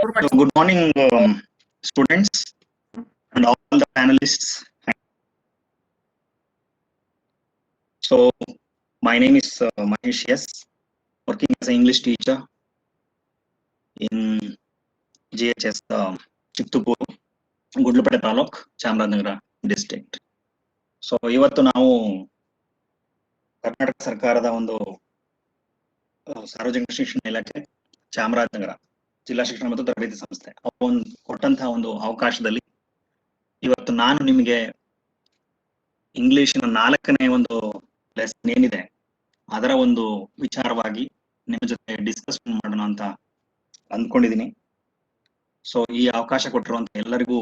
So good morning, students and all the panelists. So my name is Mahesh S, working as an English teacher in GHS Chiktupur, Gudlupete Taluk, Chamarajanagar district. So ಇವತ್ತು ನಾವು ಕರ್ನಾಟಕ ಸರ್ಕಾರದ ಒಂದು ಸಾರ್ವಜನಿಕ ಶಿಕ್ಷಣ ಇಲಾಖೆ ಚಾಮರಾಜನಗರ ಜಿಲ್ಲಾ ಶಿಕ್ಷಣ ಮತ್ತು ತರಬೇತಿ ಸಂಸ್ಥೆ ಒಂದು ಕೊಟ್ಟಂತಹ ಒಂದು ಅವಕಾಶದಲ್ಲಿ ಇವತ್ತು ನಾನು ನಿಮಗೆ ಇಂಗ್ಲಿಷಿನ 4ನೇ ಒಂದು ಲೆಸನ್ ಏನಿದೆ ಅದರ ಒಂದು ವಿಚಾರವಾಗಿ ನಿಮ್ಮ ಜೊತೆ ಡಿಸ್ಕಷನ್ ಮಾಡೋಣ ಅಂತ ಅಂದ್ಕೊಂಡಿದ್ದೀನಿ. ಸೊ ಈ ಅವಕಾಶ ಕೊಟ್ಟಿರುವಂತ ಎಲ್ಲರಿಗೂ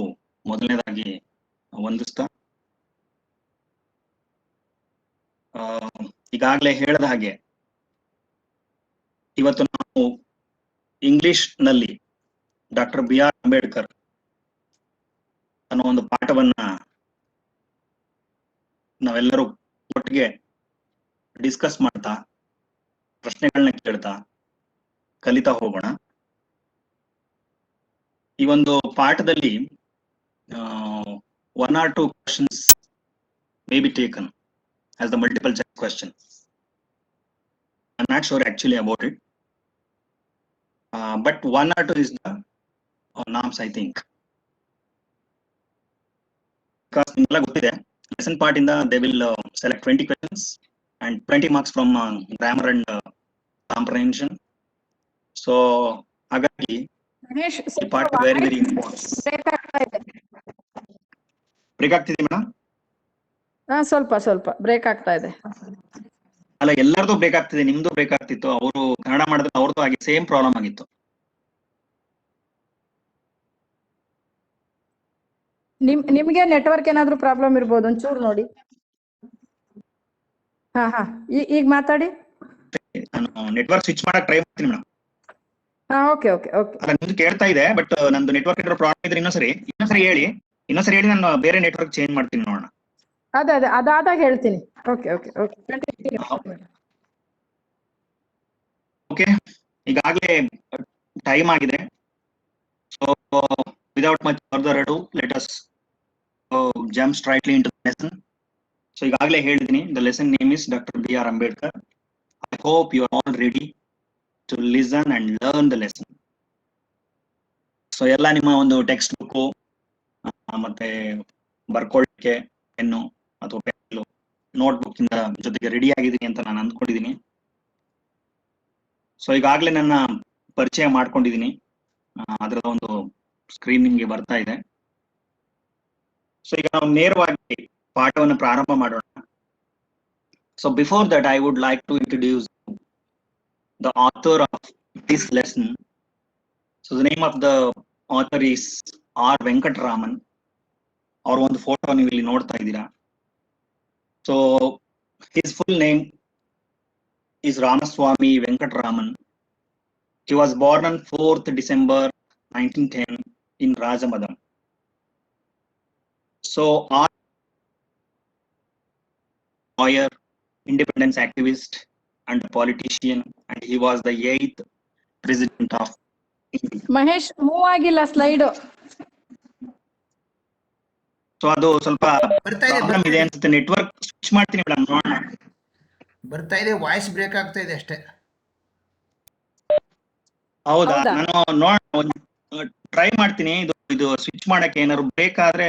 ಮೊದಲನೇದಾಗಿ ವಂದಿಸ್ತಾ, ಈಗಾಗಲೇ ಹೇಳಿದ ಹಾಗೆ ಇವತ್ತು ನಾವು ಇಂಗ್ಲಿಷ್ ನಲ್ಲಿ ಡಾಕ್ಟರ್ BR ಅಂಬೇಡ್ಕರ್ ಅನ್ನೋ ಒಂದು ಪಾಠವನ್ನ ನಾವೆಲ್ಲರೂ ಒಟ್ಟಿಗೆ ಡಿಸ್ಕಸ್ ಮಾಡ್ತಾ ಪ್ರಶ್ನೆಗಳನ್ನ ಕೇಳ್ತಾ ಕಲಿತಾ ಹೋಗೋಣ. ಈ ಒಂದು ಪಾಠದಲ್ಲಿ 1 or 2 questions may be taken as the multiple choice question. I'm not sure actually about it, but 1 or 2 is the norms, I think, because nimala gottide lesson part inda they will select 20 questions and 20 marks from grammar and comprehension. So ಹಾಗಾಗಿ ಈ ಪಾಠ very very important. Break ಆಗ್ತಿದೆ madam? ಸ್ವಲ್ಪ break ಆಗ್ತಾ ಇದೆ. ಅಲ್ಲ, ಎಲ್ಲರದು break ಆಗ್ತಿದೆ, ನಿಮ್ದು ಬ್ರೇಕ್ ಆಗ್ತಿತ್ತು. ಅವರು ಕನ್ನಡ ಮಾಡಿದ್ರೆ ಅವ್ರದ್ದು ಹಾಗೆ ಸೇಮ್ ಪ್ರಾಬ್ಲಮ್ ಆಗಿತ್ತು. ನಿಮ್ಗೆ ನೆಟ್ವರ್ಕ್ ಏನಾದ್ರೂ ಪ್ರಾಬ್ಲಮ್ ಇರ್ಬೋದು, ಒಂಚೂರು ನೋಡಿ. ಹಾ ಈಗ ಮಾತಾಡಿ. ನಾನು ನೆಟ್ವರ್ಕ್ ಸ್ವಿಚ್ ಮಾಡಕ್ ಟ್ರೈ ಮಾಡ್ತೀನಿ ಮೇಡಮ್. ಓಕೆ. ಅಲ್ಲ, ನಿಮ್ದು ಕೇಳ್ತಾ ಇದೆ, ಬಟ್ ನಂದು ನೆಟ್ವರ್ಕ್ ಏನಾದ್ರು ಪ್ರಾಬ್ಲಮ್ ಇದ್ರೆ ಇನ್ನೊಂದ್ಸರಿ ಹೇಳಿ ನಾನು ಬೇರೆ ನೆಟ್ವರ್ಕ್ ಚೇಂಜ್ ಮಾಡ್ತೀನಿ, ನೋಡೋಣ. ಅದೇ ಅದಾದಾಗ ಹೇಳ್ತೀನಿ. ಓಕೆ, ಈಗಾಗಲೇ ಟೈಮ್ ಆಗಿದೆ. So without much further ado let us jump straightly into the lesson. So ಈಗಾಗಲೇ ಹೇಳಿದ್ದೀನಿ, the lesson name is doctor BR Ambedkar. I hope you are all ready to listen and learn the lesson. So ಎಲ್ಲ ನಿಮ್ಮ ಒಂದು textbook ಮತ್ತೆ ಬರ್ಕೊಳ್ಳಿಕ್ಕೆ pen ಅಥವಾ pen notebook ಇಂದ ಜೊತೆಗೆ ರೆಡಿ ಆಗಿದ್ದೀನಿ ಅಂತ ನಾನು ಅಂದ್ಕೊಂಡಿದ್ದೀನಿ. ಸೊ ಈಗಾಗಲೇ ನನ್ನ ಪರಿಚಯ ಮಾಡ್ಕೊಂಡಿದ್ದೀನಿ, ಅದರ ಒಂದು ಸ್ಕ್ರೀನ್ ನಿಮ್ಗೆ ಬರ್ತಾ ಇದೆ. ಸೊ ಈಗ ನಾವು ನೇರವಾಗಿ ಪಾಠವನ್ನು ಪ್ರಾರಂಭ ಮಾಡೋಣ. So before that I would like to introduce the author of this lesson. So the name of the author is R. Venkataraman. ಅವ್ರ ಒಂದು ಫೋಟೋ ನೀವು ಇಲ್ಲಿ ನೋಡ್ತಾ ಇದ್ದೀರಾ. So his full name is Ramaswamy Venkataraman. He was born on 4th December 1910 in Rajamadam. So, our lawyer, independence activist and politician, and he was the 8th president of India. Mahesh move ಆಗಿಲ್ಲ slide. So ಅದು ಸ್ವಲ್ಪ problem ಇದೆ ಅನ್ಸುತ್ತೆ. Network switch ಮಾಡ್ತೀನಿ madam, ನೋಡೋಣ. ಬರ್ತಾ ಇದೆ, voice break ಆಗ್ತಾ ಇದೆ ಅಷ್ಟೇ. ಹೌದಾ? ನಾನು ಟ್ರೈ ಮಾಡ್ತೀನಿ. ಇದು ಸ್ವಿಚ್ ಮಾಡಕ್ಕೆ ಏನಾದ್ರು ಬ್ರೇಕ್ ಆದ್ರೆ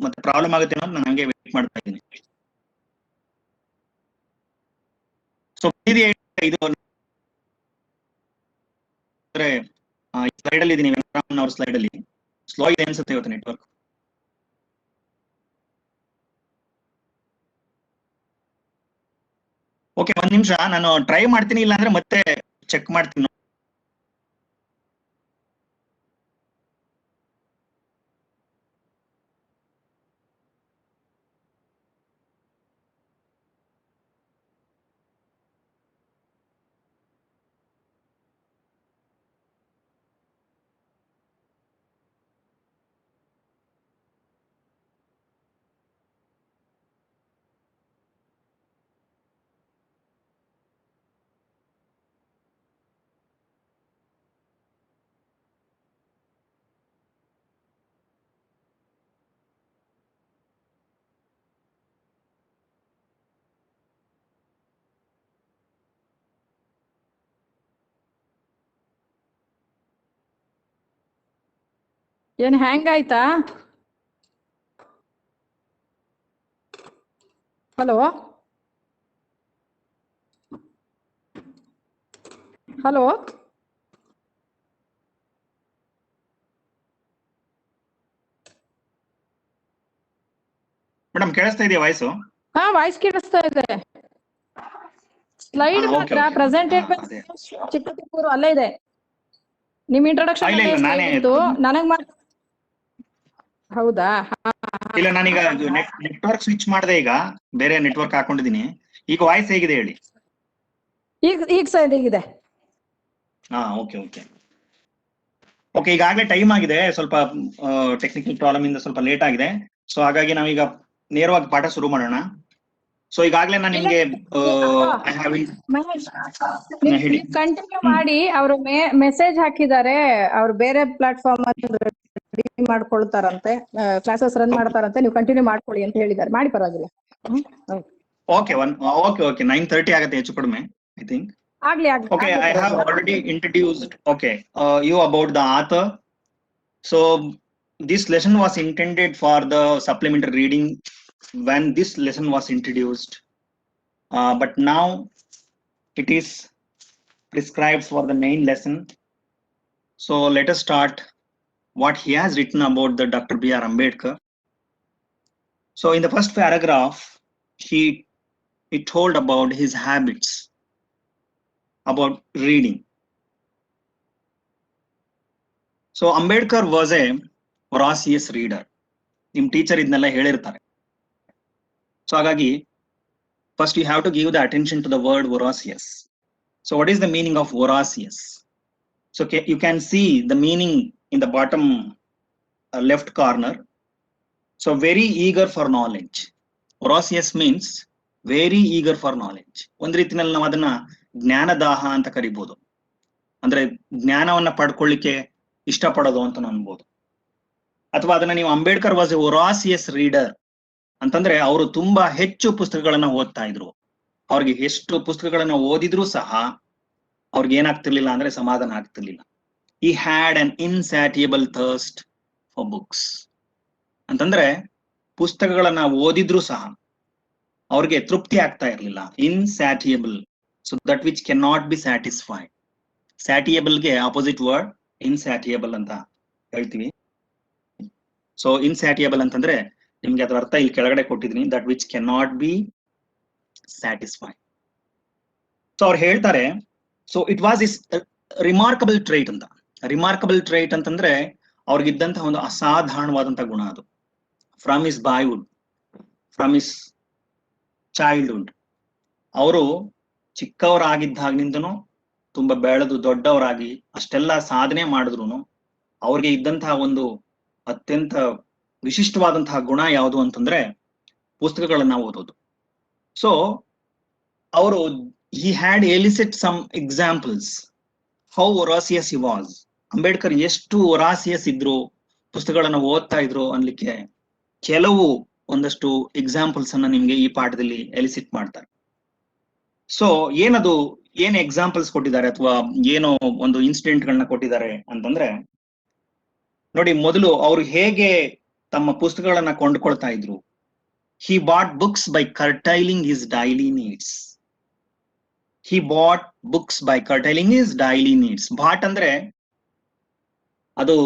ಮತ್ತೆ ಪ್ರಾಬ್ಲಮ್ ಆಗುತ್ತೆ ಅನ್ನೋದು ನಾನು ಹಂಗೆ ವೇಟ್ ಮಾಡ್ತಾ ಇದ್ದೀನಿ. ಸೊ ಇದು ಸ್ಲೈಡ್ ಅಲ್ಲಿ ಇದೀನಿ, ವೆಂಕಟರಾಮನ್ ಅವ್ರ ಸ್ಲೈಡ್ ಅಲ್ಲಿ ಸ್ಲೋ ಇದೆ ಅನ್ಸುತ್ತೆ ಇವತ್ತು ನೆಟ್ವರ್ಕ್. ಓಕೆ, 1 ನಿಮಿಷ ನಾನು ಟ್ರೈ ಮಾಡ್ತೀನಿ, ಇಲ್ಲ ಅಂದ್ರೆ ಮತ್ತೆ ಚೆಕ್ ಮಾಡ್ತೀನಿ. ಏನ್ ಹ್ಯಾಂಗ್ ಆಯ್ತಾ? ಹಲೋ ಹಲೋ ಮೇಡಮ್ ಕೇಳಿಸ್ತಾ ಇದೆಯಾ ವಾಯ್ಸು? ಹಾ, ವಾಯ್ಸ್ ಕೇಳಿಸ್ತಾ ಇದೆ. ಸ್ಲೈಡ್ ಓಕೆ ಮಾತ್ರ ಓಕೆ ಪ್ರೆಸೆಂಟೇಡ್ ಅದೇ ಚಿಕ್ಕತಿಪ್ಪೂರು ಅಲ್ಲೇ ಇದೆ. ನಿಮ್ ಇಂಟ್ರೊಡಕ್ಷನ್ ಇಲ್ಲ ಇಲ್ಲ ಸ್ಲೈಡ್ ನಾನೇ ಇತ್ತು, ನನಗ್ ಮಾತ್ರ. ಹೌದಾ? ಇಲ್ಲ ನಾನೀಗ ನೆಟ್ವರ್ಕ್ ಸ್ವಿಚ್ ಮಾಡಿದೆ, ಈಗ ಬೇರೆ ನೆಟ್ವರ್ಕ್ ಹಾಕೊಂಡಿದೀನಿ. ಈಗ ವಾಯ್ಸ್ ಹೇಗಿದೆ ಹೇಳಿ? ಈಗ ಸರಿಯಾಗಿದೆ. ಓಕೆ ಓಕೆ ಓಕೆ ಈಗಾಗಲೇ ಟೈಮ್ ಆಗಿದೆ, ಸ್ವಲ್ಪ ಟೆಕ್ನಿಕಲ್ ಪ್ರಾಬ್ಲಮ್ ಇಂದ ಸ್ವಲ್ಪ ಲೇಟ್ ಆಗಿದೆ. ಸೊ ಹಾಗಾಗಿ ನಾವೀಗ ನೇರವಾಗಿ ಪಾಠ ಶುರು ಮಾಡೋಣ. ಸೊ ಈಗಾಗಲೇ ನಾನು ನಿಮ್ಗೆ ಹೇಳಿ. ಕಂಟಿನ್ಯೂ ಮಾಡಿ. ಅವರು ಮೆಸೇಜ್ ಹಾಕಿದ್ದಾರೆ, ಅವ್ರು ಬೇರೆ ಪ್ಲಾಟ್ಫಾರ್ಮ್ ಅಲ್ಲಿ ಮಾಡ್ಕೊಳ್ತಾರಂತೆ, ಕ್ಲಾಸಸ್ ರನ್ ಮಾಡ್ತಾರಂತೆ. ನೀವು ಕಂಟಿನ್ಯೂ ಮಾಡ್ಕೊಳ್ಳಿ ಅಂತ ಹೇಳಿದ್ದಾರೆ. ಮಾಡಿ, ಪರವಾಗಿಲ್ಲ. ಓಕೆ ಓಕೆ 9:30 ಆಗುತ್ತೆ ಹೆಚ್ಚು ಕಡಿಮೆ, ಐ ಥಿಂಕ್. ಆಗ್ಲಿ Okay, I have already introduced you about the author. So this lesson was intended for the supplementary reading when this lesson was introduced, but now it is prescribed for the main lesson. So let us start what he has written about the Dr. B.R. Ambedkar. So in the first paragraph, he told about his habits about reading. So Ambedkar was a voracious reader. Nim teacher idnella helirtare. So hagagi first you have to give the attention to the word voracious. So what is the meaning of voracious? So you can see the meaning in the bottom left corner. So very eager for knowledge. Voracious means very eager for knowledge. ಒಂದ್ ರೀತಿನಲ್ಲಿ ನಾವು ಅದನ್ನ ಜ್ಞಾನದಾಹ ಅಂತ ಕರಿಬಹುದು. ಅಂದ್ರೆ ಜ್ಞಾನವನ್ನ ಪಡ್ಕೊಳ್ಳಿಕ್ಕೆ ಇಷ್ಟಪಡೋದು ಅಂತ ಅನ್ಬೋದು. ಅಥವಾ ಅದನ್ನ ನೀವು Ambedkar was a voracious reader ಅಂತಂದ್ರೆ ಅವರು ತುಂಬಾ ಹೆಚ್ಚು ಪುಸ್ತಕಗಳನ್ನ ಓದ್ತಾ ಇದ್ರು. ಅವ್ರಿಗೆ ಎಷ್ಟು ಪುಸ್ತಕಗಳನ್ನ ಓದಿದ್ರು ಸಹ ಅವ್ರಿಗೆ ಏನಾಗ್ತಿರ್ಲಿಲ್ಲ ಅಂದ್ರೆ ಸಮಾಧಾನ ಆಗ್ತಿರ್ಲಿಲ್ಲ. He had an insatiable thirst for books ಅಂತಂದ್ರೆ ಪುಸ್ತಕಗಳನ್ನ ಓದಿದ್ರು ಸಹ ಅವ್ರಿಗೆ ತೃಪ್ತಿ ಆಗ್ತಾ ಇರ್ಲಿಲ್ಲ. Insatiable, so that which can not be satisfied. ಸ್ಯಾಟಿಯಬಲ್ಗೆ ಆಪೋಸಿಟ್ ವರ್ಡ್ ಇನ್ಸ್ಯಾಟಿಯಬಲ್ ಅಂತ ಹೇಳ್ತೀವಿ. ಸೊ ಇನ್ಸ್ಯಾಟಿಯಬಲ್ ಅಂತಂದ್ರೆ ನಿಮ್ಗೆ ಅದರ ಅರ್ಥ ಇಲ್ಲಿ ಕೆಳಗಡೆ ಕೊಟ್ಟಿದ್ದೀನಿ, that which can not be satisfied. So ಅವ್ರು ಹೇಳ್ತಾರೆ, so it was his remarkable trait ಅಂತ. ರಿಮಾರ್ಕಬಲ್ ಟ್ರೈಟ್ ಅಂತಂದ್ರೆ ಅವ್ರಿಗಿದ್ದಂತಹ ಒಂದು ಅಸಾಧಾರಣವಾದಂತಹ ಗುಣ ಅದು. From his boyhood, from his childhood, ಅವರು ಚಿಕ್ಕವರಾಗಿದ್ದಾಗಿನಿಂದನೂ ತುಂಬಾ ಬೆಳೆದು ದೊಡ್ಡವರಾಗಿ ಅಷ್ಟೆಲ್ಲ ಸಾಧನೆ ಮಾಡಿದ್ರು ಅವ್ರಿಗೆ ಇದ್ದಂತಹ ಒಂದು ಅತ್ಯಂತ ವಿಶಿಷ್ಟವಾದಂತಹ ಗುಣ ಯಾವುದು ಅಂತಂದ್ರೆ ಪುಸ್ತಕಗಳನ್ನ ಓದೋದು. ಸೊ ಅವರು he had elicited some examples how voracious he was. Ambedkar ಎಷ್ಟು ವೊರಾಸಿಯಸ್ ಇದ್ರು, ಪುಸ್ತಕಗಳನ್ನ ಓದ್ತಾ ಇದ್ರು ಅನ್ಲಿಕ್ಕೆ ಕೆಲವು ಒಂದಷ್ಟು ಎಕ್ಸಾಂಪಲ್ಸ್ ಅನ್ನ ನಿಮ್ಗೆ ಈ ಪಾಠದಲ್ಲಿ ಎಲಿಸಿಟ್ ಮಾಡ್ತಾರೆ. ಸೊ ಏನ್ ಎಕ್ಸಾಂಪಲ್ಸ್ ಕೊಟ್ಟಿದ್ದಾರೆ ಅಥವಾ ಏನೋ ಒಂದು ಇನ್ಸಿಡೆಂಟ್ ಗಳನ್ನ ಕೊಟ್ಟಿದ್ದಾರೆ ಅಂತಂದ್ರೆ ನೋಡಿ, ಮೊದಲು ಅವರು ಹೇಗೆ ತಮ್ಮ ಪುಸ್ತಕಗಳನ್ನ ಕೊಂಡ್ಕೊಳ್ತಾ ಇದ್ರು. he bought books by curtailing his daily needs. He bought books by curtailing his daily needs. ಬಾಟ್ ಅಂದ್ರೆ ಅದು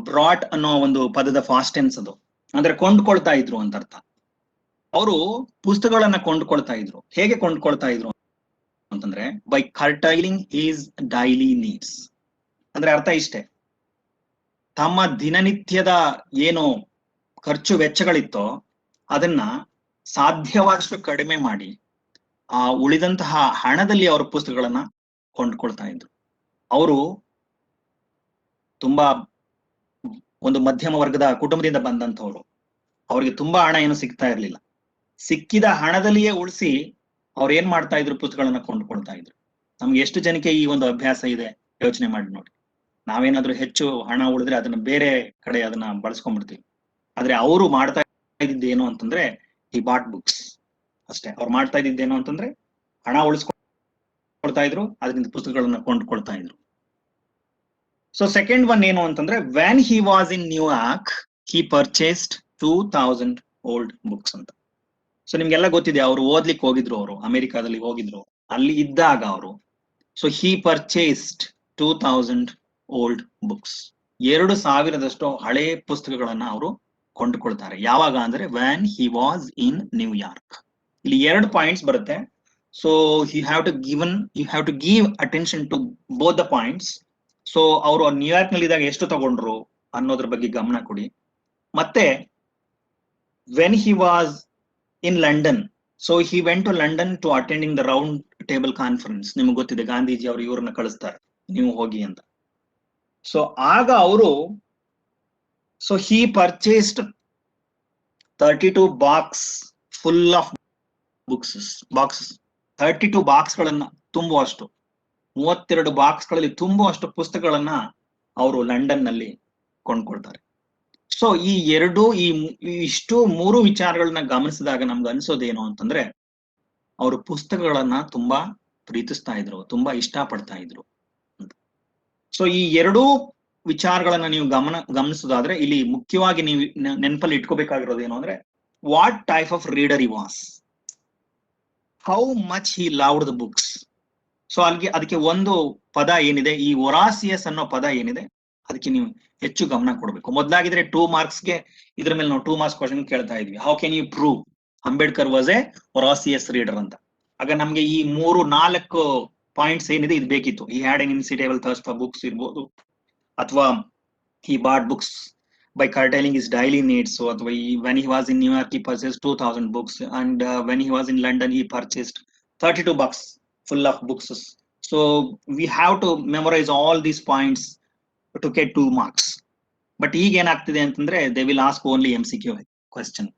ಬ್ರಾಟ್ ಅನ್ನೋ ಒಂದು ಪದದ ಫಾಸ್ಟ್ ಟೆನ್ಸ್. ಅದು ಅಂದ್ರೆ ಕೊಂಡ್ಕೊಳ್ತಾ ಇದ್ರು ಅಂತ ಅರ್ಥ. ಅವರು ಪುಸ್ತಕಗಳನ್ನ ಕೊಂಡ್ಕೊಳ್ತಾ ಇದ್ರು. ಹೇಗೆ ಕೊಂಡ್ಕೊಳ್ತಾ ಇದ್ರು ಅಂತಂದ್ರೆ ಬೈ ಕರ್ಟೈಲಿಂಗ್ ಹಿಸ್ ಡೈಲಿ ನೀಡ್ಸ್. ಅಂದ್ರೆ ಅರ್ಥ ಇಷ್ಟೇ, ತಮ್ಮ ದಿನನಿತ್ಯದ ಏನು ಖರ್ಚು ವೆಚ್ಚಗಳಿತ್ತೋ ಅದನ್ನ ಸಾಧ್ಯವಾದಷ್ಟು ಕಡಿಮೆ ಮಾಡಿ ಆ ಉಳಿದಂತಹ ಹಣದಲ್ಲಿ ಅವರು ಪುಸ್ತಕಗಳನ್ನ ಕೊಂಡ್ಕೊಳ್ತಾ ಇದ್ರು. ಅವರು ತುಂಬಾ ಒಂದು ಮಧ್ಯಮ ವರ್ಗದ ಕುಟುಂಬದಿಂದ ಬಂದಂತವ್ರು. ಅವ್ರಿಗೆ ತುಂಬಾ ಹಣ ಏನು ಸಿಗ್ತಾ ಇರ್ಲಿಲ್ಲ. ಸಿಕ್ಕಿದ ಹಣದಲ್ಲಿಯೇ ಉಳಿಸಿ ಅವ್ರು ಏನ್ ಮಾಡ್ತಾ ಇದ್ರು, ಪುಸ್ತಕಗಳನ್ನ ಕೊಂಡ್ಕೊಳ್ತಾ ಇದ್ರು. ನಮ್ಗೆ ಎಷ್ಟು ಜನಕ್ಕೆ ಈ ಒಂದು ಅಭ್ಯಾಸ ಇದೆ ಯೋಚನೆ ಮಾಡಿ ನೋಡಿ. ನಾವೇನಾದ್ರೂ ಹೆಚ್ಚು ಹಣ ಉಳಿದ್ರೆ ಅದನ್ನ ಬೇರೆ ಕಡೆ ಅದನ್ನ ಬಳಸ್ಕೊಂಡ್ಬಿಡ್ತೀವಿ. ಆದ್ರೆ ಅವರು ಮಾಡ್ತಾ ಇದ್ದಿದ್ದೇನು ಅಂತಂದ್ರೆ ಈ ಬಾಟ್ ಬುಕ್ಸ್ ಅಷ್ಟೇ. ಅವ್ರು ಮಾಡ್ತಾ ಇದ್ದಿದ್ದೇನು ಅಂತಂದ್ರೆ ಹಣ ಉಳಿಸ್ಕೊಳ್ತಾ ಇದ್ರು, ಅದರಿಂದ ಪುಸ್ತಕಗಳನ್ನ ಕೊಂಡ್ಕೊಳ್ತಾ ಇದ್ರು. ಸೊ ಸೆಕೆಂಡ್ ಒನ್ ಏನು ಅಂತಂದ್ರೆ when he was in New York he purchased 2000 old books ಅಂತ. ಸೊ ನಿಮ್ಗೆಲ್ಲ ಗೊತ್ತಿದೆ, ಅವರು ಓದ್ಲಿಕ್ಕೆ ಹೋಗಿದ್ರು, ಅವರು ಅಮೆರಿಕಾದಲ್ಲಿ ಹೋಗಿದ್ರು, ಅಲ್ಲಿ ಇದ್ದಾಗ ಅವರು so he purchased 2000 old books, 2000 ಹಳೆ ಪುಸ್ತಕಗಳನ್ನ ಅವರು ಕೊಂಡುಕೊಳ್ತಾರೆ. ಯಾವಾಗ ಅಂದ್ರೆ when he was in New York. ಇಲ್ಲಿ 2 ಪಾಯಿಂಟ್ಸ್ ಬರುತ್ತೆ. So you have to give attention to both the points. So ಅವರು ನ್ಯೂಯಾರ್ಕ್ ನಲ್ಲಿ ಇದ್ದಾಗ ಎಷ್ಟು ತಗೊಂಡ್ರು ಅನ್ನೋದ್ರ ಬಗ್ಗೆ ಗಮನ ಕೊಡಿ. ಮತ್ತೆ when he was in London, so he went to London to attending the round table conference. ನಿಮ್ಗೆ ಗೊತ್ತಿದೆ, ಗಾಂಧೀಜಿ ಅವರು ಇವ್ರನ್ನ ಕಳಿಸ್ತಾರೆ, ನೀವು ಹೋಗಿ ಅಂತ. ಸೊ ಆಗ ಅವರು so he purchased 32 box full of boxes 32 ಬಾಕ್ಸ್ಗಳನ್ನ ತುಂಬುವಷ್ಟು, 32 ಬಾಕ್ಸ್ಗಳಲ್ಲಿ ತುಂಬುವಷ್ಟು ಪುಸ್ತಕಗಳನ್ನ ಅವರು ಲಂಡನ್ ನಲ್ಲಿ ಕೊಂಡ್ಕೊಳ್ತಾರೆ. ಸೊ ಈ ಇಷ್ಟು 3 ವಿಚಾರಗಳನ್ನ ಗಮನಿಸಿದಾಗ ನಮ್ಗೆ ಅನ್ಸೋದೇನು ಅಂತಂದ್ರೆ ಅವರು ಪುಸ್ತಕಗಳನ್ನ ತುಂಬಾ ಪ್ರೀತಿಸ್ತಾ ಇದ್ರು, ತುಂಬಾ ಇಷ್ಟ ಪಡ್ತಾ ಇದ್ರು. ಸೊ ಈ 2 ವಿಚಾರಗಳನ್ನ ನೀವು ಗಮನಿಸೋದಾದ್ರೆ ಇಲ್ಲಿ ಮುಖ್ಯವಾಗಿ ನೀವು ನೆನಪಲ್ಲಿ ಇಟ್ಕೋಬೇಕಾಗಿರೋದು ಏನು ಅಂದ್ರೆ what type of reader he was, how much he loved the books. So ಅದಕ್ಕೆ ಒಂದು ಪದ ಏನಿದೆ, ಈ ವೊರಾಸಿಯಸ್ ಅನ್ನೋ ಪದ ಏನಿದೆ, ಅದಕ್ಕೆ ನೀವು ಹೆಚ್ಚು ಗಮನ ಕೊಡಬೇಕು. ಮೊದಲಾಗಿದ್ರೆ 2 ಮಾರ್ಕ್ಸ್ಗೆ ಇದ್ರ ಮೇಲೆ ನಾವು 2 ಮಾರ್ಕ್ಸ್ ಕ್ವಶನ್ ಕೇಳ್ತಾ ಇದ್ವಿ, how can you prove Ambedkar was a voracious reader ಅಂತ. ಆಗ ನಮ್ಗೆ ಈ 3-4 ಪಾಯಿಂಟ್ಸ್ ಏನಿದೆ ಇದು ಬೇಕಿತ್ತು. He had an insatiable thirst for books ಇರ್ಬೋದು, ಅಥವಾ he bought books by curtailing his daily needs. So when he was in New York he purchased 2000 books, and when he was in London he purchased 32 bucks full of books. So we have to memorize all these points to get 2 marks. But ಈಗ ಏನಾಗ್ತಿದೆ ಅಂತಂದ್ರೆ they will ask only MCQ question.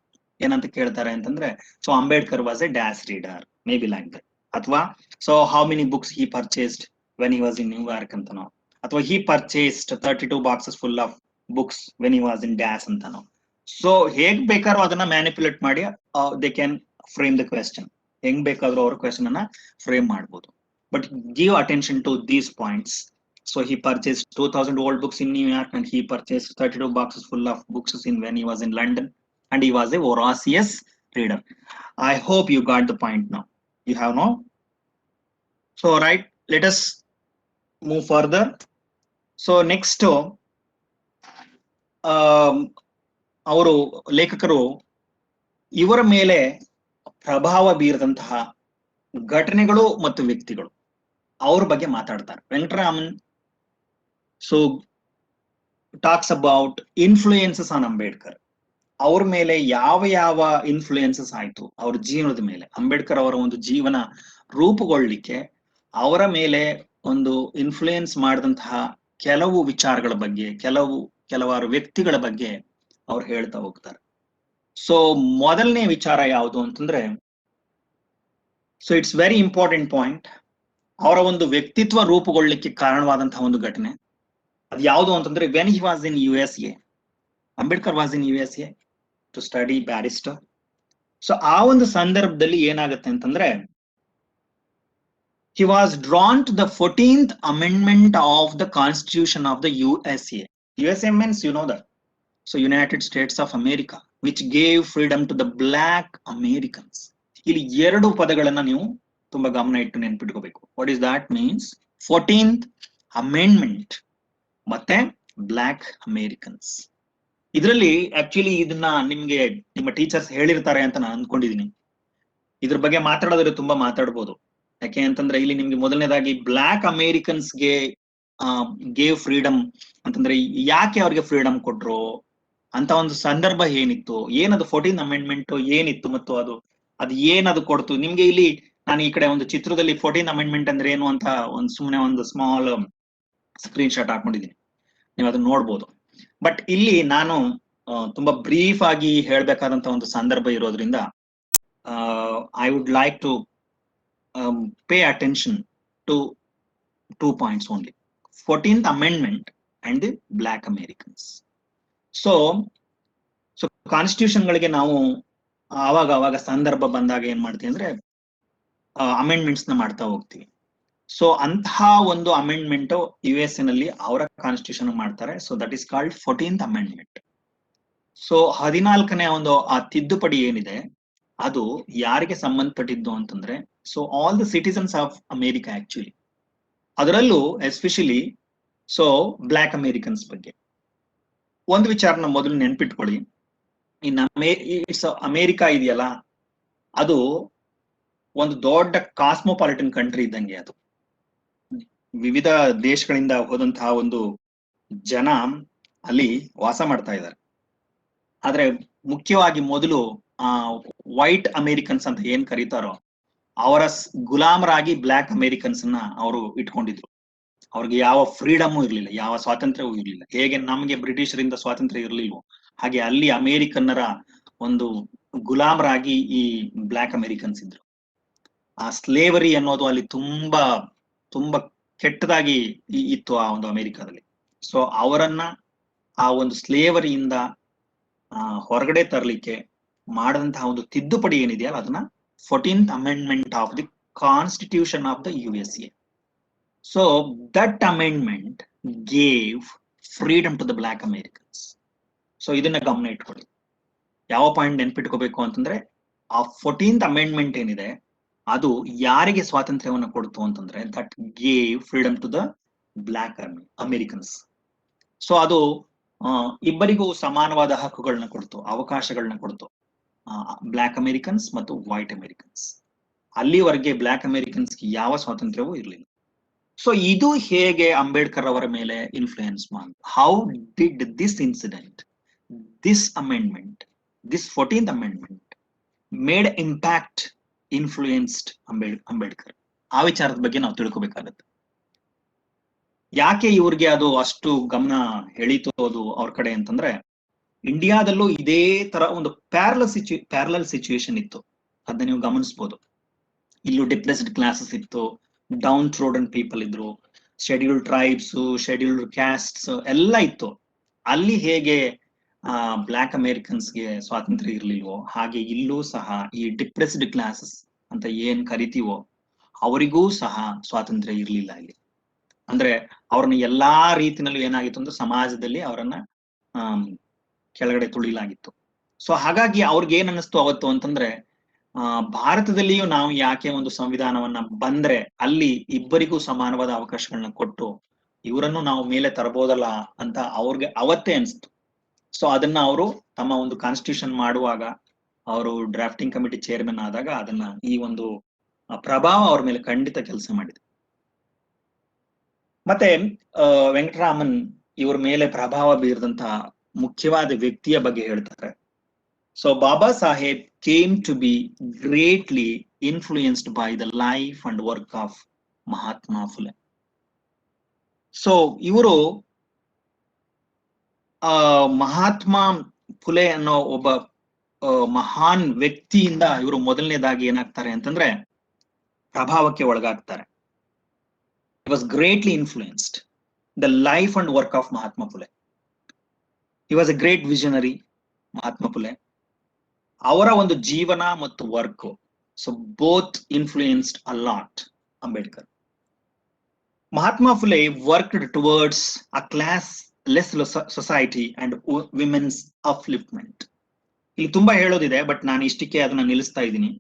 ಏನಂತ ಕೇಳ್ತಾರೆ ಅಂತಂದ್ರೆ so Ambedkar was a dash reader, maybe like that. ಅಥವಾ so how many books he purchased when he was in New York ಅಂತನೋ, ಅಥವಾ he purchased 32 boxes full of books when he was in dash ಅಂತನೋ. So ಹೇಗ್ ಬೇಕಾದ್ರೂ ಅದನ್ನ manipulate ಮಾಡಿ they can frame the question. ಹೆಂಗ್ ಬೇಕಾದ್ರೂ ಅವ್ರ ಕ್ವೆಶ್ಚನ್ ಅನ್ನ ಫ್ರೇಮ್ ಮಾಡ್ಬೋದು. But give attention to these points. So he purchased 2000 old books in New York, and he purchased 32 boxes full of books when he was in London, and he was a voracious reader. I hope you got the point now. You have now. So right, let us move further. So next ಅವರು ಲೇಖಕರು ಇವರ ಮೇಲೆ ಪ್ರಭಾವ ಬೀರದಂತಹ ಘಟನೆಗಳು ಮತ್ತು ವ್ಯಕ್ತಿಗಳು ಅವ್ರ ಬಗ್ಗೆ ಮಾತಾಡ್ತಾರೆ. Venkataraman so talks about influences on Ambedkar. ಅವ್ರ ಮೇಲೆ ಯಾವ ಇನ್ಫ್ಲೂಯೆನ್ಸಸ್ ಆಯ್ತು ಅವ್ರ ಜೀವನದ ಮೇಲೆ, ಅಂಬೇಡ್ಕರ್ ಅವರ ಒಂದು ಜೀವನ ರೂಪುಗೊಳ್ಳಿಕ್ಕೆ ಅವರ ಮೇಲೆ ಒಂದು ಇನ್ಫ್ಲೂಯೆನ್ಸ್ ಮಾಡಿದಂತಹ ಕೆಲವು ವಿಚಾರಗಳ ಬಗ್ಗೆ, ಕೆಲವಾರು ವ್ಯಕ್ತಿಗಳ ಬಗ್ಗೆ ಅವ್ರು ಹೇಳ್ತಾ ಹೋಗ್ತಾರೆ. ಸೊ ಮೊದಲನೇ ವಿಚಾರ ಯಾವುದು ಅಂತಂದ್ರೆ, so it's very important point. ಅವರ ಒಂದು ವ್ಯಕ್ತಿತ್ವ ರೂಪುಗೊಳ್ಳಿಕ್ಕೆ ಕಾರಣವಾದಂತಹ ಒಂದು ಘಟನೆ ಅದು ಯಾವುದು ಅಂತಂದ್ರೆ when he was in USA. Ambedkar was in USA to study barrister. So ಆ ಒಂದು ಸಂದರ್ಭದಲ್ಲಿ ಏನಾಗುತ್ತೆ ಅಂತಂದ್ರೆ he was drawn to the 14th amendment of the Constitution of the USA. USA means you know that. So United States of America, which gave freedom to the black Americans. ಇಲ್ಲಿ 2 ಪದಗಳನ್ನ ನೀವು ತುಂಬಾ ಗಮನ ಇಟ್ಟು ನೆನ್ಪಿಟ್ಕೋಬೇಕು. What is that means? 14th amendment ಮತ್ತೆ black Americans. ಇದರಲ್ಲಿ actually ಇದನ್ನ ನಿಮ್ಗೆ ನಿಮ್ಮ ಟೀಚರ್ಸ್ ಹೇಳಿರ್ತಾರೆ ಅಂತ ನಾನು ಅನ್ಕೊಂಡಿದೀನಿ. ಇದ್ರ ಬಗ್ಗೆ ಮಾತಾಡೋದ್ರೆ ತುಂಬಾ ಮಾತಾಡ್ಬೋದು. ಯಾಕೆ ಅಂತಂದ್ರೆ ಇಲ್ಲಿ ನಿಮ್ಗೆ ಮೊದಲನೇದಾಗಿ ಬ್ಲಾಕ್ ಅಮೇರಿಕನ್ಸ್ಗೆ ಗೇವ್ ಫ್ರೀಡಮ್ ಅಂತಂದ್ರೆ ಯಾಕೆ ಅವ್ರಿಗೆ ಫ್ರೀಡಮ್ ಕೊಟ್ರು ಅಂತ ಒಂದು ಸಂದರ್ಭ ಏನಿತ್ತು, ಏನದು 14th ಅಮೆಂಡ್ಮೆಂಟ್ ಏನಿತ್ತು ಮತ್ತು ಅದು ಏನದು ಕೊಡ್ತು ನಿಮ್ಗೆ. ಇಲ್ಲಿ ನಾನು ಈ ಕಡೆ ಒಂದು ಚಿತ್ರದಲ್ಲಿ 14th ಅಮೆಂಡ್ಮೆಂಟ್ ಅಂದ್ರೆ ಏನು ಅಂತ ಸುಮ್ಮನೆ ಒಂದು ಸ್ಮಾಲ್ ಸ್ಕ್ರೀನ್ ಶಾಟ್ ಹಾಕೊಂಡಿದ್ದೀನಿ, ನೀವು ಅದನ್ನ ನೋಡ್ಬೋದು. ಬಟ್ ಇಲ್ಲಿ ನಾನು ತುಂಬಾ ಬ್ರೀಫ್ ಆಗಿ ಹೇಳ್ಬೇಕಾದಂತ ಒಂದು ಸಂದರ್ಭ ಇರೋದ್ರಿಂದ I would like to pay attention to 2 points only: 14th Amendment and the Black Americans. So constitution ಗಳಿಗೆ ನಾವು ಆವಾಗ ಸಂದರ್ಭ ಬಂದಾಗ ಏನ್ ಮಾಡ್ತೀವಿ ಅಂದ್ರೆ ಅಮೆಂಡ್ಮೆಂಟ್ಸ್ ನ ಮಾಡ್ತಾ ಹೋಗ್ತೀವಿ. ಸೊ ಅಂತಹ ಒಂದು ಅಮೆಂಡ್ಮೆಂಟ್ US ನಲ್ಲಿ ಅವರ ಕಾನ್ಸ್ಟಿಟ್ಯೂಷನ್ ಮಾಡ್ತಾರೆ. So that is called 14th amendment. So 14ನೇ ಒಂದು ಆ ತಿದ್ದುಪಡಿ ಏನಿದೆ ಅದು ಯಾರಿಗೆ ಸಂಬಂಧಪಟ್ಟಿದ್ದು ಅಂತಂದ್ರೆ, so all the citizens of America actually, ಅದರಲ್ಲೂ ಎಸ್ಪೆಷಲಿ ಸೊ ಬ್ಲಾಕ್ ಅಮೇರಿಕನ್ಸ್ ಬಗ್ಗೆ ಒಂದು ವಿಚಾರನ ಮೊದಲು ನೆನ್ಪಿಟ್ಕೊಳ್ಳಿ. ಇಟ್ಸ್ ಅಮೇರಿಕಾ ಇದೆಯಲ್ಲ, ಅದು ಒಂದು ದೊಡ್ಡ ಕಾಸ್ಮೋಪಾಲಿಟನ್ ಕಂಟ್ರಿ ಇದ್ದಂಗೆ. ಅದು ವಿವಿಧ ದೇಶಗಳಿಂದ ಹೋದಂತಹ ಒಂದು ಜನ ಅಲ್ಲಿ ವಾಸ ಮಾಡ್ತಾ ಇದ್ದಾರೆ. ಆದ್ರೆ ಮುಖ್ಯವಾಗಿ ಮೊದಲು ವೈಟ್ ಅಮೇರಿಕನ್ಸ್ ಅಂತ ಏನ್ ಕರೀತಾರೋ ಅವರ ಗುಲಾಮರಾಗಿ ಬ್ಲಾಕ್ ಅಮೇರಿಕನ್ಸ್ ನ ಅವರು ಇಟ್ಕೊಂಡಿದ್ರು. ಅವ್ರಿಗೆ ಯಾವ ಫ್ರೀಡಮು ಇರ್ಲಿಲ್ಲ, ಯಾವ ಸ್ವಾತಂತ್ರ್ಯವೂ ಇರ್ಲಿಲ್ಲ. ಹೇಗೆ ನಮ್ಗೆ ಬ್ರಿಟಿಷರಿಂದ ಸ್ವಾತಂತ್ರ್ಯ ಇರ್ಲಿಲ್ವೋ ಹಾಗೆ ಅಲ್ಲಿ ಅಮೇರಿಕನ್ನರ ಒಂದು ಗುಲಾಮರಾಗಿ ಈ ಬ್ಲಾಕ್ ಅಮೇರಿಕನ್ಸ್ ಇದ್ರು. ಆ ಸ್ಲೇವರಿ ಅನ್ನೋದು ಅಲ್ಲಿ ತುಂಬಾ ತುಂಬಾ ಕೆಟ್ಟದಾಗಿ ಇತ್ತು ಆ ಒಂದು ಅಮೇರಿಕಾದಲ್ಲಿ. ಸೊ ಅವರನ್ನ ಆ ಒಂದು ಸ್ಲೇವರಿಯಿಂದ ಹೊರಗಡೆ ತರಲಿಕ್ಕೆ ಮಾಡದಂತಹ ಒಂದು ತಿದ್ದುಪಡಿ ಏನಿದೆಯಲ್ಲ ಅದನ್ನ 14th amendment of the constitution of the USA. So that amendment gave freedom to the black Americans. So ಇದನ್ನ ಗಮನ ಇಟ್ಕೊಳ್ಳಿ. ಯಾವ ಪಾಯಿಂಟ್ ನೆನ್ಪಿಟ್ಕೋಬೇಕು ಅಂತಂದ್ರೆ, ಆ 14th ಅಮೆಂಡ್ಮೆಂಟ್ ಏನಿದೆ ಅದು ಯಾರಿಗೆ ಸ್ವಾತಂತ್ರ್ಯವನ್ನು ಕೊಡ್ತು ಅಂತಂದ್ರೆ, that gave freedom to the black Americans. So ಅದು ಇಬ್ಬರಿಗೂ ಸಮಾನವಾದ ಹಕ್ಕುಗಳನ್ನ ಕೊಡ್ತು, ಅವಕಾಶಗಳನ್ನ ಕೊಡ್ತು, ಬ್ಲಾಕ್ ಅಮೇರಿಕನ್ಸ್ ಮತ್ತು ವೈಟ್ ಅಮೇರಿಕನ್ಸ್. ಅಲ್ಲಿವರೆಗೆ ಬ್ಲಾಕ್ ಅಮೇರಿಕನ್ಸ್ಗೆ ಯಾವ ಸ್ವಾತಂತ್ರ್ಯವೂ ಇರಲಿಲ್ಲ. ಸೊ ಇದು ಹೇಗೆ ಅಂಬೇಡ್ಕರ್ ಅವರ ಮೇಲೆ ಇನ್ಫ್ಲೂಯೆನ್ಸ್ ಮಾಡಿ, how did this incident, this amendment, this 14th amendment made impact, influenced Ambedkar. ಆ ವಿಚಾರದ ಬಗ್ಗೆ ನಾವು ತಿಳ್ಕೊಬೇಕಾಗತ್ತೆ. ಯಾಕೆ ಇವ್ರಿಗೆ ಅದು ಅಷ್ಟು ಗಮನ ಎಳೀತು ಅದು ಅವ್ರ ಕಡೆ ಅಂತಂದ್ರೆ, ಇಂಡಿಯಾದಲ್ಲೂ ಇದೇ ತರ ಒಂದು ಪ್ಯಾರಲಲ್ ಸಿಚುವೇಶನ್ ಇತ್ತು. ಅದನ್ನ ನೀವು ಗಮನಿಸಬಹುದು. ಇಲ್ಲೂ ಡಿಪ್ರೆಸ್ಡ್ ಕ್ಲಾಸಸ್ ಇತ್ತು, ಡೌನ್ ಟ್ರೋಡನ್ ಪೀಪಲ್ ಇದ್ರು, ಶೆಡ್ಯೂಲ್ಡ್ ಟ್ರೈಬ್ಸ್, ಶೆಡ್ಯೂಲ್ಡ್ ಕ್ಯಾಸ್ಟ್ಸ್ ಎಲ್ಲ ಇತ್ತು. ಅಲ್ಲಿ ಹೇಗೆ ಬ್ಲಾಕ್ ಅಮೇರಿಕನ್ಸ್ಗೆ ಸ್ವಾತಂತ್ರ್ಯ ಇರ್ಲಿಲ್ವೋ ಹಾಗೆ ಇಲ್ಲೂ ಸಹ ಈ ಡಿಪ್ರೆಸ್ಡ್ ಕ್ಲಾಸಸ್ ಅಂತ ಏನ್ ಕರಿತೀವೋ ಅವರಿಗೂ ಸಹ ಸ್ವಾತಂತ್ರ್ಯ ಇರ್ಲಿಲ್ಲ ಇಲ್ಲಿ. ಅಂದ್ರೆ ಅವ್ರನ್ನ ಎಲ್ಲಾ ರೀತಿನಲ್ಲೂ ಏನಾಗಿತ್ತು ಅಂದ್ರೆ ಸಮಾಜದಲ್ಲಿ ಅವರನ್ನ ಕೆಳಗಡೆ ತುಳಿಲಾಗಿತ್ತು. ಸೊ ಹಾಗಾಗಿ ಅವ್ರಿಗೆ ಏನ್ ಅನ್ನಿಸ್ತು ಅವತ್ತು ಅಂತಂದ್ರೆ, ಭಾರತದಲ್ಲಿಯೂ ನಾವು ಯಾಕೆ ಒಂದು ಸಂವಿಧಾನವನ್ನ ಬಂದ್ರೆ ಅಲ್ಲಿ ಇಬ್ಬರಿಗೂ ಸಮಾನವಾದ ಅವಕಾಶಗಳನ್ನ ಕೊಟ್ಟು ಇವರನ್ನು ನಾವು ಮೇಲೆ ತರಬಹುದಲ್ಲ ಅಂತ ಅವ್ರಿಗೆ ಅವತ್ತೇ ಅನಿಸ್ತು. ಸೊ ಅದನ್ನ ಅವರು ತಮ್ಮ ಒಂದು ಕಾನ್ಸ್ಟಿಟ್ಯೂಷನ್ ಮಾಡುವಾಗ, ಅವರು ಡ್ರಾಫ್ಟಿಂಗ್ ಕಮಿಟಿ ಚೇರ್ಮನ್ ಆದಾಗ ಅದನ್ನ ಈ ಒಂದು ಪ್ರಭಾವ ಅವ್ರ ಮೇಲೆ ಖಂಡಿತ ಕೆಲಸ ಮಾಡಿದೆ. ಮತ್ತೆ ವೆಂಕಟರಾಮನ್ ಇವ್ರ ಮೇಲೆ ಪ್ರಭಾವ ಬೀರಿದಂತಹ ಮುಖ್ಯವಾದ ವ್ಯಕ್ತಿಯ ಬಗ್ಗೆ ಹೇಳ್ತಾರೆ. So Baba Saheb came to be greatly influenced by the life and work of Mahatma Phule. So ಇವರು ಮಹಾತ್ಮ ಫುಲೆ ಅನ್ನೋ ಒಬ್ಬ ಮಹಾನ್ ವ್ಯಕ್ತಿಯಿಂದ ಇವರು ಮೊದಲನೇದಾಗಿ ಏನಾಗ್ತಾರೆ ಅಂತಂದ್ರೆ ಪ್ರಭಾವಕ್ಕೆ ಒಳಗಾಗ್ತಾರೆ. He was greatly influenced the life and work of Mahatma Phule. He was a great visionary, Mahatma Phule. ಅವರ ಒಂದು ಜೀವನ ಮತ್ತು work, so both influenced a lot Ambedkar. Mahatma Phule worked towards a classless society and women's upliftment. ಇಲ್ಲಿ ತುಂಬಾ ಹೇಳೋದಿದೆ, but ನಾನು ಇಷ್ಟಕ್ಕೆ ಅದನ್ನ ನಿಲ್ಲಿಸ್ತಾ ಇದ್ದೀನಿ.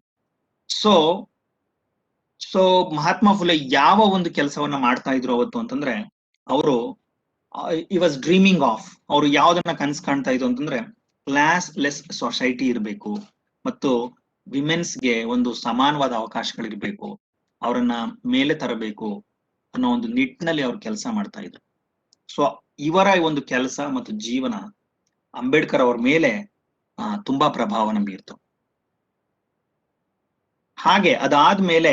ಸೊ ಮಹಾತ್ಮ ಫುಲೆ ಯಾವ ಒಂದು ಕೆಲಸವನ್ನ ಮಾಡ್ತಾ ಇದ್ರು ಅವತ್ತು ಅಂತಂದ್ರೆ, ಅವರು ಈ ವಾಸ್ ಡ್ರೀಮಿಂಗ್ ಆಫ್, ಅವರು ಯಾವ್ದನ್ನ ಕನ್ಸ್ ಕಾಣ್ತಾ ಇದ್ರು ಅಂತಂದ್ರೆ ಕ್ಲಾಸ್ಲೆಸ್ ಸೊಸೈಟಿ ಇರಬೇಕು ಮತ್ತು ವಿಮೆನ್ಸ್ಗೆ ಒಂದು ಸಮಾನವಾದ ಅವಕಾಶಗಳಿರ್ಬೇಕು, ಅವರನ್ನ ಮೇಲೆ ತರಬೇಕು ಅನ್ನೋ ಒಂದು ನಿಟ್ಟಿನಲ್ಲಿ ಅವ್ರು ಕೆಲಸ ಮಾಡ್ತಾ ಇದ್ರು. ಸೊ ಇವರ ಒಂದು ಕೆಲಸ ಮತ್ತು ಜೀವನ ಅಂಬೇಡ್ಕರ್ ಅವ್ರ ಮೇಲೆ ತುಂಬಾ ಪ್ರಭಾವನ ಬೀರ್ತು. ಹಾಗೆ ಅದಾದ್ಮೇಲೆ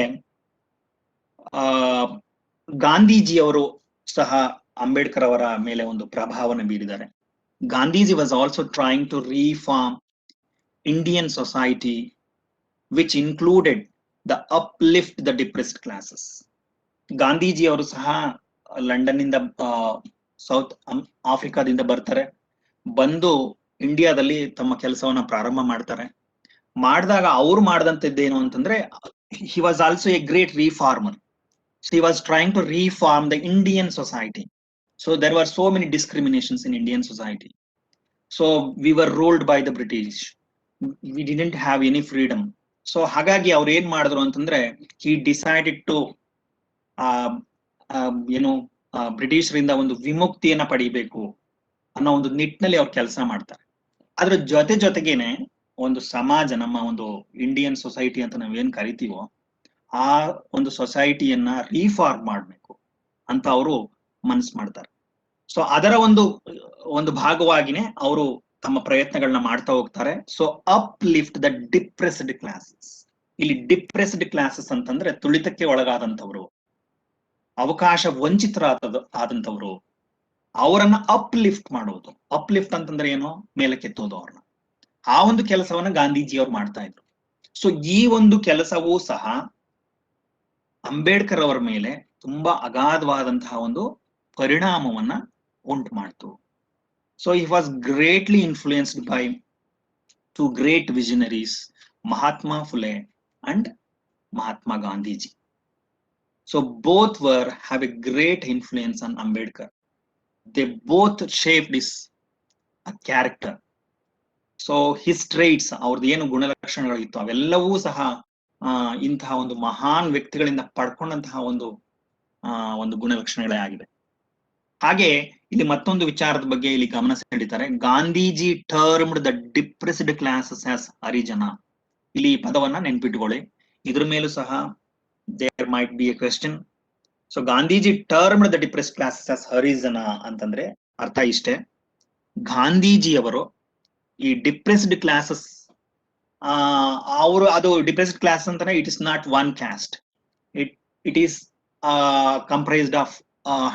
ಗಾಂಧೀಜಿಯವರು ಸಹ ಅಂಬೇಡ್ಕರ್ ಅವರ ಮೇಲೆ ಒಂದು ಪ್ರಭಾವನ ಬೀರಿದ್ದಾರೆ. Gandhiji was also trying to reform Indian society which included the uplift the depressed classes. Gandhiji ಅವರು ಸಹ ಲಂಡನ್ ಇಂದ ಸೌತ್ ಆಫ್ರಿಕಾದಿಂದ ಬರ್ತಾರೆ, ಬಂದು ಇಂಡಿಯಾದಲ್ಲಿ ತಮ್ಮ ಕೆಲಸವನ್ನ ಪ್ರಾರಂಭ ಮಾಡ್ತಾರೆ. ಮಾಡಿದಾಗ ಅವ್ರು ಮಾಡಿದಂಥದ್ದೇನು ಅಂತಂದ್ರೆ, he was also A great reformer. So he was trying to reform the Indian society. So there were so many discriminations in Indian society. So we were ruled by the British. We didn't have any freedom. So ಹಾಗಾಗಿ ಅವ್ರು ಏನ್ ಮಾಡಿದ್ರು ಅಂತಂದ್ರೆ he decided to ಬ್ರಿಟಿಷರಿಂದ ಒಂದು ವಿಮುಕ್ತಿಯನ್ನ ಪಡಿಬೇಕು ಅನ್ನೋ ಒಂದು ನಿಟ್ಟಿನಲ್ಲಿ ಅವ್ರು ಕೆಲಸ ಮಾಡ್ತಾರೆ. ಅದ್ರ ಜೊತೆಗೇನೆ ಒಂದು ಸಮಾಜ, ನಮ್ಮ ಒಂದು ಇಂಡಿಯನ್ ಸೊಸೈಟಿ ಅಂತ ನಾವೇನ್ ಕರಿತೀವೋ ಆ ಒಂದು ಸೊಸೈಟಿಯನ್ನ ರೀಫಾರ್ಮ್ ಮಾಡ್ಬೇಕು ಅಂತ ಅವರು ಮನಸ್ಸು ಮಾಡ್ತಾರೆ. ಸೊ ಅದರ ಒಂದು ಭಾಗವಾಗಿನೇ ಅವರು ತಮ್ಮ ಪ್ರಯತ್ನಗಳನ್ನ ಮಾಡ್ತಾ ಹೋಗ್ತಾರೆ. So up lift the depressed classes. ಇಲ್ಲಿ ಡಿಪ್ರೆಸ್ಡ್ ಕ್ಲಾಸಸ್ ಅಂತಂದ್ರೆ ತುಳಿತಕ್ಕೆ ಒಳಗಾದಂಥವ್ರು, ಅವಕಾಶ ವಂಚಿತರಾದಂಥವ್ರು, ಅವರನ್ನ ಅಪ್ ಲಿಫ್ಟ್ ಮಾಡೋದು. ಅಪ್ ಲಿಫ್ಟ್ ಅಂತಂದ್ರೆ ಏನು? ಮೇಲಕ್ಕೆತ್ತೋದು ಅವ್ರನ್ನ. ಆ ಒಂದು ಕೆಲಸವನ್ನ ಗಾಂಧೀಜಿಯವ್ರು ಮಾಡ್ತಾ ಇದ್ರು. ಸೊ ಈ ಒಂದು ಕೆಲಸವೂ ಸಹ ಅಂಬೇಡ್ಕರ್ ಅವರ ಮೇಲೆ ತುಂಬಾ ಅಗಾಧವಾದಂತಹ ಒಂದು ಪರಿಣಾಮವನ್ನ ಉಂಟು ಮಾಡ್ತು. So he was greatly influenced by two great visionaries, Mahatma Phule and Mahatma Gandhiji. So both have a great influence on Ambedkar. They both shaped his character. So his traits, ಅವ್ರದ್ದು ಏನು ಗುಣಲಕ್ಷಣಗಳಿತ್ತು ಅವೆಲ್ಲವೂ ಸಹ ಇಂತಹ ಒಂದು ಮಹಾನ್ ವ್ಯಕ್ತಿಗಳಿಂದ ಪಡ್ಕೊಂಡಂತಹ ಒಂದು ಗುಣಲಕ್ಷಣಗಳೇ ಆಗಿದೆ. ಹಾಗೆ ಇಲ್ಲಿ ಮತ್ತೊಂದು ವಿಚಾರದ ಬಗ್ಗೆ ಇಲ್ಲಿ ಗಮನ ಸೆಳೀತಾರೆ. Gandhiji termed the depressed classes as Harijan. ಇಲ್ಲಿ ಈ ಪದವನ್ನ ನೆನ್ಪಿಟ್ಕೊಳ್ಳಿ, ಇದ್ರ ಮೇಲೂ ಸಹ there might be a question. So Gandhiji termed the depressed classes as Harijan ಅಂತಂದ್ರೆ ಅರ್ಥ ಇಷ್ಟೇ: ಗಾಂಧೀಜಿಯವರು ಈ ಡಿಪ್ರೆಸ್ಡ್ ಕ್ಲಾಸಸ್ ಅದು ಡಿಪ್ರೆಸ್ಡ್ ಕ್ಲಾಸ್ ಅಂತಾನೆ it is not one caste, it is comprised of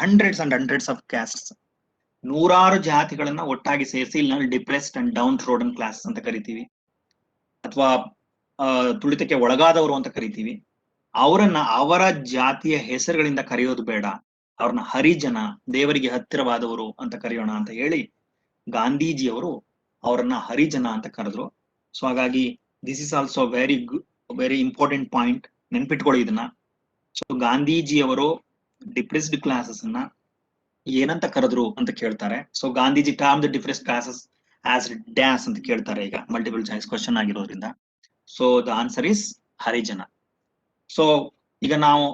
hundreds and hundreds of castes. ನೂರಾರು ಜಾತಿಗಳನ್ನ ಒಟ್ಟಾಗಿ ಸೇರಿಸಿ ಇಲ್ಲಿ ನಾವು depressed and down trodden class ಅಂತ ಕರಿತೀವಿ, ಅಥವಾ ತುಳಿತಕ್ಕೆ ಒಳಗಾದವರು ಅಂತ ಕರಿತೀವಿ. ಅವರ ಜಾತಿಯ ಹೆಸರುಗಳಿಂದ ಕರೆಯೋದು ಬೇಡ, ಅವ್ರನ್ನ ಹರಿಜನ, ದೇವರಿಗೆ ಹತ್ತಿರವಾದವರು ಅಂತ ಕರೆಯೋಣ ಅಂತ ಹೇಳಿ ಗಾಂಧೀಜಿಯವರು ಅವರನ್ನ ಹರಿಜನ ಅಂತ ಕರೆದ್ರು. ಸೊ ಹಾಗಾಗಿ this is also very important point, ನೆನ್ಪಿಟ್ಕೊಳ್ಳಿ ಇದನ್ನ. ಸೊ ಗಾಂಧೀಜಿಯವರು ಡಿಪ್ರೆಸ್ಡ್ ಕ್ಲಾಸಸ್ ಅನ್ನ ಏನಂತ ಕರೆದ್ರು ಅಂತ ಕೇಳ್ತಾರೆ. So Gandhiji term the depressed classes as dash ಅಂತ ಕೇಳ್ತಾರೆ. ಈಗ ಮಲ್ಟಿಪಲ್ ಚಾಯ್ಸ್ ಕ್ವಶನ್ ಆಗಿರೋದ್ರಿಂದ so the answer is Harijan. So ಈಗ ನಾವು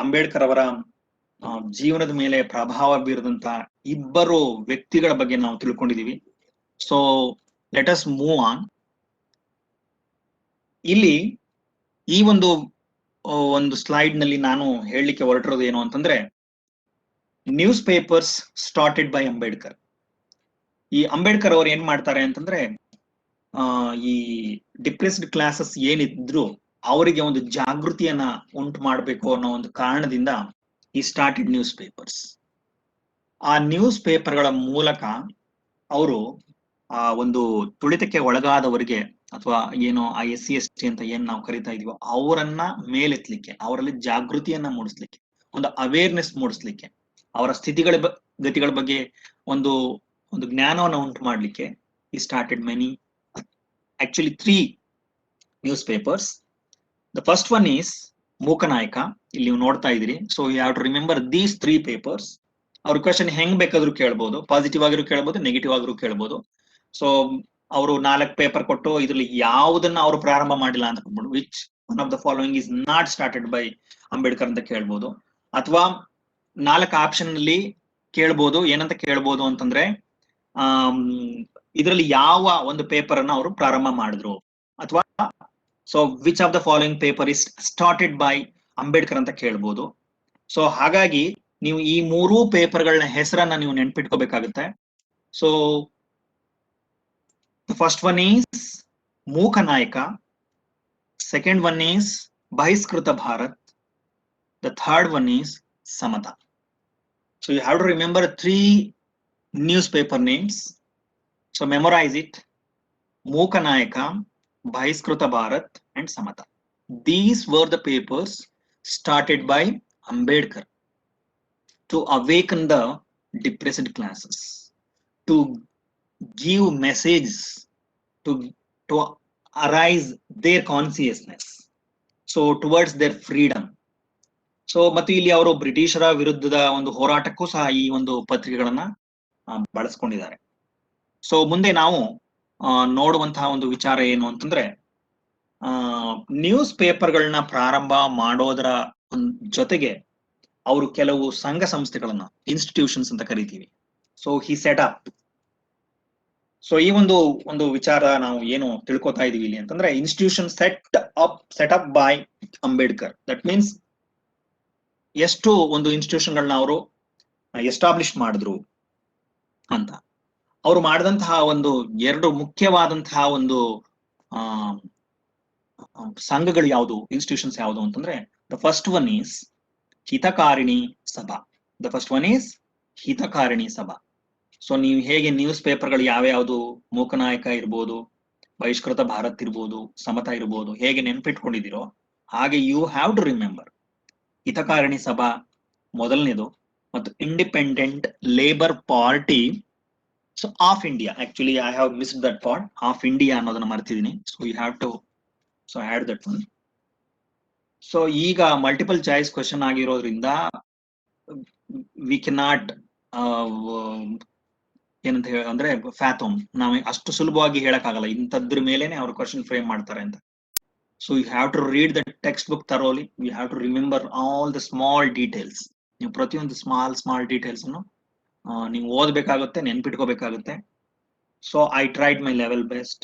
ಅಂಬೇಡ್ಕರ್ ಅವರ ಜೀವನದ ಮೇಲೆ ಪ್ರಭಾವ ಬೀರದಂತ ಇಬ್ಬರು ವ್ಯಕ್ತಿಗಳ ಬಗ್ಗೆ ನಾವು ತಿಳ್ಕೊಂಡಿದೀವಿ. So let us move on. ಇಲ್ಲಿ ಈ ಒಂದು ಸ್ಲೈಡ್ ನಲ್ಲಿ ನಾನು ಹೇಳಲಿಕ್ಕೆ ಹೊರಟಿರೋದು ಏನು ಅಂತಂದ್ರೆ, news papers started by Ambedkar. ಈ ಅಂಬೇಡ್ಕರ್ ಅವರು ಏನ್ ಮಾಡ್ತಾರೆ ಅಂತಂದ್ರೆ, ಈ ಡಿಪ್ರೆಸ್ಡ್ ಕ್ಲಾಸಸ್ ಏನಿದ್ರು ಅವರಿಗೆ ಒಂದು ಜಾಗೃತಿಯನ್ನ ಉಂಟು ಮಾಡಬೇಕು ಅನ್ನೋ ಒಂದು ಕಾರಣದಿಂದ ಈ ಸ್ಟಾರ್ಟೆಡ್ ನ್ಯೂಸ್ ಪೇಪರ್ಸ್. ಆ ನ್ಯೂಸ್ ಪೇಪರ್ಗಳ ಮೂಲಕ ಅವರು ಒಂದು ತುಳಿತಕ್ಕೆ ಒಳಗಾದವರಿಗೆ, ಅಥವಾ ಏನೋ ಆ SC/ST ಅಂತ ಏನ್ ನಾವು ಕರಿತಾ ಇದೀವೋ ಅವರನ್ನ ಮೇಲೆತ್ತಲಿಕ್ಕೆ, ಅವರಲ್ಲಿ ಜಾಗೃತಿಯನ್ನ ಮೂಡಿಸ್ಲಿಕ್ಕೆ, ಒಂದು ಅವೇರ್ನೆಸ್ ಮೂಡಿಸ್ಲಿಕ್ಕೆ, ಅವರ ಗತಿಗಳ ಬಗ್ಗೆ ಒಂದು ಜ್ಞಾನವನ್ನ ಉಂಟು ಮಾಡ್ಲಿಕ್ಕೆ ಈ started many, actually 3 newspapers. The first one is Mooknayak. ಇಲ್ಲಿ ನೀವು ನೋಡ್ತಾ ಇದ್ದೀರಿ. So you have to remember these 3 papers. ಅವ್ರ ಕ್ವಶನ್ ಹೆಂಗ್ ಬೇಕಾದ್ರೂ ಕೇಳ್ಬೋದು, ಪಾಸಿಟಿವ್ ಆಗಿರೂ ಕೇಳ್ಬೋದು, ನೆಗೆಟಿವ್ ಆಗಿರೂ ಕೇಳ್ಬೋದು. ಸೊ ಅವರು 4 ಪೇಪರ್ ಕೊಟ್ಟು ಇದ್ರಲ್ಲಿ ಯಾವುದನ್ನ ಅವರು ಪ್ರಾರಂಭ ಮಾಡಿಲ್ಲ ಅಂತ ಹೇಳ್ಬೋದು, which one of the following is not started by Ambedkar ಅಂತ ಕೇಳ್ಬೋದು. ಅಥವಾ 4 ಆಪ್ಷನ್ ಅಲ್ಲಿ ಕೇಳ್ಬೋದು. ಏನಂತ ಕೇಳ್ಬೋದು ಅಂತಂದ್ರೆ, ಇದರಲ್ಲಿ ಯಾವ ಒಂದು ಪೇಪರ್ ಅನ್ನ ಅವರು ಪ್ರಾರಂಭ ಮಾಡಿದ್ರು, ಅಥವಾ so which of the following paper is started by Ambedkar ಅಂತ ಕೇಳ್ಬೋದು. ಸೊ ಹಾಗಾಗಿ ನೀವು ಈ 3 ಪೇಪರ್ಗಳನ್ನ ಹೆಸರನ್ನ ನೀವು ನೆನ್ಪಿಟ್ಕೋಬೇಕಾಗುತ್ತೆ. So the first one is Mookanayaka, second one is Bahiskruta Bharat, the third one is Samata. So you have to remember 3 newspaper names. So memorize it: Mookanayaka, Bahiskruta Bharat and Samata. These were the papers started by Ambedkar to awaken the depressed classes, to give messages, to arise their consciousness, so towards their freedom. So ಮತ್ತು ಇಲ್ಲಿ ಅವರು ಬ್ರಿಟಿಷರ ವಿರುದ್ಧದ ಒಂದು ಹೋರಾಟಕ್ಕೂ ಸಹ ಈ ಒಂದು ಪತ್ರಿಕೆಗಳನ್ನ ಬಳಸ್ಕೊಂಡಿದ್ದಾರೆ. So ಮುಂದೆ ನಾವು ನೋಡುವಂತಹ ಒಂದು ವಿಚಾರ ಏನು ಅಂತಂದ್ರೆ, ನ್ಯೂಸ್ ಪೇಪರ್ಗಳನ್ನ ಪ್ರಾರಂಭ ಮಾಡೋದರ ಜೊತೆಗೆ ಅವರು ಕೆಲವು ಸಂಘ ಸಂಸ್ಥೆಗಳನ್ನ, ಇನ್ಸ್ಟಿಟ್ಯೂಷನ್ಸ್ ಅಂತ ಕರಿತೀವಿ. So he set up. So ಈ ಒಂದು ವಿಚಾರ ನಾವು ಏನು ತಿಳ್ಕೊತಾ ಇದೀವಿ ಇಲ್ಲಿ ಅಂತಂದ್ರೆ, institution set up by Ambedkar. That means ಎಷ್ಟು ಒಂದು ಇನ್ಸ್ಟಿಟ್ಯೂಷನ್ ಗಳನ್ನ ಅವರು ಎಸ್ಟಾಬ್ಲಿಷ್ ಮಾಡಿದ್ರು ಅಂತ. ಅವರು ಮಾಡಿದಂತಹ ಒಂದು 2 ಮುಖ್ಯವಾದಂತಹ ಒಂದು ಸಂಘಗಳು ಯಾವುದು, ಇನ್ಸ್ಟಿಟ್ಯೂಷನ್ಸ್ ಯಾವುದು ಅಂತಂದ್ರೆ, ದ ಫಸ್ಟ್ ಒನ್ ಈಸ್ ಹಿತಕಾರಿಣಿ ಸಭಾ. ಹಿತಕಾರಿಣಿ ಸಭಾ. ಸೊ ನೀವು ಹೇಗೆ ನ್ಯೂಸ್ ಪೇಪರ್ಗಳು ಯಾವ್ಯಾವುದು, ಮೂಕನಾಯಕ ಇರ್ಬೋದು, ಬಹಿಷ್ಕೃತ ಭಾರತ್ ಇರ್ಬೋದು, ಸಮತ ಇರ್ಬೋದು, ಹೇಗೆ ನೆನ್ಪಿಟ್ಕೊಂಡಿದ್ದೀರೋ ಹಾಗೆ you have to remember Hitakarini Sabha ಮೊದಲನೇದು, ಮತ್ತು independent labour party so of India. Actually I have missed that part, of India ಅನ್ನೋದನ್ನ ಮರ್ತಿದ್ದೀನಿ. So you have to add that one. So ಈಗ ಮಲ್ಟಿಪಲ್ ಚಾಯ್ಸ್ ಕ್ವೆಶನ್ ಆಗಿರೋದ್ರಿಂದ ವಿ ಕೆನಾಟ್ ಏನಂತ ಹೇಳಿ ಅಂದ್ರೆ ಫ್ಯಾಥಮ್, ನಾವು ಅಷ್ಟು ಸುಲಭವಾಗಿ ಹೇಳಕ್ಕಾಗಲ್ಲ ಇಂಥದ್ರ ಮೇಲೆನೆ ಅವ್ರು ಕ್ವಶನ್ ಫ್ರೇಮ್ ಮಾಡ್ತಾರೆ ಅಂತ. So you have to read the textbook thoroughly. You have to remember all the small details. ನೀವು ಪ್ರತಿಯೊಂದು ಸ್ಮಾಲ್ ಡೀಟೇಲ್ಸ್ ಅನ್ನು ನೀವು ಓದ್ಬೇಕಾಗುತ್ತೆ, ನೆನ್ಪಿಟ್ಕೋಬೇಕಾಗುತ್ತೆ. So I tried my level best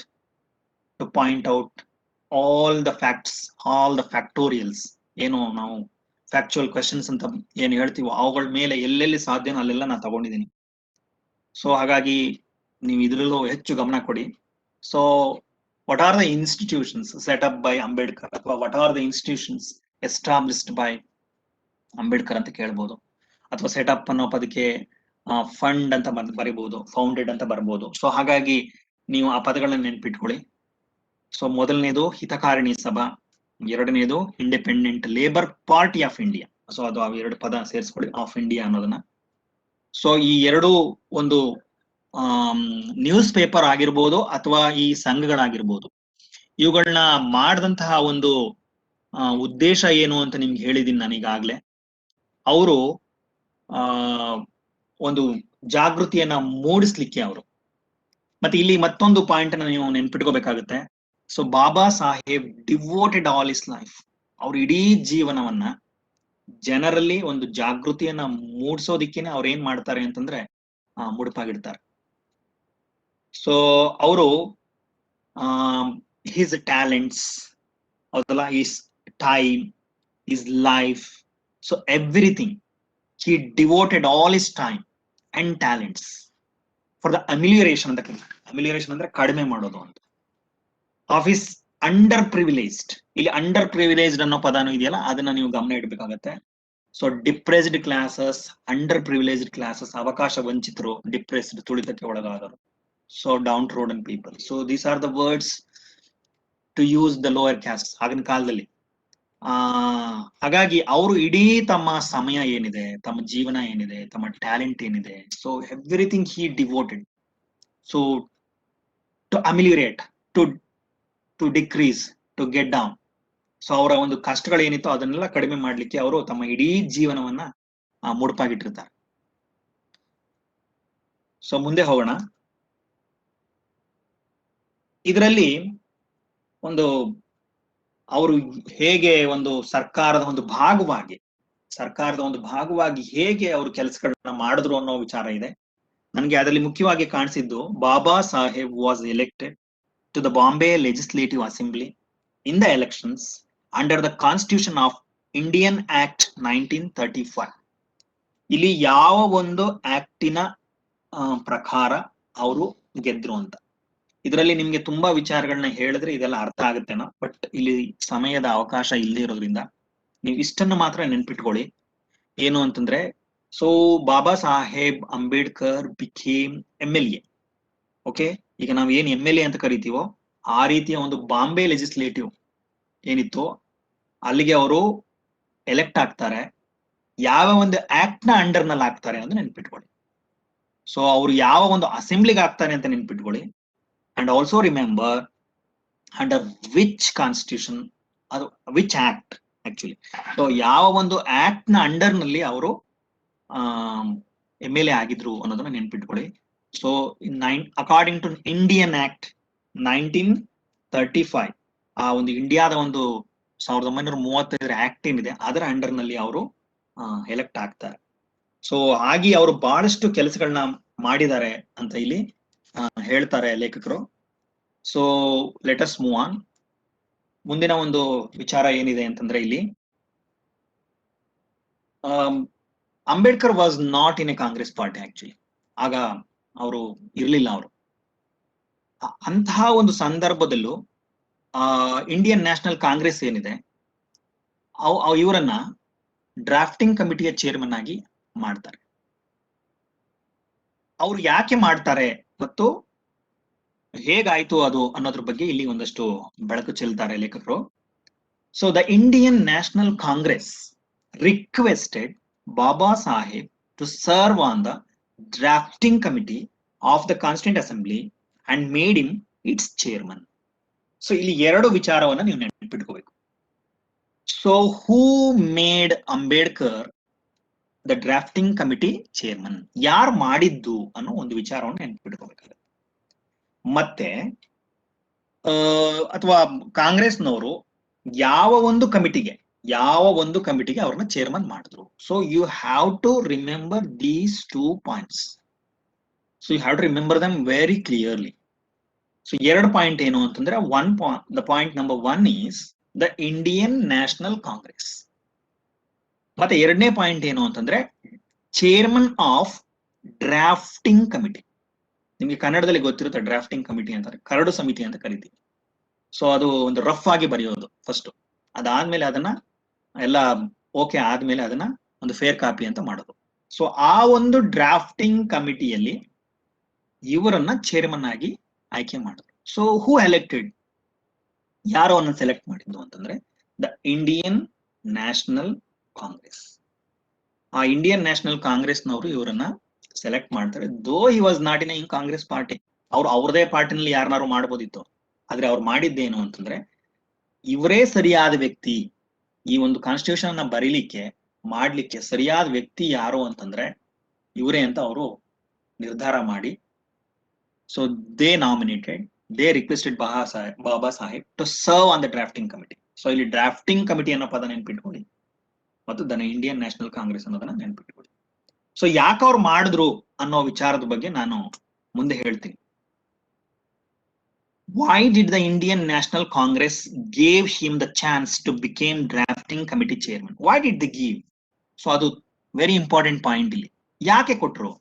to point out all the facts, all the factorials. ಏನು ನಾವು factual questions ಅಂತ ಏನ್ ಹೇಳ್ತೀವೋ ಅವುಗಳ ಮೇಲೆ ಎಲ್ಲೆಲ್ಲಿ ಸಾಧ್ಯನೋ ಅಲ್ಲೆಲ್ಲ ನಾನು ತಗೊಂಡಿದ್ದೀನಿ. ಸೊ ಹಾಗಾಗಿ ನೀವು ಇದ್ರಲ್ಲೂ ಹೆಚ್ಚು ಗಮನ ಕೊಡಿ. So what are the institutions set up by Ambedkar, ಅಥವಾ what are the institutions established by Ambedkar ಅಂತ ಕೇಳ್ಬೋದು. ಅಥವಾ ಸೆಟಪ್ ಅನ್ನೋ ಪದಕ್ಕೆ ಫಂಡ್ ಅಂತ ಬರೀಬಹುದು, ಫೌಂಡೆಡ್ ಅಂತ ಬರ್ಬೋದು. ಸೊ ಹಾಗಾಗಿ ನೀವು ಆ ಪದಗಳನ್ನ ನೆನ್ಪಿಟ್ಕೊಳ್ಳಿ. ಸೊ ಮೊದಲನೇದು ಹಿತಕಾರಿಣಿ ಸಭಾ, ಎರಡನೇದು independent labour party of India. So ಅದು ಆ 2 ಪದ ಸೇರಿಸ್ಕೊಳ್ಳಿ, ಆಫ್ ಇಂಡಿಯಾ ಅನ್ನೋದನ್ನ. ಸೊ ಈ 2 ಒಂದು ನ್ಯೂಸ್ ಪೇಪರ್ ಆಗಿರ್ಬೋದು ಅಥವಾ ಈ ಸಂಘಗಳಾಗಿರ್ಬೋದು, ಇವುಗಳನ್ನ ಮಾಡಿದಂತಹ ಒಂದು ಉದ್ದೇಶ ಏನು ಅಂತ ನಿಮ್ಗೆ ಹೇಳಿದೀನಿ ನಾನು ಈಗಾಗ್ಲೇ. ಅವರು ಒಂದು ಜಾಗೃತಿಯನ್ನ ಮೂಡಿಸ್ಲಿಕ್ಕೆ ಅವರು. ಮತ್ತೆ ಇಲ್ಲಿ ಮತ್ತೊಂದು ಪಾಯಿಂಟ್ ಅನ್ನ ನೀವು ನೆನ್ಪಿಟ್ಕೋಬೇಕಾಗುತ್ತೆ. So Baba Saheb devoted all his life. ಅವ್ರ ಇಡೀ ಜೀವನವನ್ನ ಜನರಲ್ಲಿ ಒಂದು ಜಾಗೃತಿಯನ್ನ ಮೂಡಿಸೋದಿಕ್ಕೇನೆ ಅವ್ರು ಏನ್ ಮಾಡ್ತಾರೆ ಅಂತಂದ್ರೆ ಮುಡುಪಾಗಿಡ್ತಾರೆ. ಸೊ ಅವರು ಹಿಸ್ ಟ್ಯಾಲೆಂಟ್ಸ್, ಹೌದಲ್ಲ, his time, his life, so everything, he devoted all his time and talents for the amelioration ಅಂತ ಕರೀತಾರೆ. ಅಮಿಲಿಯರೇಷನ್ ಅಂದ್ರೆ ಕಡಿಮೆ ಮಾಡೋದು ಅಂತ. ಆಫ್ ಹಿಸ್ ಅಂಡರ್ ಪ್ರಿವಿಲೇಜ್ಡ್, ಇಲ್ಲಿ ಅಂಡರ್ ಪ್ರಿವಿಲೇಜ್ಡ್ ಅನ್ನೋ ಪದಾನು ಇದೆಯಲ್ಲ, ಅದನ್ನ ನೀವು ಗಮನ ಇಡಬೇಕಾಗತ್ತೆ. So depressed classes, underprivileged classes, ಅವಕಾಶ ವಂಚಿತರು, ಡಿಪ್ರೆಸ್ಡ್ ತುಳಿತಕ್ಕೆ ಒಳಗಾದರು, so downtrodden people. So these are the words to use the lower caste ಆಗಿನ ಕಾಲದಲ್ಲಿ. ಹಾಗಾಗಿ ಅವರು ಇಡೀ ತಮ್ಮ ಸಮಯ ಏನಿದೆ, ತಮ್ಮ ಜೀವನ ಏನಿದೆ, ತಮ್ಮ ಟ್ಯಾಲೆಂಟ್ ಏನಿದೆ, so everything he devoted so to ameliorate, to decrease, to get down. So ಅವರ ಒಂದು ಕಷ್ಟಗಳೇನಿತ್ತೋ ಅದನ್ನೆಲ್ಲ ಕಡಿಮೆ ಮಾಡ್ಲಿಕ್ಕೆ ಅವರು ತಮ್ಮ ಇಡೀ ಜೀವನವನ್ನ ಮುಡುಪಾಗಿಟ್ಟಿರ್ತಾರೆ. ಸೊ ಮುಂದೆ ಹೋಗೋಣ. ಇದರಲ್ಲಿ ಒಂದು ಅವರು ಹೇಗೆ ಒಂದು ಸರ್ಕಾರದ ಒಂದು ಭಾಗವಾಗಿ ಹೇಗೆ ಅವರು ಕೆಲಸಗಳನ್ನ ಮಾಡಿದ್ರು ಅನ್ನೋ ವಿಚಾರ ಇದೆ. ನನಗೆ ಅದರಲ್ಲಿ ಮುಖ್ಯವಾಗಿ ಕಾಣಿಸಿದ್ದು, Baba Saheb was elected to the Bombay legislative assembly in the elections under the constitution of Indian act 1935. ಇಲ್ಲಿ ಯಾವ ಒಂದು ಆಕ್ಟಿನ ಪ್ರಕಾರ ಅವರು ಗೆದ್ರು ಅಂತ. ಇದರಲ್ಲಿ ನಿಮ್ಗೆ ತುಂಬಾ ವಿಚಾರಗಳನ್ನ ಹೇಳಿದ್ರೆ ಇದೆಲ್ಲ ಅರ್ಥ ಆಗುತ್ತೇನೋ, ಬಟ್ ಇಲ್ಲಿ ಸಮಯದ ಅವಕಾಶ ಇಲ್ಲದೆ ಇರೋದ್ರಿಂದ ನೀವು ಇಷ್ಟನ್ನ ಮಾತ್ರ ನೆನ್ಪಿಟ್ಕೊಳ್ಳಿ. ಏನು ಅಂತಂದ್ರೆ, so Baba Saheb Ambedkar became MLA. Okay, ಈಗ ನಾವ್ ಏನ್ MLA ಅಂತ ಕರಿತೀವೋ ಆ ರೀತಿಯ ಒಂದು ಬಾಂಬೆ ಲೆಜಿಸ್ಲೇಟಿವ್ ಏನಿತ್ತು ಅಲ್ಲಿಗೆ ಅವರು ಎಲೆಕ್ಟ್ ಆಗ್ತಾರೆ. ಯಾವ ಒಂದು ಆಕ್ಟ್ ನ ಅಂಡರ್ ನಲ್ಲಿ ಆಗ್ತಾರೆ ಅಂತ ನೆನ್ಪಿಟ್ಕೊಳ್ಳಿ. ಸೊ ಅವ್ರು ಯಾವ ಒಂದು ಅಸೆಂಬ್ಲಿಗೆ ಆಗ್ತಾರೆ ಅಂತ ನೆನ್ಪಿಟ್ಕೊಳ್ಳಿ. And also remember under which constitution or which act actually. So ಯಾವ ಒಂದು ಆಕ್ಟ್ ನ ಅಂಡರ್ ನಲ್ಲಿ ಅವರು MLA ಆಗಿದ್ರು ಅನ್ನೋದನ್ನ ನೆನ್ಪಿಟ್ಕೊಳ್ಳಿ. So according to Indian act 1935, ಆ ಒಂದು ಇಂಡಿಯಾದ ಒಂದು 1935 ಆಕ್ಟ್ ಏನಿದೆ ಅದರ ಅಂಡರ್ ನಲ್ಲಿ ಅವರು ಎಲೆಕ್ಟ್ ಆಗ್ತಾರೆ. ಸೊ ಹಾಗೆ ಅವರು ಬಹಳಷ್ಟು ಕೆಲಸಗಳನ್ನ ಮಾಡಿದ್ದಾರೆ ಅಂತ ಇಲ್ಲಿ ಹೇಳ್ತಾರೆ ಲೇಖಕರು. So let us move on. ಮುಂದಿನ ಒಂದು ವಿಚಾರ ಏನಿದೆ ಅಂತಂದ್ರೆ ಇಲ್ಲಿ Ambedkar was not in a Congress party actually. ಆಗ ಅವರು ಇರ್ಲಿಲ್ಲ. ಅವರು ಅಂತಹ ಒಂದು ಸಂದರ್ಭದಲ್ಲೂ ಇಂಡಿಯನ್ ನ್ಯಾಷನಲ್ ಕಾಂಗ್ರೆಸ್ ಏನಿದೆ ಇವರನ್ನ ಡ್ರಾಫ್ಟಿಂಗ್ ಕಮಿಟಿಯ ಚೇರ್ಮನ್ ಆಗಿ ಮಾಡ್ತಾರೆ. ಅವ್ರು ಯಾಕೆ ಮಾಡ್ತಾರೆ ಮತ್ತು ಹೇಗಾಯ್ತು ಅದು ಅನ್ನೋದ್ರ ಬಗ್ಗೆ ಇಲ್ಲಿ ಒಂದಷ್ಟು ಬೆಳಕು ಚೆಲ್ತಾರೆ ಲೇಖಕರು. So the Indian national Congress requested Baba Saheb to serve on the drafting committee of the constituent assembly and made him its chairman. So ಇಲ್ಲಿ ಎರಡು ವಿಚಾರವನ್ನ ನೀವು ನೆನಪಿಟ್ಕೋಬೇಕು. So who made Ambedkar the drafting committee chairman? ಯಾರು ಮಾಡಿದ್ದು ಅನ್ನೋ ಒಂದು ವಿಚಾರವನ್ನು ನೆನಪಿಟ್ಕೋಬೇಕಾಗುತ್ತೆ. ಮತ್ತೆ ಅಥವಾ ಕಾಂಗ್ರೆಸ್ನವರು ಯಾವ ಒಂದು ಕಮಿಟಿಗೆ ಅವ್ರನ್ನ ಚೇರ್ಮನ್ ಮಾಡಿದ್ರು. So you have to remember these 2 points. So you have to remember them very clearly. So 2 point ಏನು ಅಂತಂದ್ರೆ, the point number 1 is the Indian national Congress. ಮತ್ತೆ 2ನೇ ಪಾಯಿಂಟ್ ಏನು ಅಂತಂದ್ರೆ ಚೇರ್ಮನ್ ಆಫ್ ಡ್ರಾಫ್ಟಿಂಗ್ ಕಮಿಟಿ. ನಿಮ್ಗೆ ಕನ್ನಡದಲ್ಲಿ ಗೊತ್ತಿರುತ್ತೆ ಡ್ರಾಫ್ಟಿಂಗ್ ಕಮಿಟಿ ಅಂತಾರೆ, ಕರಡು ಸಮಿತಿ ಅಂತ ಕರಿತೀವಿ. ಸೊ ಅದು ಒಂದು ರಫ್ ಆಗಿ ಬರೆಯೋದು ಫಸ್ಟ್, ಅದಾದ್ಮೇಲೆ ಅದನ್ನ ಎಲ್ಲ ಓಕೆ ಆದ್ಮೇಲೆ ಅದನ್ನ ಒಂದು ಫೇರ್ ಕಾಪಿ ಅಂತ ಮಾಡೋದು. ಸೊ ಆ ಒಂದು ಡ್ರಾಫ್ಟಿಂಗ್ ಕಮಿಟಿಯಲ್ಲಿ ಇವರನ್ನ ಚೇರ್ಮನ್ ಆಗಿ ಆಯ್ಕೆ ಮಾಡಿದ್ರು. So who elected? ಯಾರು ಅವನ್ನ ಸೆಲೆಕ್ಟ್ ಮಾಡಿದ್ದು ಅಂತಂದ್ರೆ ದ ಇಂಡಿಯನ್ ನ್ಯಾಷನಲ್ ಕಾಂಗ್ರೆಸ್. ಆ ಇಂಡಿಯನ್ ನ್ಯಾಷನಲ್ ಕಾಂಗ್ರೆಸ್ನವರು ಇವರನ್ನ ಸೆಲೆಕ್ಟ್ ಮಾಡ್ತಾರೆ. ದೋ he was not in Congress party. ಅವ್ರು ಅವ್ರದೇ ಪಾರ್ಟಿನಲ್ಲಿ ಯಾರನ್ನಾರು ಮಾಡ್ಬೋದಿತ್ತು. ಆದ್ರೆ ಅವ್ರು ಮಾಡಿದ್ದೇನು ಅಂತಂದ್ರೆ ಇವರೇ ಸರಿಯಾದ ವ್ಯಕ್ತಿ, ಈ ಒಂದು ಕಾನ್ಸ್ಟಿಟ್ಯೂಷನ್ ಅನ್ನ ಬರೀಲಿಕ್ಕೆ ಮಾಡ್ಲಿಕ್ಕೆ ಸರಿಯಾದ ವ್ಯಕ್ತಿ ಯಾರು ಅಂತಂದ್ರೆ ಇವರೇ ಅಂತ ಅವರು ನಿರ್ಧಾರ ಮಾಡಿ, so they nominated, they requested Baba Saheb to serve on the drafting committee. So ಇಲ್ಲಿ ಡ್ರಾಫ್ಟಿಂಗ್ ಕಮಿಟಿ ಅನ್ನೋ ಪದ ನೆನ್ಪಿಟ್ಕೊಳ್ಳಿ ಮತ್ತು ದ ಇಂಡಿಯನ್ ನ್ಯಾಷನಲ್ ಕಾಂಗ್ರೆಸ್ ಅನ್ನೋದನ್ನ ನೆನ್ಪಿಟ್ಕೊಳ್ಳಿ. ಸೊ ಯಾಕೆ ಅವ್ರು ಮಾಡಿದ್ರು ಅನ್ನೋ ವಿಚಾರದ ಬಗ್ಗೆ ನಾನು ಮುಂದೆ ಹೇಳ್ತೀನಿ. Why did the Indian National Congress gave him the chance to become drafting committee chairman? Why did they give? So ಅದು ವೆರಿ ಇಂಪಾರ್ಟೆಂಟ್ ಪಾಯಿಂಟ್. ಇಲ್ಲಿ ಯಾಕೆ ಕೊಟ್ರು?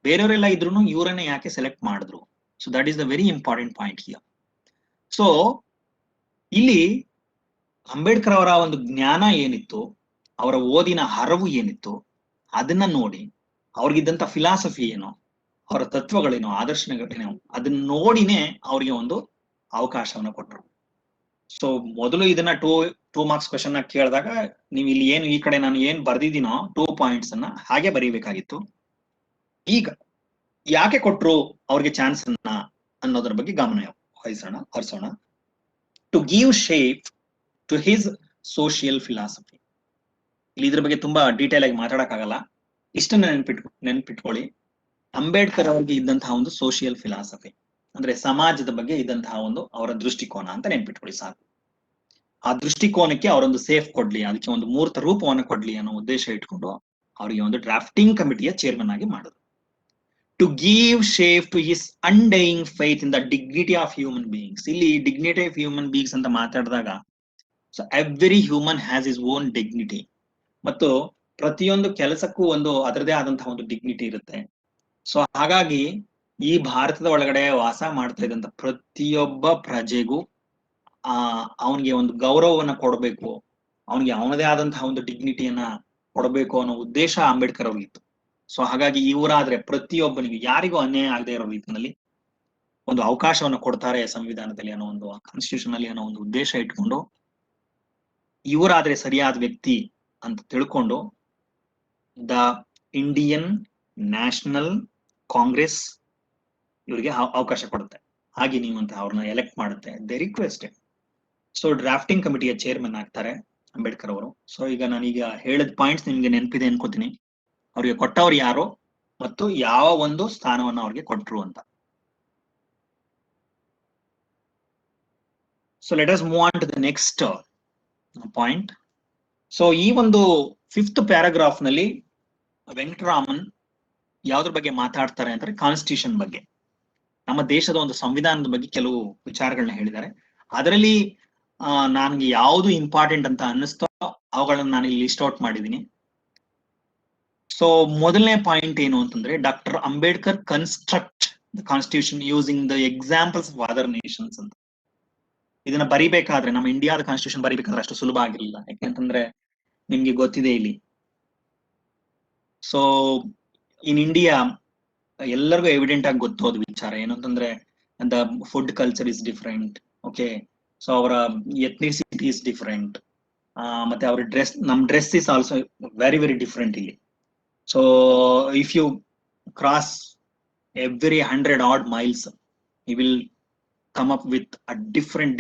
ಬೇರೆಯವರೆಲ್ಲ ಇದ್ರು ಇವರನ್ನೇ ಯಾಕೆ ಸೆಲೆಕ್ಟ್ ಮಾಡಿದ್ರು? So that is the very important point here. So ಇಲ್ಲಿ ಅಂಬೇಡ್ಕರ್ ಅವರ ಒಂದು ಜ್ಞಾನ ಏನಿತ್ತು, ಅವರ ಓದಿನ ಹರವು ಏನಿತ್ತು, ಅದನ್ನ ನೋಡಿ ಅವ್ರಿಗಿದ್ದಂತ ಫಿಲಾಸಫಿ ಏನೋ, ಅವರ ತತ್ವಗಳೇನೋ, ಆದರ್ಶಗಳೇನೋ, ಅದನ್ನ ನೋಡಿನೇ ಅವ್ರಿಗೆ ಒಂದು ಅವಕಾಶವನ್ನ ಕೊಟ್ಟರು. ಸೊ ಮೊದಲು ಇದನ್ನ ಟೂ ಮಾರ್ಕ್ಸ್ ಕ್ವೆಶನ್ ಕೇಳಿದಾಗ ನೀವು ಇಲ್ಲಿ ಏನು ಈ ಕಡೆ ನಾನು ಏನ್ ಬರ್ದಿದ್ದೀನೋ 2 ಪಾಯಿಂಟ್ಸ್ ಅನ್ನ ಹಾಗೆ ಬರೀಬೇಕಾಗಿತ್ತು. ಈಗ ಯಾಕೆ ಕೊಟ್ರು ಅವ್ರಿಗೆ ಚಾನ್ಸ್ ಅನ್ನ ಅನ್ನೋದ್ರ ಬಗ್ಗೆ ಗಮನ ಹರಿಸೋಣ. To give shape to his social philosophy. ಇಲ್ಲಿ ಇದ್ರ ಬಗ್ಗೆ ತುಂಬಾ ಡೀಟೇಲ್ ಆಗಿ ಮಾತಾಡಕ್ಕಾಗಲ್ಲ, ಇಷ್ಟನ್ನ ನೆನ್ಪಿಟ್ಕೊಳ್ಳಿ. ಅಂಬೇಡ್ಕರ್ ಅವರಿಗೆ ಇದ್ದಂತಹ ಒಂದು ಸೋಷಿಯಲ್ ಫಿಲಾಸಫಿ ಅಂದ್ರೆ ಸಮಾಜದ ಬಗ್ಗೆ ಇದ್ದಂತಹ ಒಂದು ಅವರ ದೃಷ್ಟಿಕೋನ ಅಂತ ನೆನ್ಪಿಟ್ಕೊಳ್ಳಿ ಸಾಕು. ಆ ದೃಷ್ಟಿಕೋನಕ್ಕೆ ಅವರೊಂದು ಸೇಫ್ ಕೊಡ್ಲಿ, ಅದಕ್ಕೆ ಒಂದು ಮೂರ್ತ ರೂಪವನ್ನು ಕೊಡ್ಲಿ ಅನ್ನೋ ಉದ್ದೇಶ ಇಟ್ಕೊಂಡು ಅವರಿಗೆ ಒಂದು ಡ್ರಾಫ್ಟಿಂಗ್ ಕಮಿಟಿಯ ಚೇರ್ಮನ್ ಆಗಿ ಮಾಡಿದ್ರು. To give shape to his undying faith in the dignity of human beings. ಇಲ್ಲಿ ಡಿಗ್ನಿಟಿ ಆಫ್ ಹ್ಯೂಮನ್ ಬೀಯಿಂಗ್ಸ್ ಅಂತ ಮಾತಾಡಿದಾಗ so every human has his own dignity. ಮತ್ತು ಪ್ರತಿಯೊಂದು ಕೆಲಸಕ್ಕೂ ಒಂದು ಅದರದೇ ಆದಂತಹ ಒಂದು ಡಿಗ್ನಿಟಿ ಇರುತ್ತೆ. ಸೊ ಹಾಗಾಗಿ ಈ ಭಾರತದ ಒಳಗಡೆ ವಾಸ ಮಾಡ್ತಾ ಇದ್ದಂತ ಪ್ರತಿಯೊಬ್ಬ ಪ್ರಜೆಗೂ ಅವನಿಗೆ ಒಂದು ಗೌರವವನ್ನ ಕೊಡಬೇಕು, ಅವನಿಗೆ ಅವನದೇ ಆದಂತಹ ಒಂದು ಡಿಗ್ನಿಟಿಯನ್ನ ಕೊಡಬೇಕು ಅನ್ನೋ ಉದ್ದೇಶ ಅಂಬೇಡ್ಕರ್ ಅವ್ರಿಗಿತ್ತು. ಸೊ ಹಾಗಾಗಿ ಇವರಾದ್ರೆ ಪ್ರತಿಯೊಬ್ಬನಿಗೂ ಯಾರಿಗೂ ಅನ್ಯಾಯ ಆಗದೆ ಇರೋ ರೀತಿಯಲ್ಲಿ ಒಂದು ಅವಕಾಶವನ್ನ ಕೊಡ್ತಾರೆ ಸಂವಿಧಾನದಲ್ಲಿ ಅನ್ನೋ ಒಂದು ಕಾನ್ಸ್ಟಿಟ್ಯೂಷನ್ ಅಲ್ಲಿ ಅನ್ನೋ ಒಂದು ಉದ್ದೇಶ ಇಟ್ಕೊಂಡು ಇವರಾದ್ರೆ ಸರಿಯಾದ ವ್ಯಕ್ತಿ ಅಂತ ತಿಳ್ಕೊಂಡು ದ ಇಂಡಿಯನ್ ನ್ಯಾಷನಲ್ ಕಾಂಗ್ರೆಸ್ ಇವರಿಗೆ ಅವಕಾಶ ಕೊಡುತ್ತೆ. ಹಾಗೆ ನೀವು ಅಂತ ಅವ್ರನ್ನ ಎಲೆಕ್ಟ್ ಮಾಡುತ್ತೆ. They requested. ಸೊ ಡ್ರಾಫ್ಟಿಂಗ್ ಕಮಿಟಿಯ ಚೇರ್ಮನ್ ಆಗ್ತಾರೆ ಅಂಬೇಡ್ಕರ್ ಅವರು. ಸೊ ಈಗ ನಾನೀಗ ಹೇಳಿದ ಪಾಯಿಂಟ್ಸ್ ನಿಮ್ಗೆ ನೆನಪಿದೆ ಅನ್ಕೋತೀನಿ. ಅವ್ರಿಗೆ ಕೊಟ್ಟವ್ರು ಯಾರು ಮತ್ತು ಯಾವ ಒಂದು ಸ್ಥಾನವನ್ನ ಅವ್ರಿಗೆ ಕೊಟ್ರು ಅಂತ. So let us move on to the next point. So ಈ ಒಂದು 5th ಪ್ಯಾರಾಗ್ರಾಫ್ ನಲ್ಲಿ ವೆಂಕಟರಾಮನ್ ಯಾವ್ದ್ರ ಬಗ್ಗೆ ಮಾತಾಡ್ತಾರೆ ಅಂದ್ರೆ ಕಾನ್ಸ್ಟಿಟ್ಯೂಷನ್ ಬಗ್ಗೆ, ನಮ್ಮ ದೇಶದ ಒಂದು ಸಂವಿಧಾನದ ಬಗ್ಗೆ ಕೆಲವು ವಿಚಾರಗಳನ್ನ ಹೇಳಿದ್ದಾರೆ. ಅದರಲ್ಲಿ ನನ್ಗೆ ಯಾವ್ದು ಇಂಪಾರ್ಟೆಂಟ್ ಅಂತ ಅನ್ನಿಸ್ತೋ ಅವುಗಳನ್ನ ನಾನು ಇಲ್ಲಿ ಲಿಸ್ಟ್ ಔಟ್ ಮಾಡಿದ್ದೀನಿ. ಸೊ ಮೊದಲನೇ ಪಾಯಿಂಟ್ ಏನು ಅಂತಂದ್ರೆ, doctor Ambedkar construct the constitution using the examples of other Nations ಅಂತ. ಇದನ್ನ ಬರಿಬೇಕಾದ್ರೆ, ನಮ್ಮ ಇಂಡಿಯಾದ ಕಾನ್ಸ್ಟಿಟ್ಯೂಷನ್ ಬರಿಬೇಕಾದ್ರೆ ಅಷ್ಟು ಸುಲಭ ಆಗಿರ್ಲಿಲ್ಲ. ಯಾಕೆಂತಂದ್ರೆ ನಿಮ್ಗೆ ಗೊತ್ತಿದೆ ಇಲ್ಲಿ, ಸೊ ಇನ್ ಇಂಡಿಯಾ ಎಲ್ಲರಿಗೂ ಎವಿಡೆಂಟ್ ಆಗಿ ಗೊತ್ತೋದ್ ವಿಚಾರ ಏನಂತಂದ್ರೆ, the food culture is different. Okay, so ಅವರ ಎಥ್ನಿಸಿಟಿ ಇಸ್ ಡಿಫ್ರೆಂಟ್. ಮತ್ತೆ ಅವರ ಡ್ರೆಸ್, ನಮ್ dress is also very very different ಇಲ್ಲಿ. So if you cross every 100 odd miles, you will come up with a different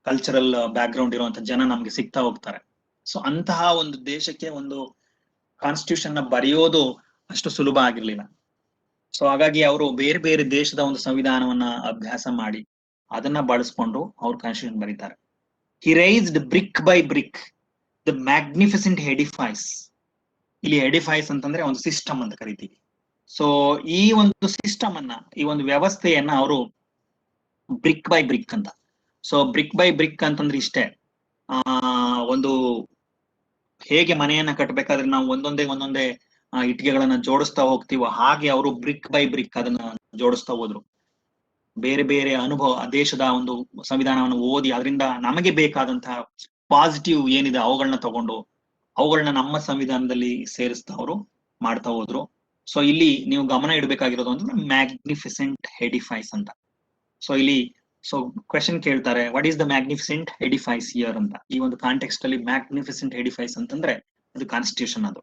cultural back ground ಇರುವಂತ ಜನ ನಮ್ಗೆ ಸಿಗ್ತಾ ಹೋಗ್ತಾರೆ. ಸೊ ಅಂತಹ ಒಂದು ದೇಶಕ್ಕೆ ಒಂದು ಕಾನ್ಸ್ಟಿಟ್ಯೂಷನ್ ನ ಬರೆಯೋದು ಅಷ್ಟು ಸುಲಭ ಆಗಿರ್ಲಿಲ್ಲ. ಸೊ ಹಾಗಾಗಿ ಅವರು ಬೇರೆ ಬೇರೆ ದೇಶದ ಒಂದು ಸಂವಿಧಾನವನ್ನ ಅಭ್ಯಾಸ ಮಾಡಿ ಅದನ್ನ ಬಳಸ್ಕೊಂಡು ಅವ್ರು ಕಾನ್ಸ್ಟಿಟ್ಯೂಷನ್ ಬರೀತಾರೆ. He raised brick by brick the magnificent edifice. ಇಲ್ಲಿ ಎಡಿಫೈಸ್ ಅಂತಂದ್ರೆ ಒಂದು ಸಿಸ್ಟಮ್ ಅಂತ ಕರಿತೀವಿ. ಸೊ ಈ ಒಂದು ಸಿಸ್ಟಮ್ ಅನ್ನ, ಈ ಒಂದು ವ್ಯವಸ್ಥೆಯನ್ನ ಅವರು ಬ್ರಿಕ್ ಬೈ ಬ್ರಿಕ್ ಅಂತ. ಸೊ ಬ್ರಿಕ್ ಬೈ ಬ್ರಿಕ್ ಅಂತಂದ್ರೆ ಇಷ್ಟೇ, ಒಂದು ಹೇಗೆ ಮನೆಯನ್ನ ಕಟ್ಟಬೇಕಾದ್ರೆ ನಾವು ಒಂದೊಂದೇ ಇಟ್ಟಿಗೆಗಳನ್ನ ಜೋಡಿಸ್ತಾ ಹೋಗ್ತೀವೋ ಹಾಗೆ ಅವರು ಬ್ರಿಕ್ ಬೈ ಬ್ರಿಕ್ ಅದನ್ನ ಜೋಡಿಸ್ತಾ ಹೋದ್ರು. ಬೇರೆ ಬೇರೆ ಅನುಭವ, ದೇಶದ ಒಂದು ಸಂವಿಧಾನವನ್ನು ಓದಿ ಅದರಿಂದ ನಮಗೆ ಬೇಕಾದಂತಹ ಪಾಸಿಟಿವ್ ಏನಿದೆ ಅವುಗಳನ್ನ ತಗೊಂಡು ಅವುಗಳನ್ನ ನಮ್ಮ ಸಂವಿಧಾನದಲ್ಲಿ ಸೇರಿಸ್ತಾ ಅವರು ಮಾಡ್ತಾ ಹೋದ್ರು. ಸೊ ಇಲ್ಲಿ ನೀವು ಗಮನ ಇಡಬೇಕಾಗಿರೋದು ಅಂದ್ರೆ ಮ್ಯಾಗ್ನಿಫಿಸೆಂಟ್ ಎಡಿಫೈಸ್ ಅಂತ. ಸೊ ಇಲ್ಲಿ ಕ್ವೆಶನ್ ಕೇಳ್ತಾರೆ, what is the magnificent edifice here ಅಂತ. ಈ ಒಂದು ಕಾಂಟೆಕ್ಸ್ಟ್ ಅಲ್ಲಿ ಮ್ಯಾಗ್ನಿಫಿಸೆಂಟ್ ಎಡಿಫೈಸ್ ಅಂತಂದ್ರೆ ಅದು ಕಾನ್ಸ್ಟಿಟ್ಯೂಷನ್ ಅದು.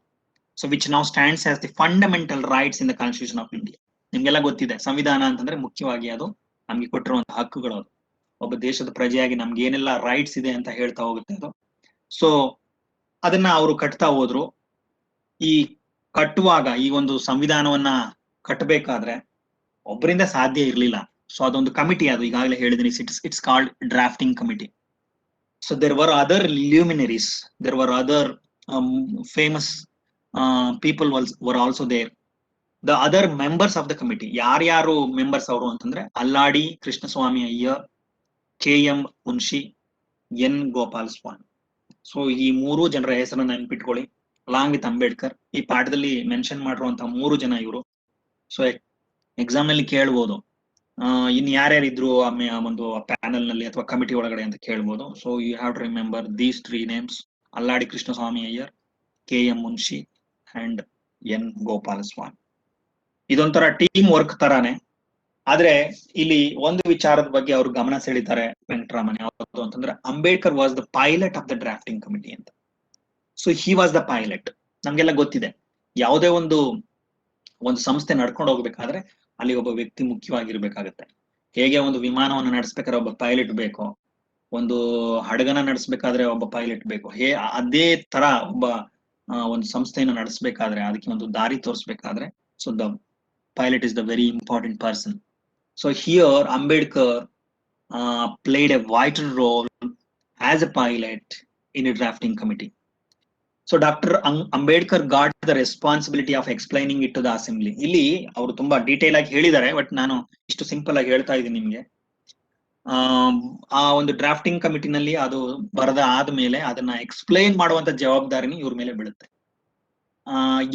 So which now stands as the fundamental rights in the constitution of India. ನಿಮ್ಗೆಲ್ಲ ಗೊತ್ತಿದೆ, ಸಂವಿಧಾನ ಅಂತಂದ್ರೆ ಮುಖ್ಯವಾಗಿ ಅದು ನಮ್ಗೆ ಕೊಟ್ಟಿರುವಂತಹ ಹಕ್ಕುಗಳು. ಅದು ಒಬ್ಬ ದೇಶದ ಪ್ರಜೆಯಾಗಿ ನಮ್ಗೆ ಏನೆಲ್ಲ ರೈಟ್ಸ್ ಇದೆ ಅಂತ ಹೇಳ್ತಾ ಹೋಗುತ್ತೆ ಅದು. ಸೊ ಅದನ್ನ ಅವರು ಕಟ್ತಾ ಹೋದ್ರು. ಈ ಕಟ್ಟುವಾಗ, ಈ ಒಂದು ಸಂವಿಧಾನವನ್ನ ಕಟ್ಟಬೇಕಾದ್ರೆ ಒಬ್ಬರಿಂದ ಸಾಧ್ಯ ಇರಲಿಲ್ಲ. ಸೊ ಅದೊಂದು ಕಮಿಟಿ, ಅದು ಈಗಾಗಲೇ ಹೇಳಿದೀನಿ, it's called drafting committee. So there were other luminaries, there were other famous people were also there. The other members of the committee, ಯಾರ್ಯಾರು ಮೆಂಬರ್ಸ್ ಅವರು ಅಂತಂದ್ರೆ, Alladi Krishnaswami Ayyar, KM Munshi, N Gopal Swami. So ಈ 3 ಜನರ ಹೆಸರನ್ನ ನೆನ್ಪಿಟ್ಕೊಳ್ಳಿ, ಅಲಾಂಗ್ ವಿತ್ ಅಂಬೇಡ್ಕರ್. ಈ ಪಾಠದಲ್ಲಿ ಮೆನ್ಷನ್ ಮಾಡಿರುವಂತಹ 3 ಜನ ಇವರು. ಸೊ ಎಕ್ಸಾಮ್ ನಲ್ಲಿ ಕೇಳ್ಬೋದು, ಇನ್ ಯಾರ್ಯಾರಿದ್ರು ಒಂದು ಪ್ಯಾನಲ್ ನಲ್ಲಿ ಅಥವಾ ಕಮಿಟಿ ಒಳಗಡೆ ಅಂತ ಕೇಳ್ಬೋದು. So you have to remember these 3 names: Alladi Krishnaswami Ayyar, KM Munshi and N Gopala Swami. ಇದೊಂಥರ ಟೀಮ್ ವರ್ಕ್ ತರಾನೇ. ಆದ್ರೆ ಇಲ್ಲಿ ಒಂದು ವಿಚಾರದ ಬಗ್ಗೆ ಅವರು ಗಮನ ಸೆಳೀತಾರೆ ವೆಂಕಟರಾಮನ್, ಯಾವುದು ಅಂತಂದ್ರೆ Ambedkar was the pilot of the drafting committee ಅಂತ. So he was the pilot. ನಮ್ಗೆಲ್ಲ ಗೊತ್ತಿದೆ, ಯಾವುದೇ ಒಂದು ಸಂಸ್ಥೆ ನಡ್ಕೊಂಡು ಹೋಗ್ಬೇಕಾದ್ರೆ ಅಲ್ಲಿ ಒಬ್ಬ ವ್ಯಕ್ತಿ ಮುಖ್ಯವಾಗಿರ್ಬೇಕಾಗತ್ತೆ. ಹೇಗೆ ಒಂದು ವಿಮಾನವನ್ನು ನಡೆಸ್ಬೇಕಾದ್ರೆ ಒಬ್ಬ ಪೈಲಟ್ ಬೇಕು, ಒಂದು ಹಡಗನ ನಡೆಸ್ಬೇಕಾದ್ರೆ ಒಬ್ಬ ಪೈಲಟ್ ಬೇಕು, ಅದೇ ತರ ಒಬ್ಬ ಒಂದು ಸಂಸ್ಥೆಯನ್ನು ನಡೆಸಬೇಕಾದ್ರೆ, ಅದಕ್ಕೆ ಒಂದು ದಾರಿ ತೋರಿಸ್ಬೇಕಾದ್ರೆ, so the pilot is the very important person. So here Ambedkar played a vital role as a pilot in a drafting committee. So Dr. Ambedkar got the responsibility of explaining it to the assembly. ಇಲ್ಲಿ ಅವರು ತುಂಬಾ detail ಆಗಿ ಹೇಳಿದ್ದಾರೆ, but ನಾನು ಇಷ್ಟು simple ಆಗಿ ಹೇಳ್ತಾ ಇದ್ದೀನಿ ನಿಮ್ಗೆ. ಆ ಒಂದು ಡ್ರಾಫ್ಟಿಂಗ್ ಕಮಿಟಿನಲ್ಲಿ ಅದು ಬರದ ಆದ್ಮೇಲೆ ಅದನ್ನ ಎಕ್ಸ್ಪ್ಲೈನ್ ಮಾಡುವಂತ ಜವಾಬ್ದಾರಿನಿ ಇವ್ರ ಮೇಲೆ ಬೀಳುತ್ತೆ.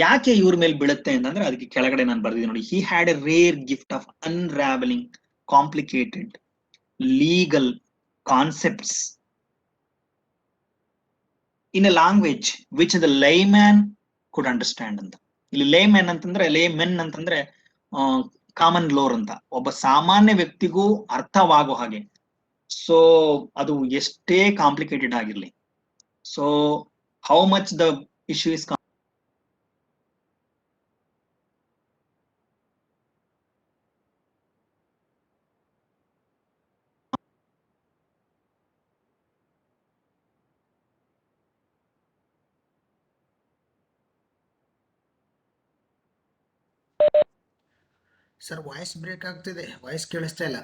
ಯಾಕೆ ಇವ್ರ ಮೇಲೆ ಬೀಳುತ್ತೆ ಅಂತಂದ್ರೆ ಅದಕ್ಕೆ ಕೆಳಗಡೆ ನಾನು ಬರ್ದಿದ್ದೀನಿ ನೋಡಿ. He had a rare gift of unravelling complicated legal concepts in a language which the layman could understand ಅಂತ. ಇಲ್ಲಿ ಲೇಮ್ಯಾನ್ ಅಂತಂದ್ರೆ, ಲೇಮೆನ್ ಅಂತಂದ್ರೆ ಕಾಮನ್ ಲೋರ್ ಅಂತ, ಒಬ್ಬ ಸಾಮಾನ್ಯ ವ್ಯಕ್ತಿಗೂ ಅರ್ಥವಾಗೋ ಹಾಗೆ. ಸೊ ಅದು ಎಷ್ಟೇ ಕಾಂಪ್ಲಿಕೇಟೆಡ್ ಆಗಿರ್ಲಿ, so how much the issue is sir voice break ಆಗ್ತಿದೆ, ವಾಯ್ಸ್ ಕೇಳಿಸ್ತಾ ಇಲ್ಲ.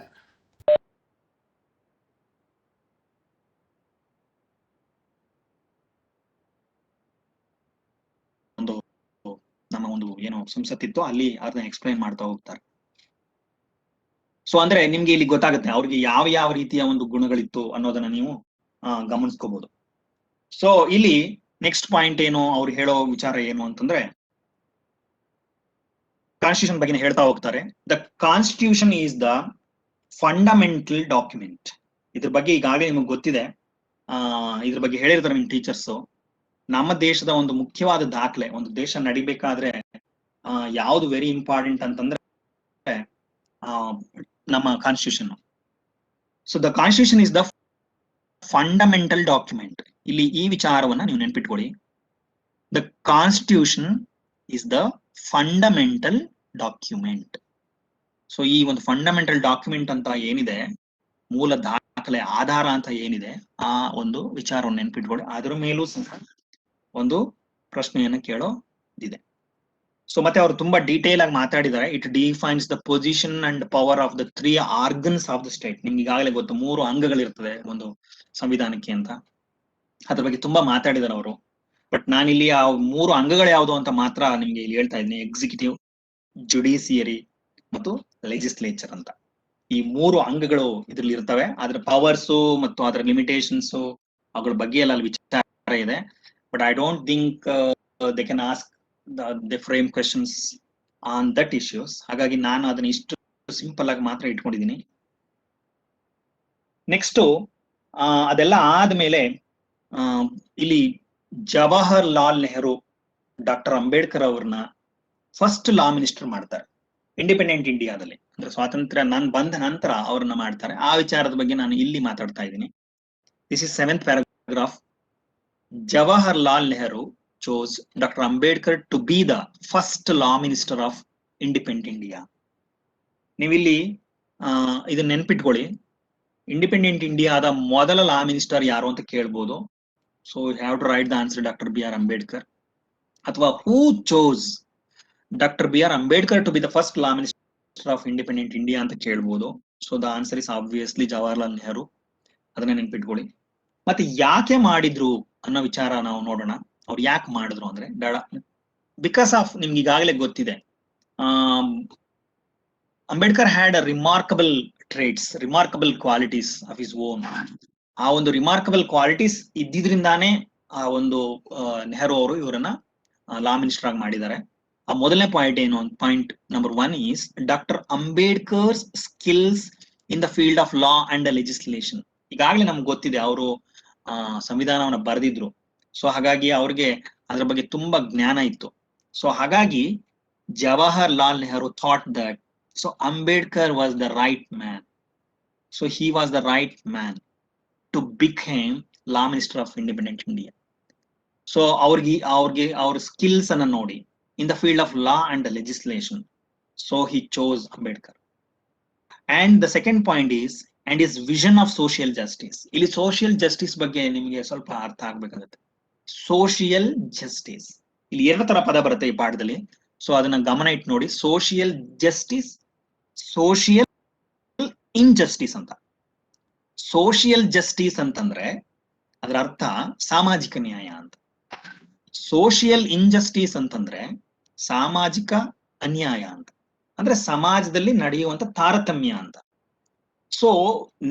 ಒಂದು ನಮ್ಮ ಒಂದು ಏನೋ ಸಂಸತ್ತಿತ್ತು, ಅಲ್ಲಿ ಅದನ್ನ ಎಕ್ಸ್ಪ್ಲೈನ್ ಮಾಡ್ತಾ ಹೋಗ್ತಾರೆ. ಸೊ ಅಂದ್ರೆ ನಿಮ್ಗೆ ಇಲ್ಲಿ ಗೊತ್ತಾಗುತ್ತೆ ಅವ್ರಿಗೆ ಯಾವ ಯಾವ ರೀತಿಯ ಒಂದು ಗುಣಗಳಿತ್ತು ಅನ್ನೋದನ್ನ ನೀವು ಗಮನಿಸ್ಕೋಬಹುದು. ಸೊ ಇಲ್ಲಿ ನೆಕ್ಸ್ಟ್ ಪಾಯಿಂಟ್ ಏನು ಅವ್ರು ಹೇಳೋ ವಿಚಾರ ಏನು ಅಂತಂದ್ರೆ, ಕಾನ್ಸ್ಟಿಟ್ಯೂಷನ್ ಬಗ್ಗೆ ಹೇಳ್ತಾ ಹೋಗ್ತಾರೆ. The constitution is the fundamental document. ಇದ್ರ ಬಗ್ಗೆ ಈಗಾಗಲೇ ನಿಮಗೆ ಗೊತ್ತಿದೆ, ಇದ್ರ ಬಗ್ಗೆ ಹೇಳಿರ್ತಾರೆ ನಿಮ್ ಟೀಚರ್ಸ್. ನಮ್ಮ ದೇಶದ ಒಂದು ಮುಖ್ಯವಾದ ದಾಖಲೆ, ಒಂದು ದೇಶ ನಡಿಬೇಕಾದ್ರೆ ಯಾವ್ದು ವೆರಿ ಇಂಪಾರ್ಟೆಂಟ್ ಅಂತಂದ್ರೆ ನಮ್ಮ constitution. So the constitution is the fundamental document. ಇಲ್ಲಿ ಈ ವಿಚಾರವನ್ನ ನೀವು ನೆನ್ಪಿಟ್ಕೊಳ್ಳಿ. The constitution is the fundamental document. So ಈ ಒಂದು ಫಂಡಮೆಂಟಲ್ ಡಾಕ್ಯುಮೆಂಟ್ ಅಂತ ಏನಿದೆ, ಮೂಲ ದಾಖಲೆ, ಆಧಾರ ಅಂತ ಏನಿದೆ, ಆ ಒಂದು ವಿಚಾರವನ್ನು ನೆನ್ಪಿಟ್ಕೊಳ್ಳಿ. ಅದರ ಮೇಲೂ ಸಹ ಒಂದು ಪ್ರಶ್ನೆಯನ್ನು ಕೇಳೋದಿದೆ. ಸೊ ಮತ್ತೆ ಅವರು ತುಂಬಾ ಡೀಟೇಲ್ ಆಗಿ ಮಾತಾಡಿದ್ದಾರೆ. It defines the position and power of the 3 organs of the state. ನಿಮ್ಗೆ ಈಗಾಗಲೇ ಗೊತ್ತು 3 ಅಂಗಗಳಿರ್ತದೆ ಒಂದು ಸಂವಿಧಾನಕ್ಕೆ ಅಂತ. ಅದ್ರ ಬಗ್ಗೆ ತುಂಬಾ ಮಾತಾಡಿದಾರೆ ಅವರು. ಬಟ್ ನಾನಿಲ್ಲಿ ಆ 3 ಅಂಗಗಳು ಯಾವುದು ಅಂತ ಮಾತ್ರ ನಿಮ್ಗೆ ಇಲ್ಲಿ ಹೇಳ್ತಾ ಇದ್ದೀನಿ. ಎಕ್ಸಿಕ್ಯೂಟಿವ್, ಜುಡಿಷಿಯರಿ ಮತ್ತು ಲೆಜಿಸ್ಲೇಚರ್ ಅಂತ ಈ 3 ಅಂಗಗಳು ಇದ್ರಲ್ಲಿ ಇರ್ತವೆ. ಅದ್ರ ಪವರ್ಸು ಮತ್ತು ಅದರ ಲಿಮಿಟೇಷನ್ಸ್ ಅದ್ರ ಬಗ್ಗೆ ಎಲ್ಲ ಅಲ್ಲಿ ವಿಚಾರ ಇದೆ. But I don't think they can ask the frame questions on that issues. ಹಾಗಾಗಿ ನಾನು ಅದನ್ನ ಇಷ್ಟು ಸಿಂಪಲ್ ಆಗಿ ಮಾತ್ರ ಇಟ್ಕೊಂಡಿದ್ದೀನಿ. ನೆಕ್ಸ್ಟ್ ಅದೆಲ್ಲ ಆದ್ಮೇಲೆ ಇಲ್ಲಿ ಜವಾಹರ್ ಲಾಲ್ ನೆಹರು ಡಾಕ್ಟರ್ ಅಂಬೇಡ್ಕರ್ ಅವ್ರನ್ನ ಫಸ್ಟ್ ಲಾ ಮಿನಿಸ್ಟರ್ ಮಾಡ್ತಾರೆ ಇಂಡಿಪೆಂಡೆಂಟ್ ಇಂಡಿಯಾದಲ್ಲಿ. ಅಂದ್ರೆ ಸ್ವಾತಂತ್ರ್ಯ ಬಂದ ನಂತರ ಅವ್ರನ್ನ ಮಾಡ್ತಾರೆ. ಆ ವಿಚಾರದ ಬಗ್ಗೆ ನಾನು ಇಲ್ಲಿ ಮಾತಾಡ್ತಾ ಇದ್ದೀನಿ. This is 7th paragraph. Jawahar Lal Nehru chose Dr. Ambedkar to be the first law minister of independent India. ನೀವಿಲ್ಲಿ ಇದನ್ನ ನೆನ್ಪಿಟ್ಕೊಳ್ಳಿ. ಇಂಡಿಪೆಂಡೆಂಟ್ ಇಂಡಿಯಾದ ಮೊದಲ ಲಾ ಮಿನಿಸ್ಟರ್ ಯಾರು ಅಂತ ಕೇಳ್ಬೋದು. So you have to write the answer doctor B.R. Ambedkar. ಅಥವಾ who chose doctor B.R. Ambedkar to be the first law minister of independent India ಅಂತ ಕೇಳ್ಬೋದು. So the answer is obviously Jawaharlal Nehru. ಅದನ್ನ ನೆನ್ಪಿಟ್ಕೊಳ್ಳಿ. ಮತ್ತೆ ಯಾಕೆ ಮಾಡಿದ್ರು ಅನ್ನೋ ವಿಚಾರ ನಾವು ನೋಡೋಣ. ಅವ್ರು ಯಾಕೆ ಮಾಡಿದ್ರು ಅಂದ್ರೆ, ಬಿಕಾಸ್ ಆಫ್ ನಿಮ್ಗೆ ಈಗಾಗಲೇ ಗೊತ್ತಿದೆ, Ambedkar had a remarkable traits, remarkable qualities of his own. ಆ ಒಂದು ರಿಮಾರ್ಕಬಲ್ ಕ್ವಾಲಿಟೀಸ್ ಇದ್ದಿದ್ರಿಂದಾನೇ ಆ ಒಂದು ನೆಹರು ಅವರು ಇವರನ್ನ ಲಾ ಮಿನಿಸ್ಟರ್ ಆಗಿ ಮಾಡಿದ್ದಾರೆ. ಆ ಮೊದಲನೇ ಪಾಯಿಂಟ್ ಏನು? Point number 1 is doctor Ambedkar's skills in the field of law and legislation. ಈಗಾಗಲೇ ನಮ್ಗೆ ಗೊತ್ತಿದೆ, ಅವರು ಸಂವಿಧಾನವನ್ನ ಬರೆದಿದ್ರು. ಸೊ ಹಾಗಾಗಿ ಅವ್ರಿಗೆ ಅದ್ರ ಬಗ್ಗೆ ತುಂಬಾ ಜ್ಞಾನ ಇತ್ತು. ಸೊ ಹಾಗಾಗಿ Jawahar Lal Nehru thought that so Ambedkar was the right man. So he was the right man to become law minister of independent India. So ಅವ್ರಿಗೆ ಅವ್ರ ಸ್ಕಿಲ್ಸ್ ಅನ್ನ ನೋಡಿ in the field of law and legislation. So he chose Ambedkar. And the second point is and his vision of social justice. ಇಲ್ಲಿ social justice ಬಗ್ಗೆ ನಿಮಗೆ ಸ್ವಲ್ಪ ಅರ್ಥ ಆಗ್ಬೇಕಾಗುತ್ತೆ. Social justice ಇಲ್ಲಿ 2 ತರ ಪದ ಬರುತ್ತೆ ಈ ಪಾಠದಲ್ಲಿ. ಸೊ ಅದನ್ನ ಗಮನ ಇಟ್ಟು ನೋಡಿ. ಸೋಷಿಯಲ್ ಜಸ್ಟಿಸ್, ಸೋಷಿಯಲ್ ಇನ್ಜಸ್ಟಿಸ್ ಅಂತ. ಸೋಷಿಯಲ್ ಜಸ್ಟಿಸ್ ಅಂತಂದ್ರೆ ಅದರ ಅರ್ಥ ಸಾಮಾಜಿಕ ನ್ಯಾಯ ಅಂತ. ಸೋಷಿಯಲ್ ಇನ್ಜಸ್ಟಿಸ್ ಅಂತಂದ್ರೆ ಸಾಮಾಜಿಕ ಅನ್ಯಾಯ ಅಂತ, ಅಂದ್ರೆ ಸಮಾಜದಲ್ಲಿ ನಡೆಯುವಂತ ತಾರತಮ್ಯ ಅಂತ. ಸೊ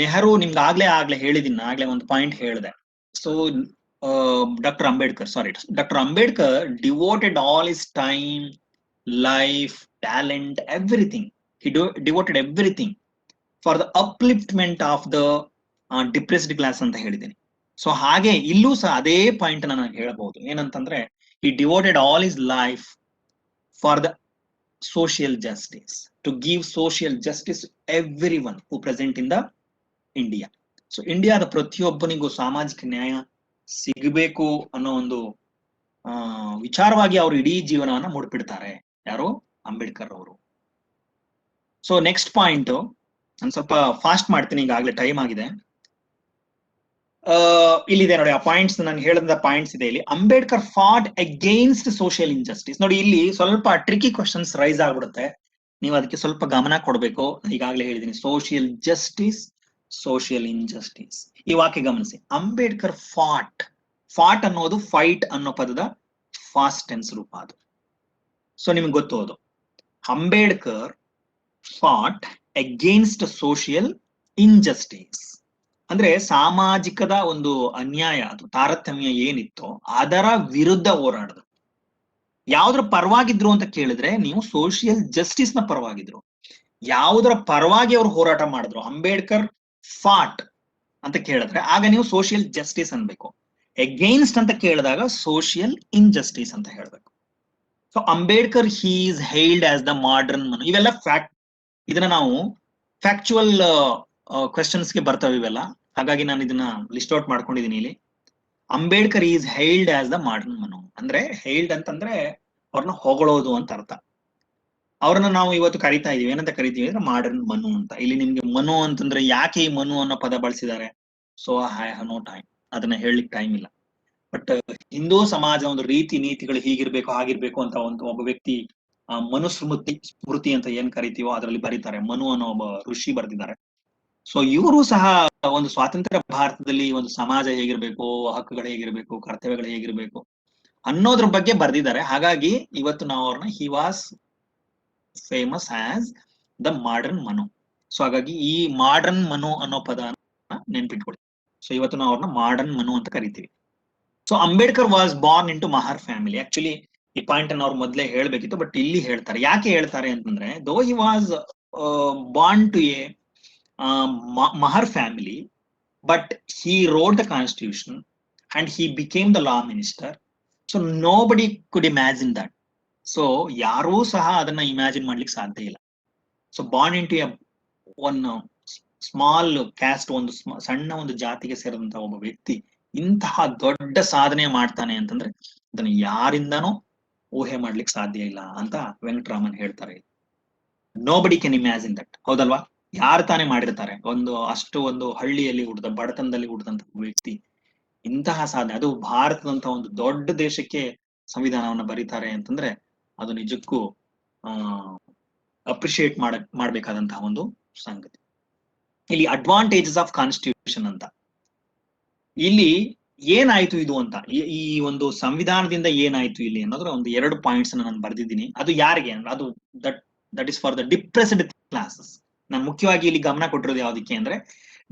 ನೆಹರು ನಿಮ್ಗೆ ಆಗ್ಲೇ ಹೇಳಿದ್ದೀನಿ, ಆಗ್ಲೇ ಒಂದು ಪಾಯಿಂಟ್ ಹೇಳಿದೆ. So Dr. Ambedkar devoted all his time, life, talent, everything. He devoted everything for the upliftment of the depressed class ಅಂತ ಹೇಳಿದ್ದೀನಿ. ಸೊ ಹಾಗೆ ಇಲ್ಲೂ ಸಹ ಅದೇ ಪಾಯಿಂಟ್ ನಾನು ಹೇಳಬಹುದು. ಏನಂತಂದ್ರೆ he devoted all his life for the social justice, to give social justice to everyone who present in the India. So ಇಂಡಿಯಾದ ಪ್ರತಿಯೊಬ್ಬನಿಗೂ ಸಾಮಾಜಿಕ ನ್ಯಾಯ ಸಿಗಬೇಕು ಅನ್ನೋ ಒಂದು ವಿಚಾರವಾಗಿ ಅವರು ಇಡೀ ಜೀವನವನ್ನ ಮುಡಿಪಿಡ್ತಾರೆ. ಯಾರು? ಅಂಬೇಡ್ಕರ್ ಅವರು. ಸೊ ನೆಕ್ಸ್ಟ್ ಪಾಯಿಂಟ್ ನಾನು ಸ್ವಲ್ಪ ಫಾಸ್ಟ್ ಮಾಡ್ತೀನಿ, ಈಗಾಗಲೇ ಟೈಮ್ ಆಗಿದೆ. ಇಲ್ಲಿದೆ ನೋಡಿ, ಆ ಪಾಯಿಂಟ್ಸ್ ನಾನು ಹೇಳಿದ ಪಾಯಿಂಟ್ಸ್ ಇದೆ ಇಲ್ಲಿ. ಅಂಬೇಡ್ಕರ್ ಫಾಟ್ ಅಗೇನ್ಸ್ಟ್ ಸೋಷಿಯಲ್ ಇನ್ಜಸ್ಟಿಸ್. ನೋಡಿ ಇಲ್ಲಿ ಸ್ವಲ್ಪ ಟ್ರಿಕಿ ಕ್ವಶನ್ಸ್ ರೈಸ್ ಆಗ್ಬಿಡುತ್ತೆ. ನೀವು ಅದಕ್ಕೆ ಸ್ವಲ್ಪ ಗಮನ ಕೊಡಬೇಕು. ಈಗಾಗಲೇ ಹೇಳಿದೀನಿ, ಸೋಷಿಯಲ್ ಜಸ್ಟಿಸ್, ಸೋಷಿಯಲ್ ಇಂಜಸ್ಟಿಸ್. ಈ ವಾಕ್ಯ ಗಮನಿಸಿ. ಅಂಬೇಡ್ಕರ್ ಫಾಟ್ ಅನ್ನೋದು ಫೈಟ್ ಅನ್ನೋ ಪದದ ಫಾಸ್ಟ್ ಟೆನ್ಸ್ ರೂಪ ಅದು. ಸೊ ನಿಮ್ಗೆ ಗೊತ್ತು ಅದು. ಅಂಬೇಡ್ಕರ್ ಫಾಟ್ ಅಗೇನ್ಸ್ಟ್ ಸೋಷಿಯಲ್ ಇಂಜಸ್ಟಿಸ್ ಅಂದ್ರೆ ಸಾಮಾಜಿಕದ ಒಂದು ಅನ್ಯಾಯ ಅಥವಾ ತಾರತಮ್ಯ ಏನಿತ್ತೋ ಅದರ ವಿರುದ್ಧ ಹೋರಾಡಿದ್ರು. ಯಾವ್ದ್ರ ಪರವಾಗಿದ್ರು ಅಂತ ಕೇಳಿದ್ರೆ ನೀವು ಸೋಷಿಯಲ್ ಜಸ್ಟಿಸ್ ನ ಪರವಾಗಿದ್ರು. ಯಾವುದರ ಪರವಾಗಿ ಅವರು ಹೋರಾಟ ಮಾಡಿದ್ರು, ಅಂಬೇಡ್ಕರ್ ಫಾಟ್ ಅಂತ ಕೇಳಿದ್ರೆ ಆಗ ನೀವು ಸೋಷಿಯಲ್ ಜಸ್ಟಿಸ್ ಅನ್ಬೇಕು. ಅಗೇನ್ಸ್ಟ್ ಅಂತ ಕೇಳಿದಾಗ ಸೋಷಿಯಲ್ ಇನ್ಜಸ್ಟಿಸ್ ಅಂತ ಹೇಳ್ಬೇಕು. So Ambedkar he is hailed as the modern Manu. ಇವೆಲ್ಲ ಫ್ಯಾಕ್ಟ್. ಇದನ್ನ ನಾವು ಫ್ಯಾಕ್ಚುಯಲ್ ಕ್ವೆಶನ್ಸ್ಗೆ ಬರ್ತವೆ ಇವೆಲ್ಲ. ಹಾಗಾಗಿ ನಾನು ಇದನ್ನ ಲಿಸ್ಟ್ ಔಟ್ ಮಾಡ್ಕೊಂಡಿದ್ದೀನಿ ಇಲ್ಲಿ. Ambedkar is hailed as the modern Manu ಅಂದ್ರೆ ಹೈಲ್ಡ್ ಅಂತಂದ್ರೆ ಅವ್ರನ್ನ ಹೊಗಳೋದು ಅಂತ ಅರ್ಥ. ಅವ್ರನ್ನ ನಾವು ಇವತ್ತು ಕರಿತಾ ಇದೀವಿ, ಏನಂತ ಕರಿತೀವಿ ಅಂದ್ರೆ ಮಾಡರ್ನ್ ಮನು ಅಂತ. ಇಲ್ಲಿ ನಿಮ್ಗೆ ಮನು ಅಂತಂದ್ರೆ ಯಾಕೆ ಈ ಮನು ಅನ್ನೋ ಪದ ಬಳಸಿದ್ದಾರೆ, so I have no time, ಅದನ್ನ ಹೇಳಲಿಕ್ಕೆ ಟೈಮ್ ಇಲ್ಲ. ಬಟ್ ಹಿಂದೂ ಸಮಾಜ ಒಂದು ರೀತಿ ನೀತಿಗಳು ಹೀಗಿರ್ಬೇಕು ಹಾಗಿರ್ಬೇಕು ಅಂತ ಒಂದು ಒಬ್ಬ ವ್ಯಕ್ತಿ ಮನುಸ್ಮೃತಿ ಅಂತ ಏನ್ ಕರಿತೀವೋ ಅದರಲ್ಲಿ ಬರೀತಾರೆ. ಮನು ಅನ್ನೋ ಒಬ್ಬ ಋಷಿ ಬರೆದಿದ್ದಾರೆ. ಸೊ ಇವರು ಸಹ ಒಂದು ಸ್ವಾತಂತ್ರ್ಯ ಭಾರತದಲ್ಲಿ ಒಂದು ಸಮಾಜ ಹೇಗಿರ್ಬೇಕು, ಹಕ್ಕುಗಳು ಹೇಗಿರ್ಬೇಕು, ಕರ್ತವ್ಯಗಳು ಹೇಗಿರ್ಬೇಕು ಅನ್ನೋದ್ರ ಬಗ್ಗೆ ಬರ್ದಿದ್ದಾರೆ. ಹಾಗಾಗಿ ಇವತ್ತು ನಾವು ಅವ್ರನ್ನ he was famous as the modern Manu. So ಹಾಗಾಗಿ ಈ ಮಾಡರ್ನ್ ಮನು ಅನ್ನೋ ಪದ ನೆನ್ಪಿಟ್ಕೊಳ್ಳಿ. ಸೊ ಇವತ್ತು ನಾವು ಅವ್ರನ್ನ ಮಾಡರ್ನ್ ಮನು ಅಂತ ಕರಿತೀವಿ. So Ambedkar was born in to Mahar family. Actually ಈ ಪಾಯಿಂಟ್ ಅನ್ನು ಅವ್ರು ಮೊದಲೇ ಹೇಳ್ಬೇಕಿತ್ತು, ಬಟ್ ಇಲ್ಲಿ ಹೇಳ್ತಾರೆ. ಯಾಕೆ ಹೇಳ್ತಾರೆ ಅಂತಂದ್ರೆ, though he was born to a Mahar family, but he wrote the constitution and he became the law minister. So nobody could imagine that. So ಯಾರೂ ಸಹ ಅದನ್ನ ಇಮ್ಯಾಜಿನ್ ಮಾಡ್ಲಿಕ್ಕೆ ಸಾಧ್ಯ ಇಲ್ಲ. So Born into one small caste, ಒಂದು ಸಣ್ಣ ಒಂದು ಜಾತಿಗೆ ಸೇರಿದಂತ ಒಬ್ಬ ವ್ಯಕ್ತಿ ಇಂತಹ ದೊಡ್ಡ ಸಾಧನೆ ಮಾಡ್ತಾನೆ ಅಂತಂದ್ರೆ ಅದನ್ನ ಯಾರಿಂದಾನೂ ಊಹೆ ಮಾಡ್ಲಿಕ್ಕೆ ಸಾಧ್ಯ ಇಲ್ಲ ಅಂತ ವೆಂಕಟರಾಮನ್ ಹೇಳ್ತಾರೆ. Nobody can imagine that. ಹೌದಲ್ವಾ? ಯಾರು ತಾನೇ ಮಾಡಿರ್ತಾರೆ? ಒಂದು ಹಳ್ಳಿಯಲ್ಲಿ ಹುಟ್ಟಿದ, ಬಡತನದಲ್ಲಿ ಹುಟ್ಟಿದಂತ ವ್ಯಕ್ತಿ ಇಂತಹ ಸಾಧನೆ, ಅದು ಭಾರತದಂತ ಒಂದು ದೊಡ್ಡ ದೇಶಕ್ಕೆ ಸಂವಿಧಾನವನ್ನ ಬರೀತಾರೆ ಅಂತಂದ್ರೆ ಅದು ನಿಜಕ್ಕೂ ಅಪ್ರಿಶಿಯೇಟ್ ಮಾಡ್ಬೇಕಾದಂತಹ ಒಂದು ಸಂಗತಿ. ಇಲ್ಲಿ ಅಡ್ವಾಂಟೇಜಸ್ ಆಫ್ ಕಾನ್ಸ್ಟಿಟ್ಯೂಷನ್ ಅಂತ, ಇಲ್ಲಿ ಏನಾಯ್ತು ಇದು ಅಂತ, ಈ ಒಂದು ಸಂವಿಧಾನದಿಂದ ಏನಾಯ್ತು ಇಲ್ಲಿ ಅನ್ನೋದ್ರ ಒಂದು 2 ಪಾಯಿಂಟ್ಸ್ ನಾನು ಬರ್ದಿದ್ದೀನಿ. ಅದು ಯಾರಿಗೆ ಅಂದ್ರೆ ಅದು that is for the depressed classes. ನಾನು ಮುಖ್ಯವಾಗಿ ಇಲ್ಲಿ ಗಮನ ಕೊಟ್ಟಿರೋದು ಯಾವ್ದಕ್ಕೆ ಅಂದ್ರೆ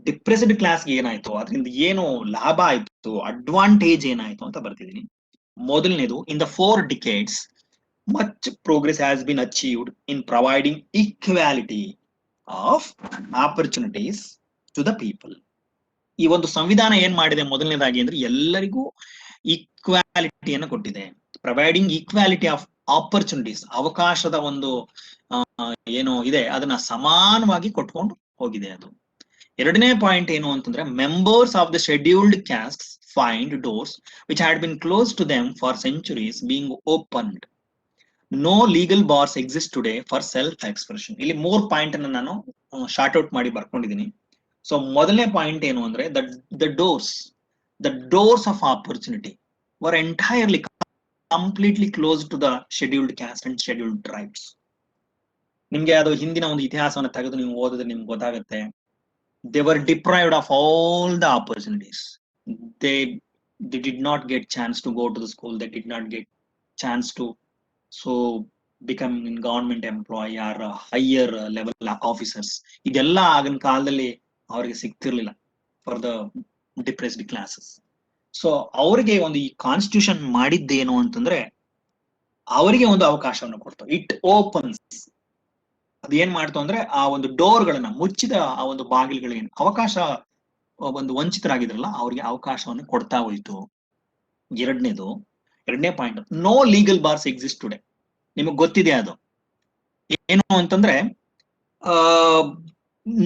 ಡಿಪ್ರೆಸ್ಡ್ ಕ್ಲಾಸ್ಗೆ ಏನಾಯ್ತು, ಅದರಿಂದ ಏನು ಲಾಭ ಆಯ್ತು, ಅಡ್ವಾಂಟೇಜ್ ಏನಾಯ್ತು ಅಂತ ಬರ್ತಿದ್ದೀನಿ. ಮೊದಲನೇದು, in the 4 decades much progress has been achieved in providing equality of opportunities to the people. ಈ ಒಂದು ಸಂವಿಧಾನ ಏನ್ ಮಾಡಿದೆ ಮೊದಲನೇದಾಗಿ ಅಂದ್ರೆ ಎಲ್ಲರಿಗೂ ಈಕ್ವಾಲಿಟಿಯನ್ನು ಕೊಟ್ಟಿದೆ. ಪ್ರೊವೈಡಿಂಗ್ ಈಕ್ವಾಲಿಟಿ ಆಫ್ ಆಪರ್ಚುನಿಟೀಸ್, ಅವಕಾಶದ ಒಂದು ಏನು ಇದೆ ಅದನ್ನ ಸಮಾನವಾಗಿ ಕೊಟ್ಕೊಂಡು ಹೋಗಿದೆ ಅದು. ಎರಡನೇ ಪಾಯಿಂಟ್ ಏನು ಅಂತಂದ್ರೆ, members of the scheduled caste find doors which had been close to them for centuries being opened. No legal bars exist today for self expression. ಇಲ್ಲಿ 3 ಪಾಯಿಂಟ್ ಅನ್ನು ನಾನು ಶಾರ್ಟ್ ಔಟ್ ಮಾಡಿ ಬರ್ಕೊಂಡಿದ್ದೀನಿ. ಸೊ ಮೊದಲನೇ ಪಾಯಿಂಟ್ ಏನು ಅಂದ್ರೆ, the doors of opportunity were entirely completely close to the scheduled caste and scheduled tribes. ನಿಮ್ಗೆ ಅದು ಹಿಂದಿನ ಒಂದು ಇತಿಹಾಸವನ್ನು ತೆಗೆದು ನೀವು ಓದಿದ್ರೆ ನಿಮ್ಗೆ ಗೊತ್ತಾಗುತ್ತೆ. They were deprived of all the opportunities. They did not get chance to go to the school. They did not get chance to become in government employee or higher level officers. ಇದೆಲ್ಲ ಆಗಿನ ಕಾಲದಲ್ಲಿ ಅವರಿಗೆ ಸಿಗ್ತಿರ್ಲಿಲ್ಲ for the depressed classes. So ಅವರಿಗೆ ಒಂದು ಈ constitution ಮಾಡಿದ್ದೇನು ಅಂತಂದ್ರೆ ಅವರಿಗೆ ಒಂದು ಅವಕಾಶವನ್ನು ಕೊಡ್ತು. ಇಟ್ ಓಪನ್ಸ್, ಅದು ಏನ್ ಮಾಡ್ತು ಅಂದ್ರೆ ಆ ಒಂದು ಡೋರ್ಗಳನ್ನ, ಮುಚ್ಚಿದ ಆ ಒಂದು ಬಾಗಿಲುಗಳಿಗೆ ಅವಕಾಶ, ಒಂದು ವಂಚಿತರಾಗಿದ್ರಲ್ಲ ಅವ್ರಿಗೆ ಅವಕಾಶವನ್ನು ಕೊಡ್ತಾ ಹೋಯ್ತು. ಎರಡನೇ point, no legal bars exist today. ನಿಮಗ್ ಗೊತ್ತಿದೆ ಅದು ಏನು ಅಂತಂದ್ರೆ,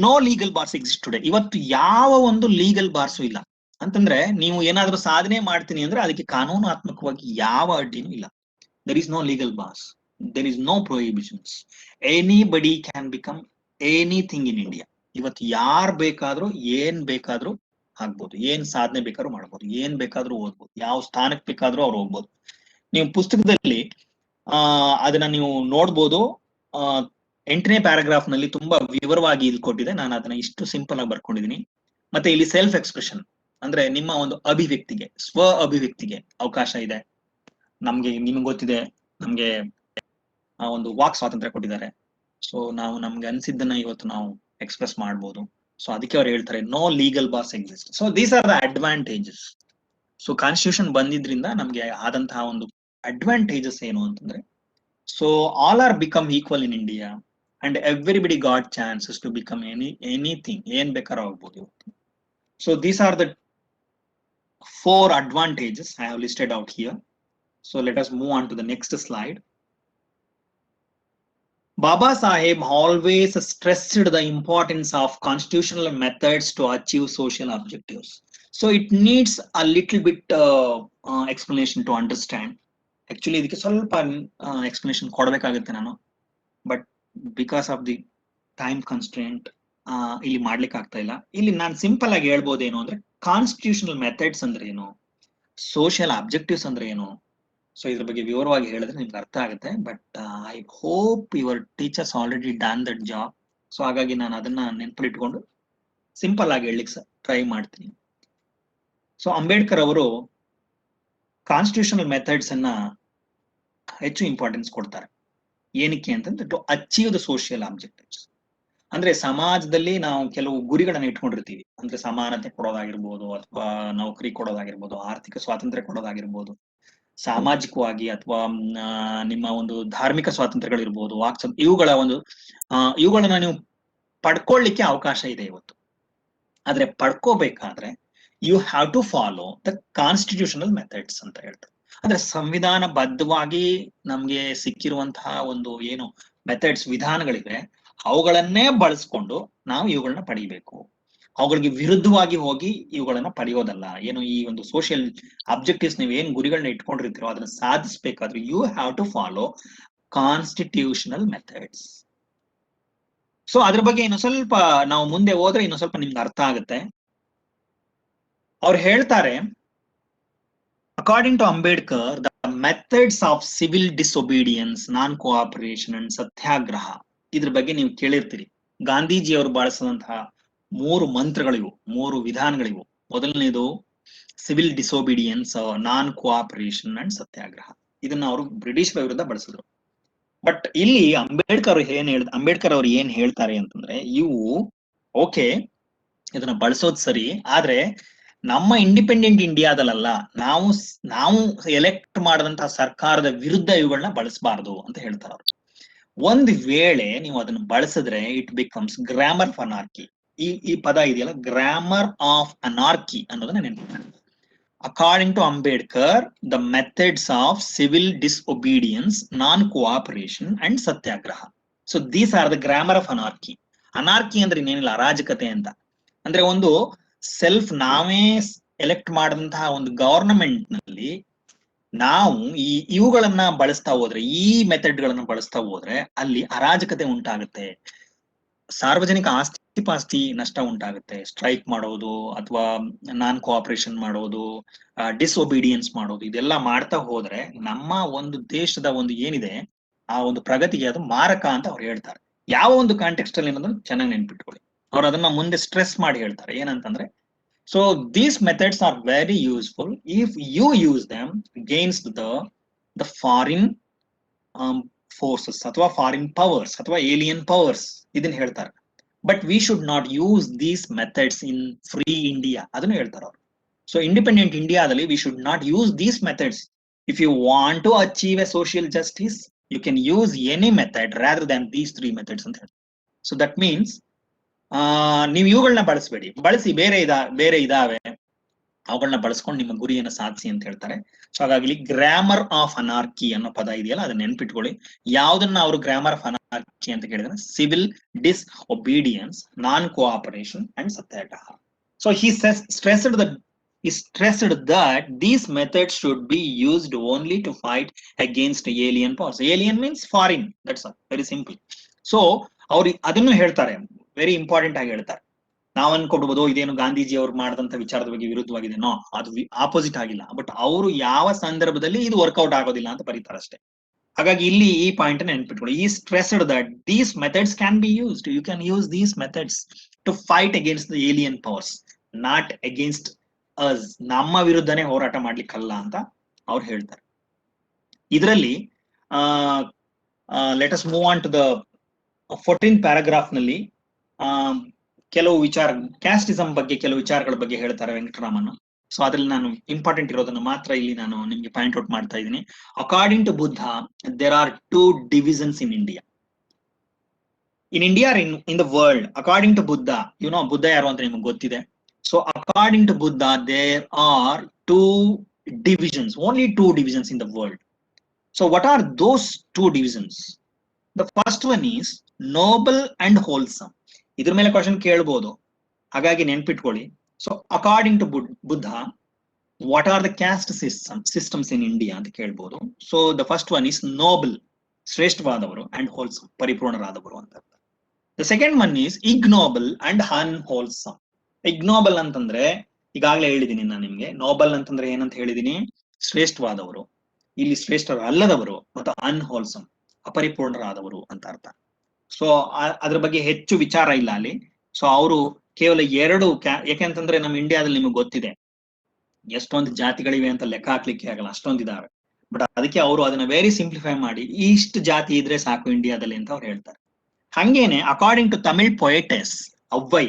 no legal bars exist today. ಇವತ್ತು ಯಾವ ಒಂದು ಲೀಗಲ್ ಬಾರ್ಸು ಇಲ್ಲ. ಅಂತಂದ್ರೆ ನೀವು ಏನಾದ್ರೂ ಸಾಧನೆ ಮಾಡ್ತೀನಿ ಅಂದ್ರೆ ಅದಕ್ಕೆ ಕಾನೂನಾತ್ಮಕವಾಗಿ ಯಾವ ಅಡ್ಡಿನೂ ಇಲ್ಲ. There is no legal bars, there is no prohibitions. Anybody can become anything in India. ಇವತ್ತು ಯಾರು ಬೇಕಾದ್ರೂ ಏನ್ ಬೇಕಾದ್ರೂ ಆಗ್ಬೋದು, ಏನ್ ಸಾಧನೆ ಬೇಕಾದ್ರೂ ಮಾಡ್ಬೋದು, ಏನ್ ಬೇಕಾದ್ರೂ ಓದ್ಬೋದು, ಯಾವ ಸ್ಥಾನಕ್ಕೆ ಬೇಕಾದ್ರೂ ಅವ್ರು ಹೋಗ್ಬೋದು. ನೀವು ಪುಸ್ತಕದಲ್ಲಿ ಅದನ್ನ ನೀವು ನೋಡ್ಬೋದು. 8ನೇ ಪ್ಯಾರಾಗ್ರಾಫ್ ನಲ್ಲಿ ತುಂಬಾ ವಿವರವಾಗಿ ಇದು ಕೊಟ್ಟಿದೆ. ನಾನು ಅದನ್ನ ಇಷ್ಟು ಸಿಂಪಲ್ ಆಗಿ ಬರ್ಕೊಂಡಿದ್ದೀನಿ. ಮತ್ತೆ ಇಲ್ಲಿ ಸೆಲ್ಫ್ ಎಕ್ಸ್ಪ್ರೆಷನ್ ಅಂದ್ರೆ ನಿಮ್ಮ ಒಂದು ಅಭಿವ್ಯಕ್ತಿಗೆ, ಸ್ವ ಅಭಿವ್ಯಕ್ತಿಗೆ ಅವಕಾಶ ಇದೆ. ನಿಮ್ಗೆ ಗೊತ್ತಿದೆ, ನಮ್ಗೆ ಆ ಒಂದು ವಾಕ್ ಸ್ವಾತಂತ್ರ್ಯ ಕೊಟ್ಟಿದ್ದಾರೆ. ಸೊ ನಾವು ನಮ್ಗೆ ಅನ್ಸಿದ್ದನ್ನ ಇವತ್ತು ನಾವು ಎಕ್ಸ್ಪ್ರೆಸ್ ಮಾಡ್ಬೋದು. ಸೊ ಅದಕ್ಕೆ ಅವ್ರು ಹೇಳ್ತಾರೆ no legal bars exist. So these are the advantages. So constitution ಬಂದಿದ್ರಿಂದ ನಮ್ಗೆ ಆದಂತಹ ಒಂದು ಅಡ್ವಾಂಟೇಜಸ್ ಏನು ಅಂತಂದ್ರೆ, so all are become equal in India and everybody got chances to become anything, ಏನ್ ಬೇಕಾದ್ರೂ ಆಗ್ಬೋದು ಇವತ್ತು. So these are the 4 advantages I have listed out here. So let us move on to the next slide. Baba Saheb always stressed the importance of constitutional methods to achieve social objectives. So it needs a little bit explanation to understand. Actually, ಇದಕ್ಕೆ ಸ್ವಲ್ಪ explanation ಕೊಡಬೇಕಾಗುತ್ತೆ ನಾನು, but because of the time constraint ಇಲ್ಲಿ ಮಾಡ್ಲಿಕ್ಕೆ ಆಗ್ತಾ ಇಲ್ಲ. ಇಲ್ಲಿ ನಾನು ಸಿಂಪಲ್ ಆಗಿ ಹೇಳ್ಬೋದೇನು ಅಂದ್ರೆ, ಕಾನ್ಸ್ಟಿಟ್ಯೂಷನಲ್ ಮೆಥಡ್ಸ್ ಅಂದ್ರೆ ಏನು, ಸೋಷಿಯಲ್ ಆಬ್ಜೆಕ್ಟಿವ್ಸ್ ಅಂದ್ರೆ ಏನು. ಸೊ ಇದ್ರ ಬಗ್ಗೆ ವಿವರವಾಗಿ ಹೇಳಿದ್ರೆ ನಿಮ್ಗೆ ಅರ್ಥ ಆಗುತ್ತೆ. But I hope your teachers already done that job. So ಹಾಗಾಗಿ ನಾನು ಅದನ್ನ ನೆನಪಲ್ಲಿಟ್ಕೊಂಡು ಸಿಂಪಲ್ ಆಗಿ ಹೇಳಲಿಕ್ಕೆ ಟ್ರೈ ಮಾಡ್ತೀನಿ. ಸೊ ಅಂಬೇಡ್ಕರ್ ಅವರು ಕಾನ್ಸ್ಟಿಟ್ಯೂಷನಲ್ ಮೆಥಡ್ಸ್ ಅನ್ನ ಹೆಚ್ಚು ಇಂಪಾರ್ಟೆನ್ಸ್ ಕೊಡ್ತಾರೆ. ಏನಕ್ಕೆ ಅಂತಂದ್ರೆ, to achieve the social objectives. ಅಂದ್ರೆ ಸಮಾಜದಲ್ಲಿ ನಾವು ಕೆಲವು ಗುರಿಗಳನ್ನ ಇಟ್ಕೊಂಡಿರ್ತೀವಿ. ಅಂದ್ರೆ ಸಮಾನತೆ ಕೊಡೋದಾಗಿರ್ಬೋದು, ಅಥವಾ ನೌಕರಿ ಕೊಡೋದಾಗಿರ್ಬೋದು, ಆರ್ಥಿಕ ಸ್ವಾತಂತ್ರ್ಯ ಕೊಡೋದಾಗಿರ್ಬೋದು, ಸಾಮಾಜಿಕವಾಗಿ ಅಥವಾ ನಿಮ್ಮ ಒಂದು ಧಾರ್ಮಿಕ ಸ್ವಾತಂತ್ರ್ಯಗಳಿರ್ಬೋದು, ಇವುಗಳನ್ನ ನೀವು ಪಡ್ಕೊಳ್ಳಿಕ್ಕೆ ಅವಕಾಶ ಇದೆ ಇವತ್ತು. ಆದ್ರೆ ಪಡ್ಕೋಬೇಕಾದ್ರೆ you have to follow the constitutional methods ಅಂತ ಹೇಳ್ತಾರೆ. ಅಂದ್ರೆ ಸಂವಿಧಾನ ಬದ್ಧವಾಗಿ ನಮ್ಗೆ ಸಿಕ್ಕಿರುವಂತಹ ಒಂದು ಏನು ಮೆಥಡ್ಸ್, ವಿಧಾನಗಳಿವೆ, ಅವುಗಳನ್ನೇ ಬಳಸ್ಕೊಂಡು ನಾವು ಇವುಗಳನ್ನ ಪಡಿಬೇಕು. ಅವುಗಳಿಗೆ ವಿರುದ್ಧವಾಗಿ ಹೋಗಿ ಇವುಗಳನ್ನ ಪಡೆಯೋದಲ್ಲ. ಏನು ಈ ಒಂದು ಸೋಷಿಯಲ್ ಅಬ್ಜೆಕ್ಟಿವ್ಸ್ ನೀವು ಏನ್ ಗುರಿಗಳನ್ನ ಇಟ್ಕೊಂಡಿರ್ತೀರೋ ಅದನ್ನ ಸಾಧಿಸ್ಬೇಕಾದ್ರೆ you have to follow constitutional methods. So ಅದ್ರ ಬಗ್ಗೆ ಇನ್ನು ಸ್ವಲ್ಪ ನಾವು ಮುಂದೆ ಹೋದ್ರೆ ಇನ್ನು ಸ್ವಲ್ಪ ನಿಮ್ಗೆ ಅರ್ಥ ಆಗುತ್ತೆ. ಅವ್ರು ಹೇಳ್ತಾರೆ, according to Ambedkar, the methods of civil disobedience, non cooperation and satyagraha. ಇದ್ರ ಬಗ್ಗೆ ನೀವು ಕೇಳಿರ್ತೀರಿ. ಗಾಂಧೀಜಿ ಅವರು ಬಳಸಿದಂತಹ 3 ಮಂತ್ರಗಳಿವು, 3 ವಿಧಾನಗಳಿವು. ಮೊದಲನೇದು civil disobedience, non cooperation and satyagraha. ಇದನ್ನ ಅವರು ಬ್ರಿಟಿಷರ ವಿರುದ್ಧ ಬಳಸಿದ್ರು. ಬಟ್ ಇಲ್ಲಿ ಅಂಬೇಡ್ಕರ್ ಅವರು ಏನ್ ಹೇಳ್ತಾರೆ ಅಂತಂದ್ರೆ, ಇವು ಓಕೆ ಇದನ್ನ ಬಳಸೋದ್ ಸರಿ, ಆದ್ರೆ ನಮ್ಮ ಇಂಡಿಪೆಂಡೆಂಟ್ ಇಂಡಿಯಾದಲ್ಲ, ನಾವು ಎಲೆಕ್ಟ್ ಮಾಡಿದಂತಹ ಸರ್ಕಾರದ ವಿರುದ್ಧ ಇವುಗಳನ್ನ ಬಳಸಬಾರ್ದು ಅಂತ ಹೇಳ್ತಾರೆ ಅವರು. ಒಂದ್ ವೇಳೆ ನೀವು ಅದನ್ನ ಬಳಸಿದ್ರೆ it becomes grammar of anarchy. ಈ ಪದ ಇದೆಯಲ್ಲ, ಗ್ರಾಮರ್ ಆಫ್ ಅನಾರ್ಕಿ ಅನ್ನೋದನ್ನ ನೆನಪಿಟ್ಕೊಳ್ಳಿ. According to Ambedkar, the methods of civil disobedience, non cooperation and satyagraha. So these are the grammar of anarchy. Anarchy ಅಂದ್ರೆ ಇನ್ನೇನಿಲ್ಲ, ಅರಾಜಕತೆ ಅಂತ. ಅಂದ್ರೆ ಒಂದು ನಾವೇ ಎಲೆಕ್ಟ್ ಮಾಡಿದಂತಹ ಒಂದು ಗವರ್ನಮೆಂಟ್ ನಲ್ಲಿ ನಾವು ಇವುಗಳನ್ನ ಬಳಸ್ತಾ ಹೋದ್ರೆ, ಈ ಮೆಥಡ್ ಗಳನ್ನ ಬಳಸ್ತಾ ಹೋದ್ರೆ ಅಲ್ಲಿ ಅರಾಜಕತೆ ಉಂಟಾಗುತ್ತೆ, ಸಾರ್ವಜನಿಕ ಆಸ್ತಿ ನಷ್ಟ ಉಂಟಾಗುತ್ತೆ. ಸ್ಟ್ರೈಕ್ ಮಾಡೋದು, ಅಥವಾ ನಾನ್ ಕೋಆಪರೇಷನ್ ಮಾಡೋದು, ಡಿಸ್ಒಬೀಡಿಯನ್ಸ್ ಮಾಡೋದು, ಇದೆಲ್ಲ ಮಾಡ್ತಾ ಹೋದ್ರೆ ನಮ್ಮ ಒಂದು ದೇಶದ ಒಂದು ಏನಿದೆ ಆ ಒಂದು ಪ್ರಗತಿಗೆ ಅದು ಮಾರಕ ಅಂತ ಅವ್ರು ಹೇಳ್ತಾರೆ. ಯಾವ ಒಂದು ಕಾಂಟೆಕ್ಸ್ಟ್ ಅಲ್ಲಿ ಏನಂದ್ರೆ ಚೆನ್ನಾಗಿ ನೆನ್ಪಿಟ್ಕೊಳ್ಳಿ. ಅವ್ರು ಅದನ್ನ ಮುಂದೆ ಸ್ಟ್ರೆಸ್ ಮಾಡಿ ಹೇಳ್ತಾರೆ. ಏನಂತಂದ್ರೆ, so these methods are very useful if you use them against the foreign forces ಅಥವಾ foreign powers ಅಥವಾ alien powers ಇದನ್ನ ಹೇಳ್ತಾರೆ. But we should not use these methods in free India ಅದನ್ನು ಹೇಳ್ತಾರೆ ಅವರು. So independent Indiaದಲ್ಲಿ we should not use these methods. If you want to achieve a social justice, you can use any method rather than these 3 methods ಅಂತ ಹೇಳ್ತಾರೆ. So that means ನೀವು ಇವುಗಳನ್ನ ಬಳಸಬೇಡಿ, ಬಳಸಿ ಬೇರೆ ಇದಾವೆ ಅವುಗಳನ್ನ ಬಳಸ್ಕೊಂಡು ನಿಮ್ಮ ಗುರಿಯನ್ನು ಸಾಧಿಸಿ ಅಂತ ಹೇಳ್ತಾರೆ. ಸೊ ಹಾಗಾಗಿ ಗ್ರಾಮರ್ ಆಫ್ ಅನಾರ್ಕಿ ಅನ್ನೋ ಪದ ಇದೆಯಲ್ಲ, ಅದನ್ನ ನೆನ್ಪಿಟ್ಕೊಳ್ಳಿ. ಯಾವ್ದನ್ನ ಅವರು ಗ್ರಾಮರ್ ಆಫ್ ಅನಾರ್ಕಿ ಅಂತ ಕೇಳಿದ್ರೆ, civil disobedience, non cooperation and satyagraha. So he stressed that these methods should be used only to fight against alien powers. Alien means foreign, that's all, very simple. So ಅವ್ರು ಅದನ್ನು ಹೇಳ್ತಾರೆ, very important ಆಗಿ ಹೇಳ್ತಾರೆ. ನಾವ್ ಅನ್ಕೊಡ್ಬೋದು ಇದೇನು ಗಾಂಧೀಜಿ ಅವ್ರು ಮಾಡಿದಂತ ವಿಚಾರದ ಬಗ್ಗೆ ವಿರುದ್ಧವಾಗಿದೆ. ಅದು ಆಪೋಸಿಟ್ ಆಗಿಲ್ಲ, ಬಟ್ ಅವರು ಯಾವ ಸಂದರ್ಭದಲ್ಲಿ ಇದು ವರ್ಕೌಟ್ ಆಗೋದಿಲ್ಲ ಅಂತ ಬರೀತಾರೆ ಅಷ್ಟೇ. ಹಾಗಾಗಿ ಇಲ್ಲಿ ಈ ಪಾಯಿಂಟ್ ನೆನ್ಪಿಟ್ಕೊಳ್ಳಿ. He stressed that these methods can be used, you can use these methods to fight against the alien powers, not against us, ನಮ್ಮ ವಿರುದ್ಧನೇ ಹೋರಾಟ ಮಾಡ್ಲಿಕ್ಕಲ್ಲ ಅಂತ ಅವ್ರು ಹೇಳ್ತಾರೆ. ಇದರಲ್ಲಿ let us move on to the 14th paragraph ನಲ್ಲಿ ಕೆಲವು ವಿಚಾರ, ಕ್ಯಾಸ್ಟಿಸಂ ಬಗ್ಗೆ ಕೆಲವು ವಿಚಾರಗಳ ಬಗ್ಗೆ ಹೇಳ್ತಾರೆ ವೆಂಕಟರಾಮನ್. ಸೊ ಅದ್ರಲ್ಲಿ ನಾನು ಇಂಪಾರ್ಟೆಂಟ್ ಇರೋದನ್ನು ಮಾತ್ರ ಇಲ್ಲಿ ನಾನು ನಿಮ್ಗೆ ಪಾಯಿಂಟ್ ಔಟ್ ಮಾಡ್ತಾ ಇದ್ದೀನಿ. According to Buddha there are 2 divisions in India. In India or in the world, according to Buddha, you know Buddha ಯಾರು ಅಂತ ನಿಮಗೆ ಗೊತ್ತಿದೆ. So according to Buddha there are 2 divisions, only 2 divisions in the world. So what are those 2 divisions? The first one is noble and wholesome. ಇದ್ರ ಮೇಲೆ question ಕೇಳಬಹುದು, ಹಾಗಾಗಿ ನೆನ್ಪಿಟ್ಕೊಳ್ಳಿ. So according to Buddha what are the caste systems in India ಅಂತ ಕೇಳ್ಬೋದು. So the first one is noble, ಶ್ರೇಷ್ಠವಾದವರು, and wholesome, ಪರಿಪೂರ್ಣರಾದವರು ಅಂತ. The second one is ignoble and unwholesome. Ignoble ಅಂತಂದ್ರೆ ಈಗಾಗಲೇ ಹೇಳಿದೀನಿ ನಾನು ನಿಮ್ಗೆ. ನೋಬಲ್ ಅಂತಂದ್ರೆ ಏನಂತ ಹೇಳಿದೀನಿ, ಶ್ರೇಷ್ಠವಾದವರು, ಇಲ್ಲಿ ಶ್ರೇಷ್ಠರು ಅಲ್ಲದವರು, ಮತ್ತು ಅನ್ಹೋಲ್ಸಮ್, ಅಪರಿಪೂರ್ಣರಾದವರು ಅಂತ ಅರ್ಥ. ಸೊ ಅದ್ರ ಬಗ್ಗೆ ಹೆಚ್ಚು ವಿಚಾರ ಇಲ್ಲ ಅಲ್ಲಿ. ಸೊ ಅವರು ಕೇವಲ 2, ಯಾಕೆಂತಂದ್ರೆ ನಮ್ಮ ಇಂಡಿಯಾದಲ್ಲಿ ನಿಮಗೆ ಗೊತ್ತಿದೆ ಎಷ್ಟೊಂದು ಜಾತಿಗಳಿವೆ ಅಂತ ಲೆಕ್ಕ ಹಾಕ್ಲಿಕ್ಕೆ ಆಗಲ್ಲ, ಅಷ್ಟೊಂದಿದ್ದಾರೆ. ಬಟ್ ಅದಕ್ಕೆ ಅವರು ಅದನ್ನ ವೆರಿ ಸಿಂಪ್ಲಿಫೈ ಮಾಡಿ ಇಷ್ಟು ಜಾತಿ ಇದ್ರೆ ಸಾಕು ಇಂಡಿಯಾದಲ್ಲಿ ಅಂತ ಅವ್ರು ಹೇಳ್ತಾರೆ. ಹಂಗೇನೆ according to Tamil poetess Avvai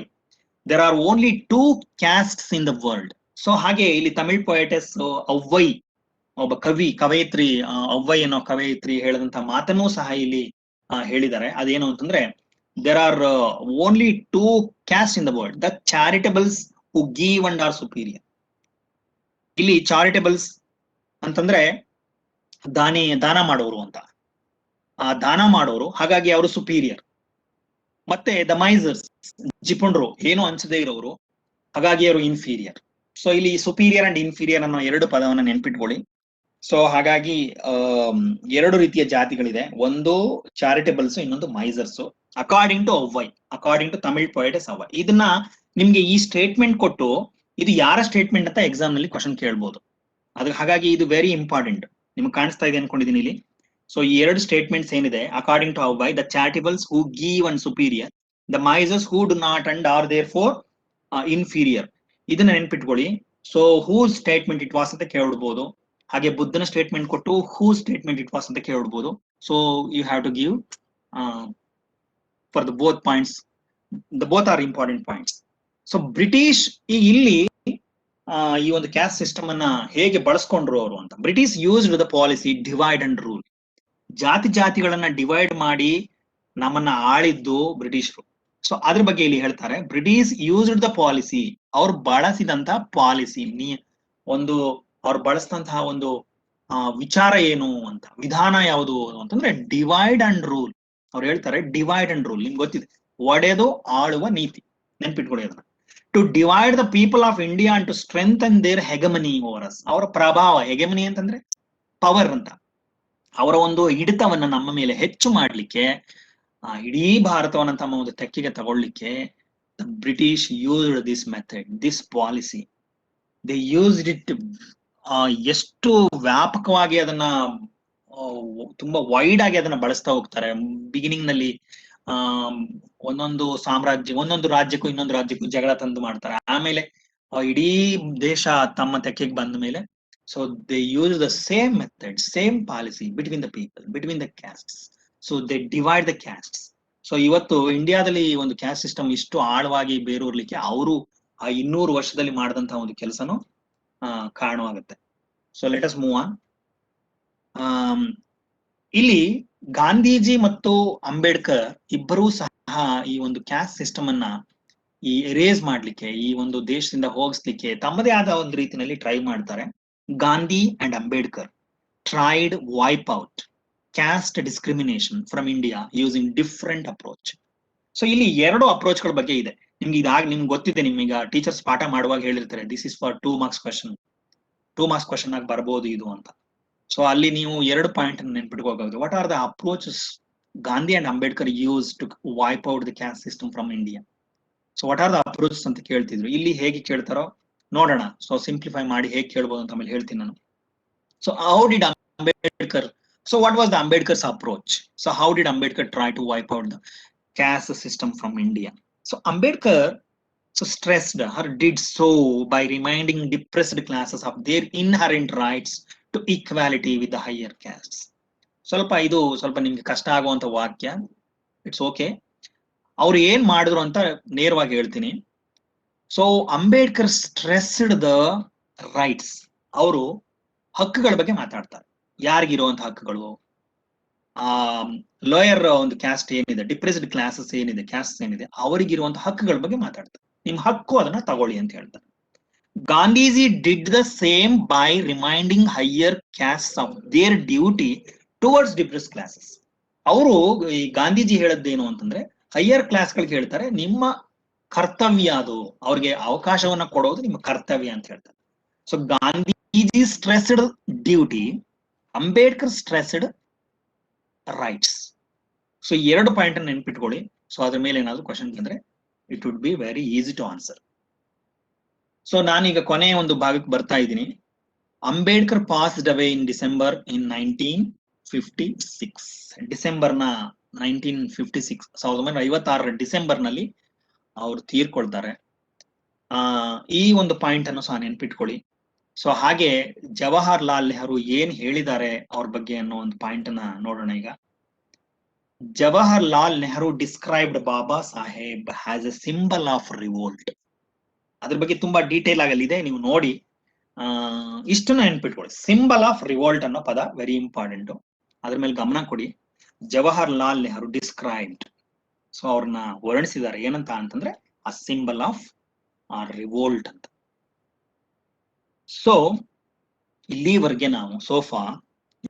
there are only 2 castes in the world. So ಹಾಗೆ ಇಲ್ಲಿ ತಮಿಳ್ ಪೊಯೆಟೆಸ್ ಅವ್ವೈ, ಒಬ್ಬ ಕವಯಿತ್ರಿ ಅವ್ವೈ ಅನ್ನೋ ಕವಯಿತ್ರಿ ಹೇಳಿದಂತ ಮಾತನ್ನೂ ಸಹ ಇಲ್ಲಿ ಹೇಳಿದ್ದಾರೆ. ಅದೇನು ಅಂತಂದ್ರೆ there are only 2 castes in the world, the charitables who give and are superior. ಇಲ್ಲಿ ಚಾರಿಟಬಲ್ಸ್ ಅಂತಂದ್ರೆ ದಾನ ಮಾಡೋರು ಅಂತ, ದಾನ ಮಾಡೋರು, ಹಾಗಾಗಿ ಅವರು ಸುಪೀರಿಯರ್. ಮತ್ತೆ ದ ಮೈಸರ್ಸ್, ಜಿಪುಣರು, ಏನು ಅನ್ಸದೇ ಇರೋರು, ಹಾಗಾಗಿ ಅವರು ಇನ್ಫೀರಿಯರ್. ಸೊ ಇಲ್ಲಿ ಸುಪೀರಿಯರ್ ಅಂಡ್ ಇನ್ಫೀರಿಯರ್ ಅನ್ನೋ 2 ಪದವನ್ನ ನೆನ್ಪಿಟ್ಕೊಳ್ಳಿ. ಸೊ ಹಾಗಾಗಿ 2 ರೀತಿಯ ಜಾತಿಗಳಿದೆ, ಒಂದು ಚಾರಿಟಬಲ್ಸ್, ಇನ್ನೊಂದು misers, according to Avvai, according to Tamil poetess Avvai. ಇದನ್ನ ನಿಮ್ಗೆ ಈ ಸ್ಟೇಟ್ಮೆಂಟ್ ಕೊಟ್ಟು ಇದು ಯಾರ ಸ್ಟೇಟ್ಮೆಂಟ್ ಅಂತ ಎಕ್ಸಾಮ್ ನಲ್ಲಿ ಕ್ವಶನ್ ಕೇಳ್ಬೋದು. ಹಾಗಾಗಿ ಇದು ವೆರಿ ಇಂಪಾರ್ಟೆಂಟ್. ನಿಮ್ಗೆ ಕಾಣಿಸ್ತಾ ಇದೆ ಅನ್ಕೊಂಡಿದೀನಿ ಇಲ್ಲಿ. ಸೊ ಈ 2 ಸ್ಟೇಟ್ಮೆಂಟ್ಸ್ ಏನಿದೆ, according to Avvai, the charitables who give and superior, the misers who do not and are therefore inferior. ಇದನ್ನ ನೆನ್ಪಿಟ್ಕೊಳ್ಳಿ. So who statement it was ಅಂತ ಕೇಳ್ಬೋದು. ಹಾಗೆ ಬುದ್ಧನ ಸ್ಟೇಟ್ಮೆಂಟ್ ಕೊಟ್ಟು ಹೂ ಸ್ಟೇಟ್ಮೆಂಟ್ ಇಟ್ ವಾಸ್ ಅಂತ ಕೇಳ್ಬೋದು. So you have to give for the both points, the both are important points. So British ಇಲ್ಲಿ ಈ ಒಂದು ಕ್ಯಾಸ್ಟ್ ಸಿಸ್ಟಮ್ ಅನ್ನ ಹೇಗೆ ಬಳಸ್ಕೊಂಡ್ರು ಅವರು ಅಂತ. British used the policy divide and rule. ಜಾತಿಗಳನ್ನ ಡಿವೈಡ್ ಮಾಡಿ ನಮ್ಮನ್ನ ಆಳಿದ್ದು ಬ್ರಿಟಿಷರು. ಸೊ ಅದ್ರ ಬಗ್ಗೆ ಇಲ್ಲಿ ಹೇಳ್ತಾರೆ, ಬ್ರಿಟಿಷ್ ಯೂಸ್ಡ್ ದ ಪಾಲಿಸಿ, ಅವ್ರು ಬಳಸಿದಂತ ಪಾಲಿಸಿ, ಒಂದು ಅವ್ರು ಬಳಸಿದಂತಹ ಒಂದು ವಿಚಾರ ಏನು ಅಂತ, ವಿಧಾನ ಯಾವುದು ಅಂತಂದ್ರೆ ಡಿವೈಡ್ ಅಂಡ್ ರೂಲ್. ಅವ್ರು ಹೇಳ್ತಾರೆ ಡಿವೈಡ್ ಅಂಡ್ ರೂಲ್. ನಿಮ್ಗೆ ಗೊತ್ತಿದೆ, ಒಡೆದು ಆಳುವ ನೀತಿ, ನೆನ್ಪಿಟ್ಕೊಳ್ಳಿ ಅದನ್ನ. To divide the people of India and to strengthen their hegemony over us. ಅವರ ಪ್ರಭಾವ, ಹೆಗಮನಿ ಅಂತಂದ್ರೆ ಪವರ್ ಅಂತ, ಅವರ ಒಂದು ಹಿಡಿತವನ್ನ ನಮ್ಮ ಮೇಲೆ ಹೆಚ್ಚು ಮಾಡ್ಲಿಕ್ಕೆ, ಇಡೀ ಭಾರತವನ್ನ ತಮ್ಮ ಒಂದು ತೆಕ್ಕೆಗೆ ತಗೊಳ್ಳಿಕ್ಕೆ the British used this method, this policy. They used it ಎಷ್ಟು ವ್ಯಾಪಕವಾಗಿ ಅದನ್ನ ತುಂಬಾ ವೈಡ್ ಆಗಿ ಅದನ್ನ ಬಳಸ್ತಾ ಹೋಗ್ತಾರೆ. ಬಿಗಿನಿಂಗ್ ನಲ್ಲಿ ಒಂದೊಂದು ರಾಜ್ಯಕ್ಕೂ ಇನ್ನೊಂದು ರಾಜ್ಯಕ್ಕೂ ಜಗಳ ತಂದು ಮಾಡ್ತಾರೆ. ಆಮೇಲೆ ಇಡೀ ದೇಶ ತಮ್ಮ ತೆಕ್ಕೆಗೆ ಬಂದ ಮೇಲೆ, so they use the same method, same policy between the people, between the ಕ್ಯಾಸ್ಟ್ಸ್. So they divide the ಕ್ಯಾಸ್ಟ್ಸ್. So ಇವತ್ತು ಇಂಡಿಯಾದಲ್ಲಿ ಒಂದು ಕ್ಯಾಸ್ಟ್ ಸಿಸ್ಟಮ್ ಇಷ್ಟು ಆಳವಾಗಿ ಬೇರೂರ್ಲಿಕ್ಕೆ ಅವರು ಆ 200 ವರ್ಷದಲ್ಲಿ ಮಾಡಿದಂತಹ ಒಂದು ಕೆಲಸನೂ ಕಾರಣವಾಗುತ್ತೆ. So let us move on. ಇಲ್ಲಿ ಗಾಂಧೀಜಿ ಮತ್ತು ಅಂಬೇಡ್ಕರ್ ಇಬ್ಬರೂ ಸಹ ಈ ಒಂದು ಕ್ಯಾಸ್ಟ್ ಸಿಸ್ಟಮ್ ಅನ್ನ ಎರೇಸ್ ಮಾಡ್ಲಿಕ್ಕೆ, ಈ ಒಂದು ದೇಶದಿಂದ ಹೋಗಿಸ್ಲಿಕ್ಕೆ ತಮ್ಮದೇ ಆದ ಒಂದು ರೀತಿಯಲ್ಲಿ ಟ್ರೈ ಮಾಡ್ತಾರೆ. Gandhi and Ambedkar tried wipe out caste discrimination from India using different approach. So ಇಲ್ಲಿ 2 ಅಪ್ರೋಚ್ಗಳ ಬಗ್ಗೆ ಇದೆ. ನಿಮ್ಗೆ ಗೊತ್ತಿದೆ, ನಿಮ್ಗೆ ಟೀಚರ್ಸ್ ಪಾಠ ಮಾಡುವಾಗ ಹೇಳಿರ್ತಾರೆ, this is for 2 marks question, 2 marks question ಆಗಿ ಬರ್ಬೋದು ಇದು ಅಂತ. ಸೊ ಅಲ್ಲಿ ನೀವು 2 ಪಾಯಿಂಟ್ ನೆನ್ಪಿಟ್ಕೋಬಹುದು. What are the approaches Gandhi and Ambedkar use to wipe out the caste system from India? So what are the approaches ಅಂತ ಕೇಳ್ತಿದ್ರು. ಇಲ್ಲಿ ಹೇಗೆ ಕೇಳ್ತಾರೋ ನೋಡೋಣ. ಸೊ ಸಿಂಪ್ಲಿಫೈ ಮಾಡಿ ಹೇಗೆ ಕೇಳ್ಬೋದು ಅಂತ ಆಮೇಲೆ ಹೇಳ್ತೀನಿ ನಾನು. So how did Ambedkar So what was the Ambedkar's approach? So how did Ambedkar try to wipe out the caste system from India? So Ambedkar stressed or did so by reminding depressed classes of their inherent rights to equality with the higher castes. ಸ್ವಲ್ಪ ನಿಮ್ಗೆ ಕಷ್ಟ ಆಗುವಂತ ವಾಕ್ಯ, it's okay. ಅವ್ರು ಏನ್ ಮಾಡಿದ್ರು ಅಂತ ನೇರವಾಗಿ ಹೇಳ್ತೀನಿ. So Ambedkar stressed the rights. ಅವರು ಹಕ್ಕುಗಳ ಬಗ್ಗೆ ಮಾತಾಡ್ತಾರೆ. ಯಾರಿಗಿರುವಂತ ಹಕ್ಕುಗಳು? ಲೋಯರ್ ಒಂದು ಕ್ಯಾಸ್ಟ್ ಏನಿದೆ, ಡಿಪ್ರೆಸ್ಡ್ ಕ್ಲಾಸಸ್ ಏನಿದೆ, ಕ್ಯಾಸ್ಟ್ ಏನಿದೆ, ಅವರಿಗಿರುವಂತ ಹಕ್ಕುಗಳ ಬಗ್ಗೆ ಮಾತಾಡ್ತಾರೆ. ನಿಮ್ ಹಕ್ಕು ಅದನ್ನ ತಗೊಳ್ಳಿ ಅಂತ ಹೇಳ್ತಾರೆ. Gandhiji did the same by reminding higher caste of their duty towards depress classes. ಅವರು ಈ ಗಾಂಧೀಜಿ ಹೇಳದ್ದೇನು ಅಂತಂದ್ರೆ, ಹೈಯರ್ ಕ್ಲಾಸ್ ಗಳಿಗೆ ಹೇಳ್ತಾರೆ ನಿಮ್ಮ ಕರ್ತವ್ಯ ಅದು, ಅವ್ರಿಗೆ ಅವಕಾಶವನ್ನ ಕೊಡೋದು ನಿಮ್ಮ ಕರ್ತವ್ಯ ಅಂತ ಹೇಳ್ತಾರೆ. So Gandhiji stressed duty, Ambedkar stressed rights. So ಎರಡು ಪಾಯಿಂಟ್ ಅನ್ನು ನೆನ್ಪಿಟ್ಕೊಳ್ಳಿ. ಸೊ ಅದ್ರ ಮೇಲೆ ಏನಾದ್ರು ಕ್ವಶನ್ ಬಂದ್ರೆ it would be very easy to answer. So ನಾನೀಗ ಕೊನೆಯ ಒಂದು ಭಾಗಕ್ಕೆ ಬರ್ತಾ ಇದ್ದೀನಿ. Ambedkar passed away in December in 1956. ಡಿಸೆಂಬರ್ನ 1956, 1956 ಡಿಸೆಂಬರ್ ನಲ್ಲಿ ಅವ್ರು ತೀರ್ಕೊಳ್ತಾರೆ. ಈ ಒಂದು ಪಾಯಿಂಟ್ ಅನ್ನು ಸಹ ನೆನ್ಪಿಟ್ಕೊಳ್ಳಿ. ಸೊ ಹಾಗೆ ಜವಾಹರ್ ಲಾಲ್ ನೆಹರು ಏನ್ ಹೇಳಿದ್ದಾರೆ ಅವ್ರ ಬಗ್ಗೆ ಅನ್ನೋ ಒಂದು ಪಾಯಿಂಟ್ ಅನ್ನ ನೋಡೋಣ ಈಗ. Jawahar Lal Nehru described Baba Saheb has A symbol of revolt. ಅದ್ರ ಬಗ್ಗೆ ತುಂಬಾ ಡೀಟೇಲ್ ಆಗಲಿದೆ, ನೀವು ನೋಡಿ. ಇಷ್ಟನ್ನ ನೆನ್ಪಿಟ್ಕೊಳ್ಳಿ, ಸಿಂಬಲ್ ಆಫ್ ರಿವೋಲ್ಟ್ ಅನ್ನೋ ಪದ ವೆರಿ ಇಂಪಾರ್ಟೆಂಟ್, ಅದ್ರ ಮೇಲೆ ಗಮನ ಕೊಡಿ. ಜವಾಹರ್ ಲಾಲ್ ನೆಹರು ಡಿಸ್ಕ್ರೈಬ್ಡ್, ಸೊ ಅವ್ರನ್ನ ವರ್ಣಿಸಿದ್ದಾರೆ ಏನಂತ ಅಂತಂದ್ರೆ ಆ ಸಿಂಬಲ್ ಆಫ್ ರಿವೋಲ್ಟ್ ಅಂತ. ಸೊ ಇಲ್ಲಿವರೆಗೆ ನಾವು so far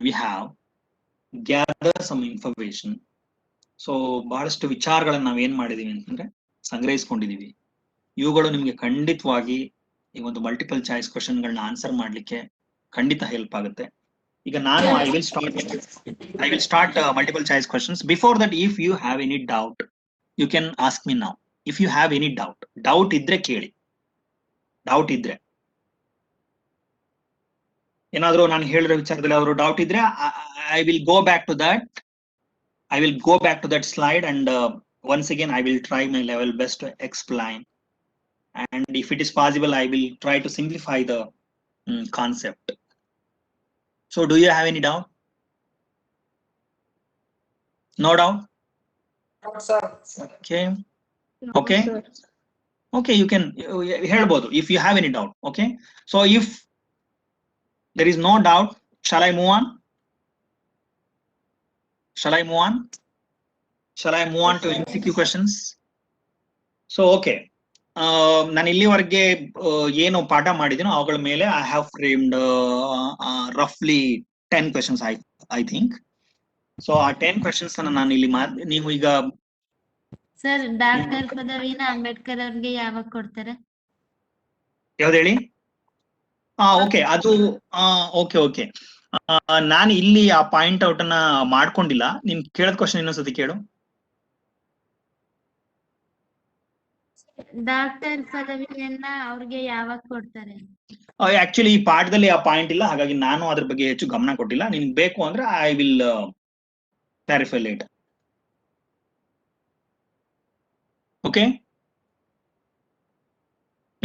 we have gather some information. So ಬಹಳಷ್ಟು ವಿಚಾರಗಳನ್ನ ನಾವೇನ್ ಮಾಡಿದೀವಿ ಅಂತಂದ್ರೆ ಸಂಗ್ರಹಿಸ್ಕೊಂಡಿದೀವಿ. ಇವುಗಳು ನಿಮ್ಗೆ ಖಂಡಿತವಾಗಿ ಈ ಒಂದು ಮಲ್ಟಿಪಲ್ ಚಾಯ್ಸ್ ಕ್ವಶನ್ ಗಳನ್ನ ಆನ್ಸರ್ ಮಾಡ್ಲಿಕ್ಕೆ ಖಂಡಿತ ಹೆಲ್ಪ್ ಆಗುತ್ತೆ. ಈಗ ನಾನು I will start multiple choice questions. Before that, if you have any doubt you can ask me now. If you have any doubt ಇದ್ರೆ ಕೇಳಿ. ಡೌಟ್ ಇದ್ರೆ, ಏನಾದ್ರೂ ನಾನು ಹೇಳಿರೋ ವಿಚಾರದಲ್ಲಿ ಅವರು ಡೌಟ್ ಇದ್ರೆ I will go back to that slide and once again I will try my level best to explain, and if it is possible I will try to simplify the concept. So do you have any doubt? No doubt? sir. Okay. Okay. Okay, you can ಹೇಳ್ಬೋದು if you have any doubt. Okay, so if there is no doubt, shall I move on? Shall I move on to MCQ questions? So okay, ನಾನು ಇಲ್ಲಿವರೆಗೆ ಏನು ಪಾಠ ಮಾಡಿದ್ದೀನೋ ಅವುಗಳ ಮೇಲೆ I have framed ರಫ್ಲಿ 10 questions I think. So ಆ 10 questions ಅನ್ನ ನಾನು ಇಲ್ಲಿ ನೀವು ಈಗ ಸರ್ ಡಾಕ್ಟರ್ ಪದವಿನ ಅಂಬೇಡ್ಕರ್ ಅವ್ರಿಗೆ ಯಾವಾಗ ಕೊಡ್ತಾರೆ? ಯಾವ್ದು ಹೇಳಿ? ಓಕೆ, ಅದು ಓಕೆ. ನಾನು ಇಲ್ಲಿ ಆ ಪಾಯಿಂಟ್ ಔಟ್ ಅನ್ನ ಮಾಡ್ಕೊಂಡಿಲ್ಲ. ನಿನ್ ಕೇಳದ್ ಕ್ವಶನ್ ಇನ್ನೊಂದ್ಸತಿ ಕೇಳು. ಡಾಕ್ಟರ್ ಪದವಿಯನ್ನ ಅವ್ರಿಗೆ ಯಾವಾಗ ಕೊಡ್ತಾರೆ? ಆಕ್ಚುಲಿ ಈ ಪಾಠದಲ್ಲಿ ಆ ಪಾಯಿಂಟ್ ಇಲ್ಲ, ಹಾಗಾಗಿ ನಾನು ಅದ್ರ ಬಗ್ಗೆ ಹೆಚ್ಚು ಗಮನ ಕೊಟ್ಟಿಲ್ಲ. ನಿನ್ಗೆ ಬೇಕು ಅಂದ್ರೆ I will clarify later. Okay,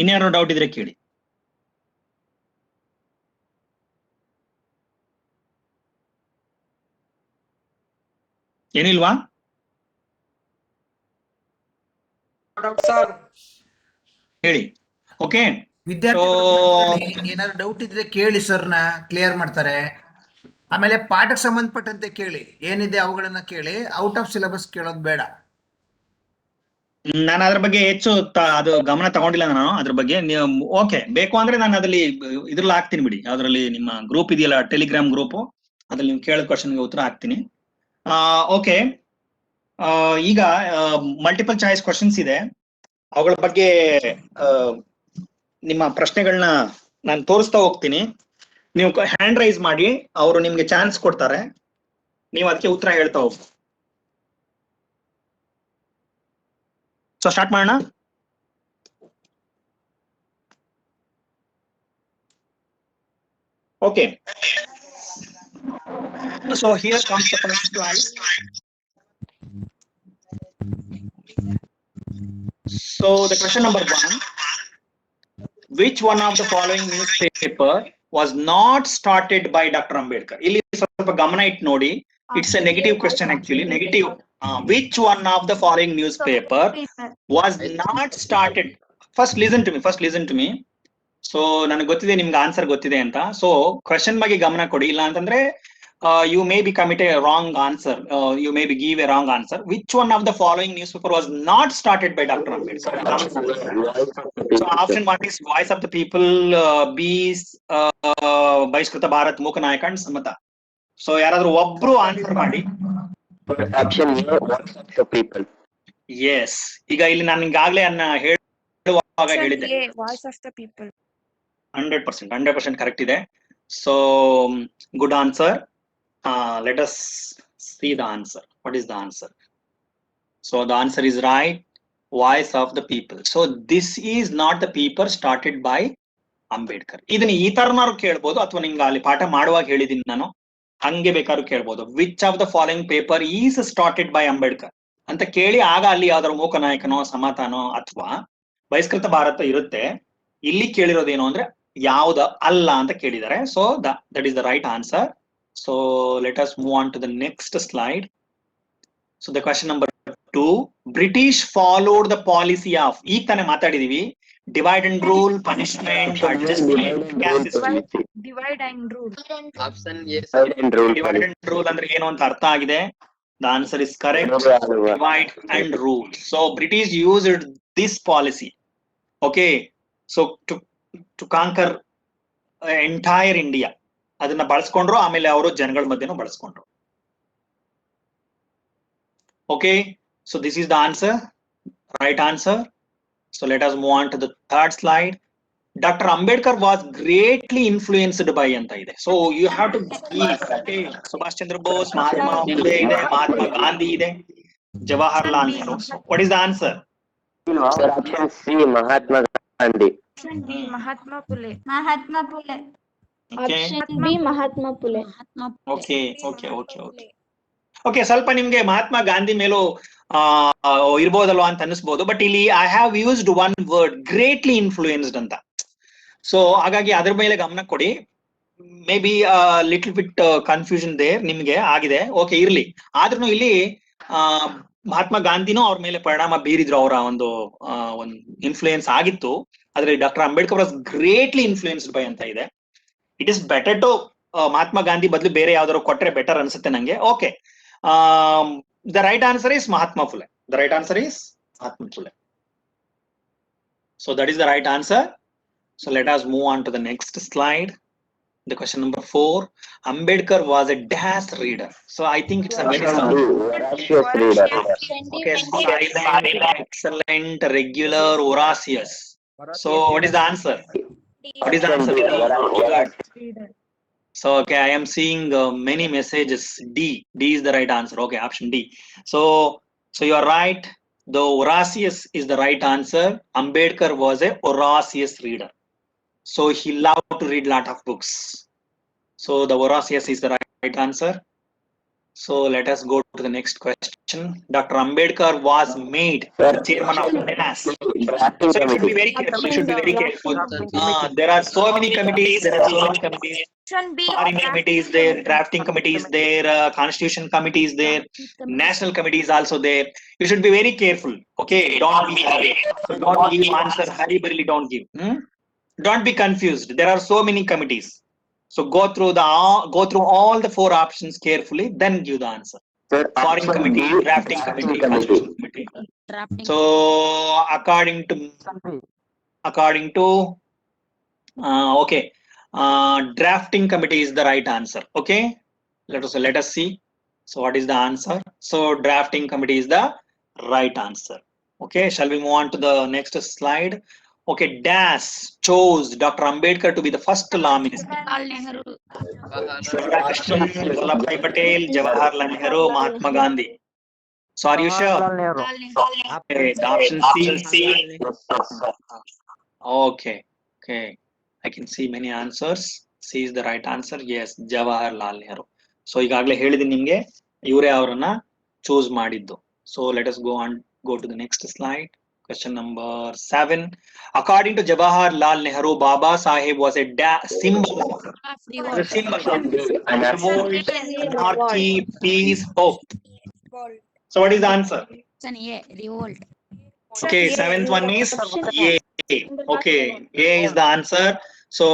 ಇನ್ಯಾರೋ ಡೌಟ್ ಇದ್ರೆ ಕೇಳಿ. ಏನಿಲ್ವಾ? ಹೇಳಿ. ಓಕೆ, ವಿದ್ಯಾರ್ಥಿ ಏನಾದ್ರು ಡೌಟ್ ಇದ್ರೆ ಕೇಳಿ, ಸರ್ನ ಕ್ಲಿಯರ್ ಮಾಡ್ತಾರೆ. ಆಮೇಲೆ ಪಾಠಕ್ಕೆ ಸಂಬಂಧಪಟ್ಟಂತೆ ಕೇಳಿ, ಏನಿದೆ ಅವುಗಳನ್ನ ಕೇಳಿ. ಔಟ್ ಆಫ್ ಸಿಲೆಬಸ್ ಕೇಳೋದು ಬೇಡ. ನಾನು ಅದ್ರ ಬಗ್ಗೆ ಹೆಚ್ಚು ಅದು ಗಮನ ತಗೊಂಡಿಲ್ಲ ನಾನು ಅದ್ರ ಬಗ್ಗೆ. ಓಕೆ, ಬೇಕು ಅಂದ್ರೆ ನಾನು ಅದ್ರಲ್ಲಿ ಇದ್ರಲ್ಲಿ ಹಾಕ್ತೀನಿ ಬಿಡಿ. ಅದ್ರಲ್ಲಿ ನಿಮ್ಮ ಗ್ರೂಪ್ ಇದೆಯಲ್ಲ, ಟೆಲಿಗ್ರಾಮ್ ಗ್ರೂಪ್, ಅದ್ರಲ್ಲಿ ನೀವು ಕೇಳೋ ಕ್ವಶನ್ಗೆ ಉತ್ತರ ಹಾಕ್ತೀನಿ. ಓಕೆ, ಈಗ ಮಲ್ಟಿಪಲ್ ಚಾಯ್ಸ್ ಕ್ವಶನ್ಸ್ ಇದೆ, ಅವುಗಳ ಬಗ್ಗೆ ನಿಮ್ಮ ಪ್ರಶ್ನೆಗಳನ್ನ ನಾನು ತೋರಿಸ್ತಾ ಹೋಗ್ತೀನಿ. ನೀವು ಹ್ಯಾಂಡ್ ರೈಸ್ ಮಾಡಿ, ಅವರು ನಿಮ್ಗೆ ಚಾನ್ಸ್ ಕೊಡ್ತಾರೆ, ನೀವು ಅದಕ್ಕೆ ಉತ್ತರ ಹೇಳ್ತಾ ಹೋಗಿ. ಸೊ ಸ್ಟಾರ್ಟ್ ಮಾಡೋಣ. Okay, So here comes the first slide. So the question number 1, which one of the following newspaper was not started by Dr. Ambedkar? ಇಲ್ಲಿ ಸ್ವಲ್ಪ ಗಮನ ಇಟ್ಟು ನೋಡಿ. It's a negative question actually. Negative. Which one of the following newspaper was not started? First listen to me. So ನನಗೆ ಗೊತ್ತಿದೆ ನಿಮ್ಗೆ answer ಗೊತ್ತಿದೆ ಅಂತ. ಸೊ ಕ್ವೆಶ್ಚನ್ ಬಗ್ಗೆ ಗಮನ ಕೊಡಿ. ಇಲ್ಲ ಅಂತಂದ್ರೆ you may be commit a wrong answer. You may be give a wrong answer. Which one of the following newspaper was not started by Dr. Ambedkar? So option 1 is Voice of the People, B is Bahiskruta Bharat, Mooka Nayak and Samata. So ಯಾರಾದ್ರೂ ಒಬ್ರು answer ಮಾಡಿ. Option A voice of the people. Yes. ಈಗ ಇಲ್ಲಿ ನಾನು ಈಗಾಗಲೇ ಹೇಳುವಾಗ ಹೇಳಿದ್ದೆ. Voice of the people. 100% correct ಇದೆ. So good answer. Let us see the answer. What is the answer? So the answer is right. Voice of the people. So this is not the paper started by Ambedkar. ಇದನ್ನ ಈ ತರನಾರು ಕೇಳ್ಬೋದು ಅಥವಾ ನಿಮ್ಗೆ ಅಲ್ಲಿ ಪಾಠ ಮಾಡುವಾಗ ಹೇಳಿದೀನಿ ನಾನು, ಹಂಗೆ ಬೇಕಾದ್ರೂ ಕೇಳ್ಬೋದು. Which of the following paper is started by Ambedkar ಅಂತ ಕೇಳಿ ಆಗ ಅಲ್ಲಿ ಯಾವ್ದಾದ್ರು ಮೂಕನಾಯಕನೋ ಸಮಾತಾನೋ ಅಥವಾ ಬಹಿಷ್ಕೃತ ಭಾರತ ಇರುತ್ತೆ. ಇಲ್ಲಿ ಕೇಳಿರೋದೇನು ಅಂದ್ರೆ ಯಾವ್ದ ಅಲ್ಲ ಅಂತ ಕೇಳಿದ್ದಾರೆ. So that is the right answer. So let us move on to the next slide. So the question number 2, British followed the policy of, ಈಗ ತಾನೇ ಮಾತಾಡಿದೀವಿ, divide and rule, punishment, adjustment, divide and rule. Option A divide and rule ಅಂದ್ರೆ ಏನು ಅಂತ ಅರ್ಥ ಆಗಿದೆ. The answer is correct. Divide and rule. So British used this policy, okay, so to conquer entire India. ಅದನ್ನ ಬಳಸ್ಕೊಂಡ್ರು, ಆಮೇಲೆ ಅವರು ಜನಗಳ ಮಧ್ಯನೂ ಬಳಸ್ಕೊಂಡ್ರು. Okay, so this is the answer, right answer. So let us move on to the third slide. Dr. Ambedkar was greatly influenced by anta ide. So you have to give, okay, Subhash Chandra Bose, Mahatma Phule ide, Mahatma Gandhi ide, Jawaharlal Nehru. So what is the answer? Sir option C Mahatma Gandhi. Option B Mahatma Phule. Mahatma Phule. Okay, B Mahatma Phule. Okay, ಸ್ವಲ್ಪ ನಿಮ್ಗೆ ಮಹಾತ್ಮ ಗಾಂಧಿ ಮೇಲೂ ಇರ್ಬೋದಲ್ವಾ ಅಂತ ಅನಿಸ್ಬೋದು. But ಇಲ್ಲಿ I have used one word, greatly influenced ಅಂತ. So ಹಾಗಾಗಿ ಅದ್ರ ಮೇಲೆ ಗಮನ ಕೊಡಿ. Maybe little bit confusion there ನಿಮ್ಗೆ ಆಗಿದೆ. ಓಕೆ, ಇರ್ಲಿ. ಆದ್ರೂ ಇಲ್ಲಿ ಮಹಾತ್ಮ ಗಾಂಧಿನೂ ಅವ್ರ ಮೇಲೆ ಪರಿಣಾಮ ಬೀರಿದ್ರು, ಅವರ ಒಂದು ಇನ್ಫ್ಲೂಯೆನ್ಸ್ ಆಗಿತ್ತು. ಆದ್ರೆ doctor Ambedkar was greatly influenced by ಅಂತ ಇದೆ. It is better to Mahatma Gandhi ಬದಲು ಬೇರೆ ಯಾವ್ದಾದ್ರು ಕೊಟ್ರೆ ಬೆಟರ್ ಅನ್ಸುತ್ತೆ ನಂಗೆ. Okay, the right answer is Mahatma Phule. The right answer is Mahatma Phule. So that is the right answer. So let us move on to the next slide. The question number 4, Ambedkar was a dash reader. So I think it's a very voracious reader. okay, silent, excellent, regular, voracious. So what is the answer? What is the answer? So okay, I am seeing many messages. D is the right answer. Okay, option D. So you are right. The voracious is the right answer. Ambedkar was a voracious reader. So he loved to read lot of books. So the voracious is the right answer. So let us go to the next question. Dr. Ambedkar was made chairman of NAS. So you should be very careful. There are so many committees. Option B Foreign committee is there, drafting committee is there, constitution committee is there, national committee is also there. You should be very careful. Okay, don't be hurry. Don't give answer hurriedly. Don't give. Don't be confused. There are so many committees. So go through all the 4 options carefully, then give the answer. Sir, Foreign option committee, B, drafting committee, committee. constitution committee. So according to okay, drafting committee is the right answer. Okay, let us see. So what is the answer? So drafting committee is the right answer. Okay, shall we move on to the next slide? Okay, Dash chose Dr. Ambedkar to be the first law minister. Vallabhbhai Patel, Jawaharlal Nehru, Mahatma Gandhi. So are you sure? Okay, option C. Okay, I can see many answers. C is the right answer. Yes, Jawaharlal Nehru. So ಈಗಾಗಲೇ ಹೇಳಿದೀನಿ ನಿಮ್ಗೆ, ಇವರೇ ಅವರನ್ನ choose ಮಾಡಿದ್ದು. So let us go to the next slide. Question number 7. According to Jawaharlal Nehru, Baba Saheb was a symbol of revolt, anarchy, peace, hope. So what is the answer? Revolt. Okay, seventh one is A. Okay, A is the answer. So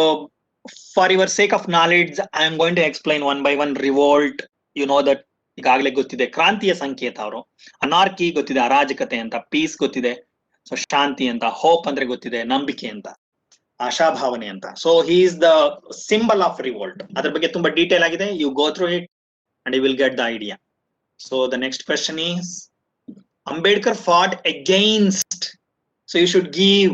for your sake of knowledge, I am going to explain one by one. Revolt, you know that ಈಗಾಗಲೇ ಗೊತ್ತಿದೆ, ಕ್ರಾಂತಿಯ ಸಂಕೇತ ಅವರು. Anarchy ಗೊತ್ತಿದೆ, ಅರಾಜಕತೆ ಅಂತ. Piece ಗೊತ್ತಿದೆ, so ಶಾಂತಿ ಅಂತ. Hope ಅಂದ್ರೆ ಗೊತ್ತಿದೆ, ನಂಬಿಕೆ ಅಂತ, ಆಶಾಭಾವನೆ ಅಂತ. So he is the symbol of revolt. ಅದ್ರ ಬಗ್ಗೆ ತುಂಬಾ ಡೀಟೇಲ್ ಆಗಿದೆ. You go through it and you will get the idea. So the next question is Ambedkar fought against. So you should give.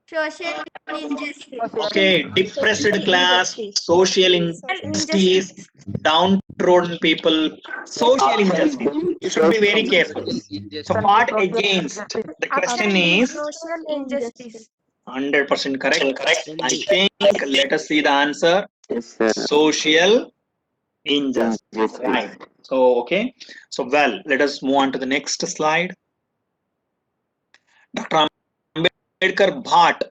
Social injustice. Okay, depressed class, social injustice, downtrodden people, social injustice. You should be very careful. So fought against. The question is Social injustice. 100% correct. I think let us see the answer. Yes, sir. Social injustice. Right. So okay. So well, let us move on to the next slide. Dr. Ambedkar bought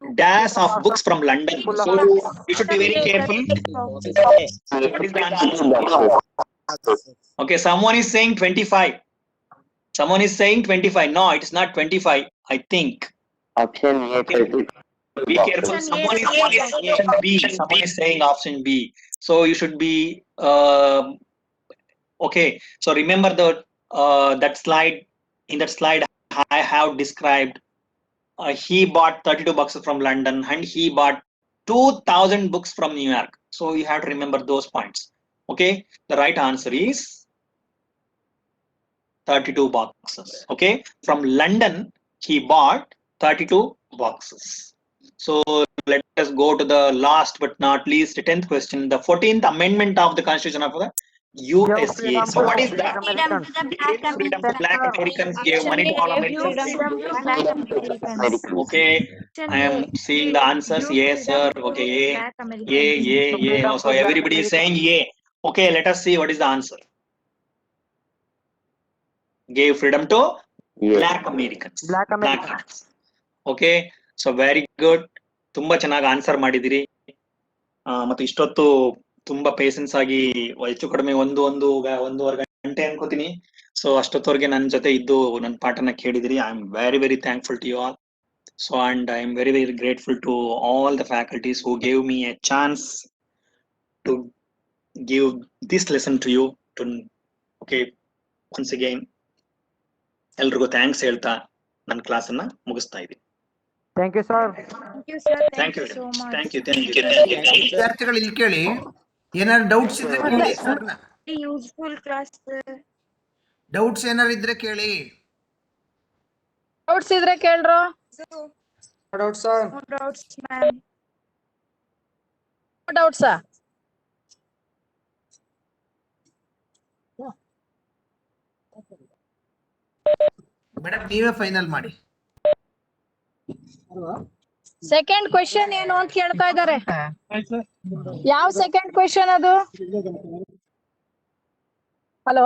dash of books from London. So you should be very careful. What is the answer? Okay, someone is saying 25. Someone is saying 25. No, it is not 25. I think. Option A. Be careful. Someone is saying option B. Someone is saying option B. So you should be okay. So remember that slide. In that slide, I have described. He bought 32 books from London and he bought 2,000 books from New York. So you have to remember those points. Okay, the right answer is 32 boxes. Okay, from London he bought 32 boxes. So let us go to the last but not least 10th question. The 14th amendment of the Constitution of the USA. So what is that? Freedom to black Americans, gave money to all Americans. Okay, I am seeing the answers. Yes, sir. Okay, A. So everybody is saying A. Okay, let us see what is the answer. Gave freedom to black Americans. Black. Okay, so very good. ತುಂಬಾ ಚೆನ್ನಾಗಿ answer ಮಾಡಿದಿರಿ. ಮತ್ತೆ ಇಷ್ಟೊತ್ತು ತುಂಬಾ patience ಆಗಿ ಹೆಚ್ಚು ಕಡಿಮೆ ಒಂದೂವರೆ ಗಂಟೆ ಅನ್ಕೋತೀನಿ. ಸೊ ಅಷ್ಟೊತ್ತವರೆಗೆ ನನ್ನ ಜೊತೆ ಇದ್ದು ನನ್ನ ಪಾಠನ ಕೇಳಿದಿರಿ. I am very thankful to you all. So and I am very grateful to all the faculties who gave me a chance to give this lesson to you. Okay, once again ಎಲ್ರಿಗೂ thanks ಹೇಳ್ತಾ ನನ್ನ ಕ್ಲಾಸನ್ನ ಮುಗಿಸ್ತಾ ಇದ್ದೀನಿ. Thank you, sir. Thank you, sir. Thank you so much. Thank you. ವಿದ್ಯಾರ್ಥಿಗಳು ಇಲ್ಲಿ ಕೇಳಿ, ಏನಾದ್ರು doubts ಇದ್ರೆ ಕೇಳಿ ಸರ್ನ. Useful class. ಡೌಟ್ಸ್ ಏನಾರು ಇದ್ರೆ ಕೇಳಿ. ಡೌಟ್ಸ್ ಇದ್ರೆ ಕೇಳ್ರೋ. No doubt, sir. No doubts, ma'am. ಡೌಟ್ಸಾ? ಮೇಡಮ್ ನೀವೇ ಫೈನಲ್ ಮಾಡಿ. ಸೆಕೆಂಡ್ ಕ್ವೆಶ್ಚನ್ ಏನು ಅಂತ ಕೇಳ್ತಾ ಇದ್ದಾರೆ. ಯಾವ ಸೆಕೆಂಡ್ ಕ್ವೆಶ್ಚನ್ ಅದು? ಹಲೋ,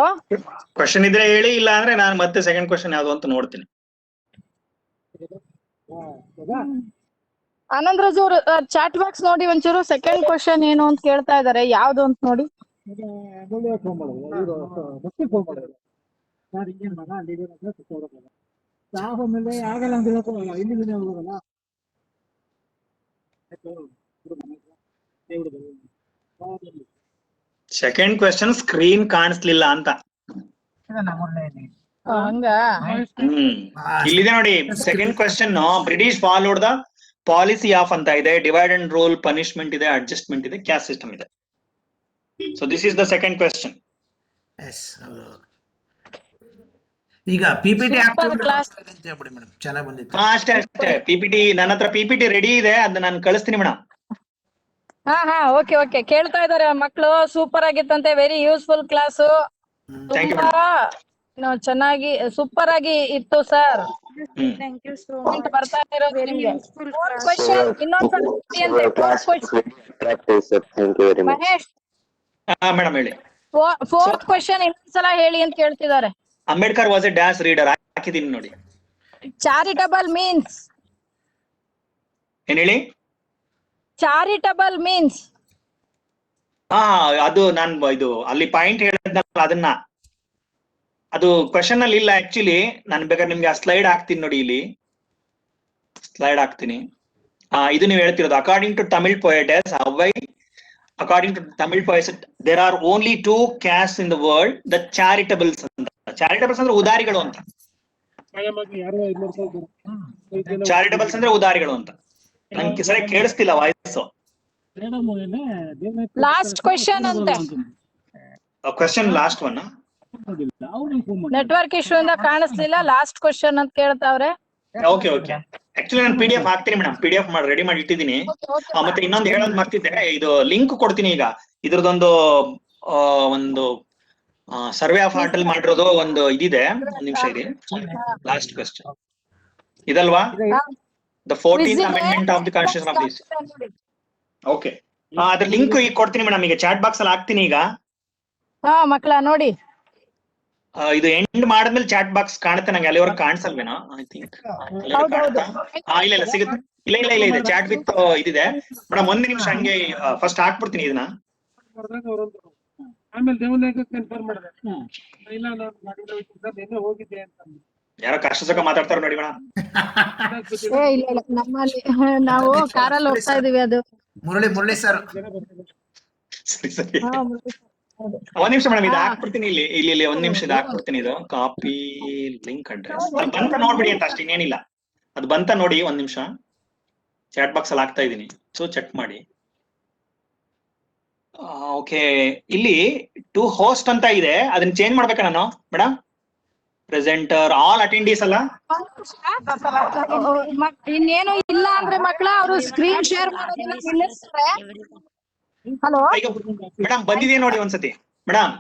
ಕ್ವೆಶ್ಚನ್ ಇದ್ರೆ ಹೇಳಿ, ಇಲ್ಲ ಅಂದ್ರೆ ನಾನು ಮತ್ತೆ ಸೆಕೆಂಡ್ ಕ್ವೆಶ್ಚನ್ ಯಾವ್ದು ಅಂತ ನೋಡ್ತೀನಿ. ಆನಂದ್ರಾಜ್ ಅವರು ಚಾಟ್ ಬಾಕ್ಸ್ ನೋಡಿ ಒಂಚೂರು ಸೆಕೆಂಡ್ ಕ್ವೆಶ್ಚನ್ ಏನು ಅಂತ ಕೇಳ್ತಾ ಇದ್ದಾರೆ, ಯಾವ್ದು ಅಂತ ನೋಡಿ. ಸೆಕೆಂಡ್ ಕ್ವೆಶ್ಚನ್ ಸ್ಕ್ರೀನ್ ಕಾಣಿಸ್ಲಿಲ್ಲ ಅಂತ. ಹಂಗ ಇಲ್ಲಿದೆ ನೋಡಿ. Second question, British followed the policy of ಅಂತ ಇದೆ. ಡಿವೈಡ್ ಅಂಡ್ ರೂಲ್, ಪನಿಷ್ಮೆಂಟ್ ಇದೆ, ಅಡ್ಜಸ್ಟ್ಮೆಂಟ್ ಇದೆ, ಕ್ಯಾಸ್ಟ್ ಸಿಸ್ಟಮ್ ಇದೆ. So this is the second question. ಈಗ ಪಿಪಿಟಿ ಕ್ಲಾಸ್ ಮೇಡಮ್ ಚೆನ್ನಾಗಿ ಬಂದಿತ್ತು. ಅಷ್ಟೇ. ಪಿಪಿಟಿ ನನ್ನ ಹತ್ರ ಪಿಪಿಟಿ ರೆಡಿ ಇದೆ, ಅದನ್ನ ನಾನು ಕಳಿಸ್ತೀನಿ ಮೇಡಮ್. ಹಾ ಓಕೆ ಕೇಳ್ತಾ ಇದಾರೆ ಮಕ್ಕಳು. ಸೂಪರ್ ಆಗಿತ್ತಂತೆ, ವೆರಿ ಯೂಸ್ಫುಲ್ ಕ್ಲಾಸ್. ಚೆನ್ನಾಗಿ ಸೂಪರ್ ಆಗಿ ಇತ್ತು sir. Thank you so point much. ಬರ್ತಾ ಇರೋದು Very ನಿಮ್ಗೆ. useful Fourth class. question ಇನ್ನೊಂದ್ಸಲ ಹೇಳಿ ಅಂತೆ. Class Fourth was question. very attractive, sir. Thank you very much. Mahesh madam ಹೇಳಿ. ಫೋರ್ತ್ ಕ್ವೆಶ್ಚನ್ ಇನ್ನೊಂದ್ಸಲ ಹೇಳಿ ಅಂತ ಕೇಳ್ತಿದ್ದಾರೆ. Ambedkar was a dash reader ಹಾಕಿದೀನಿ ನೋಡಿ. Charitable means. ಏನ್ ಹೇಳಿ? Charitable means. ಅದು ನಾನು ಇದು ಅಲ್ಲಿ ಪಾಯಿಂಟ್ ಹೇಳಿದ್ನಲ್ಲ ಅದನ್ನ, ಅದು ಕ್ವೆಶನ್ ಅಲ್ಲಿ ಇಲ್ಲ ಆಕ್ಚುಲಿ. ನಾನು ಬೇಕಾದ್ರೆ ನಿಮ್ಗೆ ಆ ಸ್ಲೈಡ್ ಹಾಕ್ತೀನಿ ನೋಡಿ, ಇಲ್ಲಿ ಸ್ಲೈಡ್ ಹಾಕ್ತೀನಿ. ಇದು ನೀವು ಹೇಳ್ತಿರೋದು ಅಕಾರ್ಡಿಂಗ್ ಟು ತಮಿಳ್ ಪೊಯೆಟಸ್ ಹೌವೈ, according to Tamil poets there are only 2 castes in the world, the charitables ಅಂತ. ಚಾರಿಟಬಲ್ಸ್ ಅಂದ್ರೆ ಉದಾರಿಗಳು ಅಂತ. ಚಾರಿಟಬಲ್ಸ್ ಅಂದ್ರೆ ಉದಾರಿಗಳು ಅಂತ. ನಂಗೆ ಸರಿ ಕೇಳಿಸ್ತಿಲ್ಲ ವಾಯ್ಸ್. ಲಾಸ್ಟ್ ಕ್ವೆಶ್ಚನ್ ಅಂತೆ. Question last one. Network issue ಇಂದ ಕಾಣಿಸ್ಲಿಲ್ಲ. ಲಾಸ್ಟ್ ಕ್ವೆಶ್ಚನ್ ಅಂತ ಕೇಳ್ತಾವ್ರೆ. ಓಕೆ ಆಕ್ಚುಲಿ ನಾನು PDF ಹಾಕ್ತೀನಿ ಮೇಡಮ್, PDF ಮಾಡಿ ರೆಡಿ ಮಾಡಿ ಇಟ್ಟಿದ್ದೀನಿ. ಮತ್ತೆ ಇನ್ನೊಂದು ಹೇಳೋದು ಮರ್ತಿದ್ದೆ, ಇದು ಲಿಂಕ್ ಕೊಡ್ತೀನಿ ಈಗ. ಇದ್ರದೊಂದು ಒಂದು ಸರ್ವೆ ಆಫ್ ಆರ್ಟ್ ಅಲ್ಲಿ ಮಾಡಿರೋದು ಒಂದು ಇದಿದೆ. ಒಂದ್ ನಿಮಿಷ ಇದೆ. ಲಾಸ್ಟ್ ಕ್ವೆಶ್ಚನ್ ಇದಲ್ವಾ? The 14th amendment of the constitution of this. Okay, ಅದ್ರ ಲಿಂಕ್ ಈಗ ಕೊಡ್ತೀನಿ ಮೇಡಮ್. ಈಗ ಚಾಟ್ ಬಾಕ್ಸ್ ಅಲ್ಲಿ ಹಾಕ್ತೀನಿ ಈಗ. ಮಕ್ಕಳ ನೋಡಿ. ಇದು ಎಂಡ್ ಮಾಡಿದ್ಮೇಲೆ ಚಾಟ್ ಬಾಕ್ಸ್ ಕಾಣುತ್ತೆ ನಂಗೆ, ಅಲ್ಲಿವರೆಗೆ ಕಾಣಿಸಲ್ವೇನೋ ಐ ಥಿಂಕ್. ಇಲ್ಲ ಸಿಗುತ್ತೆ. ಇಲ್ಲ ಇದೆ ಚಾಟ್ ವಿತ್ ಇದಿದೆ ಮೇಡಮ್. ಒಂದ್ ನಿಮಿಷ ಹಂಗೆ ಫಸ್ಟ್ ಹಾಕ್ಬಿಡ್ತೀನಿ ಇದನ್ನ. ಯಾರೋ ಕಷ್ಟ ಸುಖ ಮಾತಾಡ್ತಾರ ನೋಡಿ ಮೇಡಮ್. ಇಲ್ಲ ನಮ್ಮಲ್ಲಿ ನಾವು ಕಾರಲ್ಲಿ ಹೋಗ್ತಾ ಇದೀವಿ. ಅದು ಮುರಳಿ ಸರ್. ಸರಿ ಒಂದ್ ನಿಮಿಷ ಮೇಡಮ್, ಇದು ಹಾಕ್ಬಿಡ್ತೀನಿ ಇಲ್ಲಿ ಒಂದ್ ನಿಮಿಷ. ಇದು ಹಾಕ್ಬಿಡ್ತೀನಿ. ಇದು ಕಾಪಿ ಲಿಂಕ್ ಅಡ್ರೆಸ್ ಅದು ಬಂತ ನೋಡ್ಬಿಡಿ ಅಂತ ಅಷ್ಟೇ, ಇನ್ನೇನಿಲ್ಲ. ಅದು ಬಂತ ನೋಡಿ, ಒಂದ್ ನಿಮಿಷ. ಚಾಟ್ ಬಾಕ್ಸ್ ಅಲ್ಲಿ ಹಾಕ್ತಾ ಇದೀನಿ, ಸೊ ಚೆಕ್ ಮಾಡಿ. ಓಕೆ, ಇಲ್ಲಿ ಟು ಹೋಸ್ಟ್ ಅಂತ ಇದೆ, ಅದನ್ನ ಚೇಂಜ್ ಮಾಡ್ಬೇಕಾ ನಾನು ಮೇಡಮ್? ಪ್ರೆಸೆಂಟರ್ ಆಲ್ ಅಟೆಂಡೀಸ್ ಅಲ್ಲ? ಇನ್ನೇನು ಇಲ್ಲ ಅಂದ್ರೆ ಮಕ್ಕಳ ಅವರು ಸ್ಕ್ರೀನ್ ಶೇರ್ ಮಾಡೋದಿಲ್ಲ. ಹಲೋ ಮೇಡಮ್ ಬಂದಿದೆ ನೋಡಿ ಒಂದ್ಸತಿ ಮೇಡಮ್.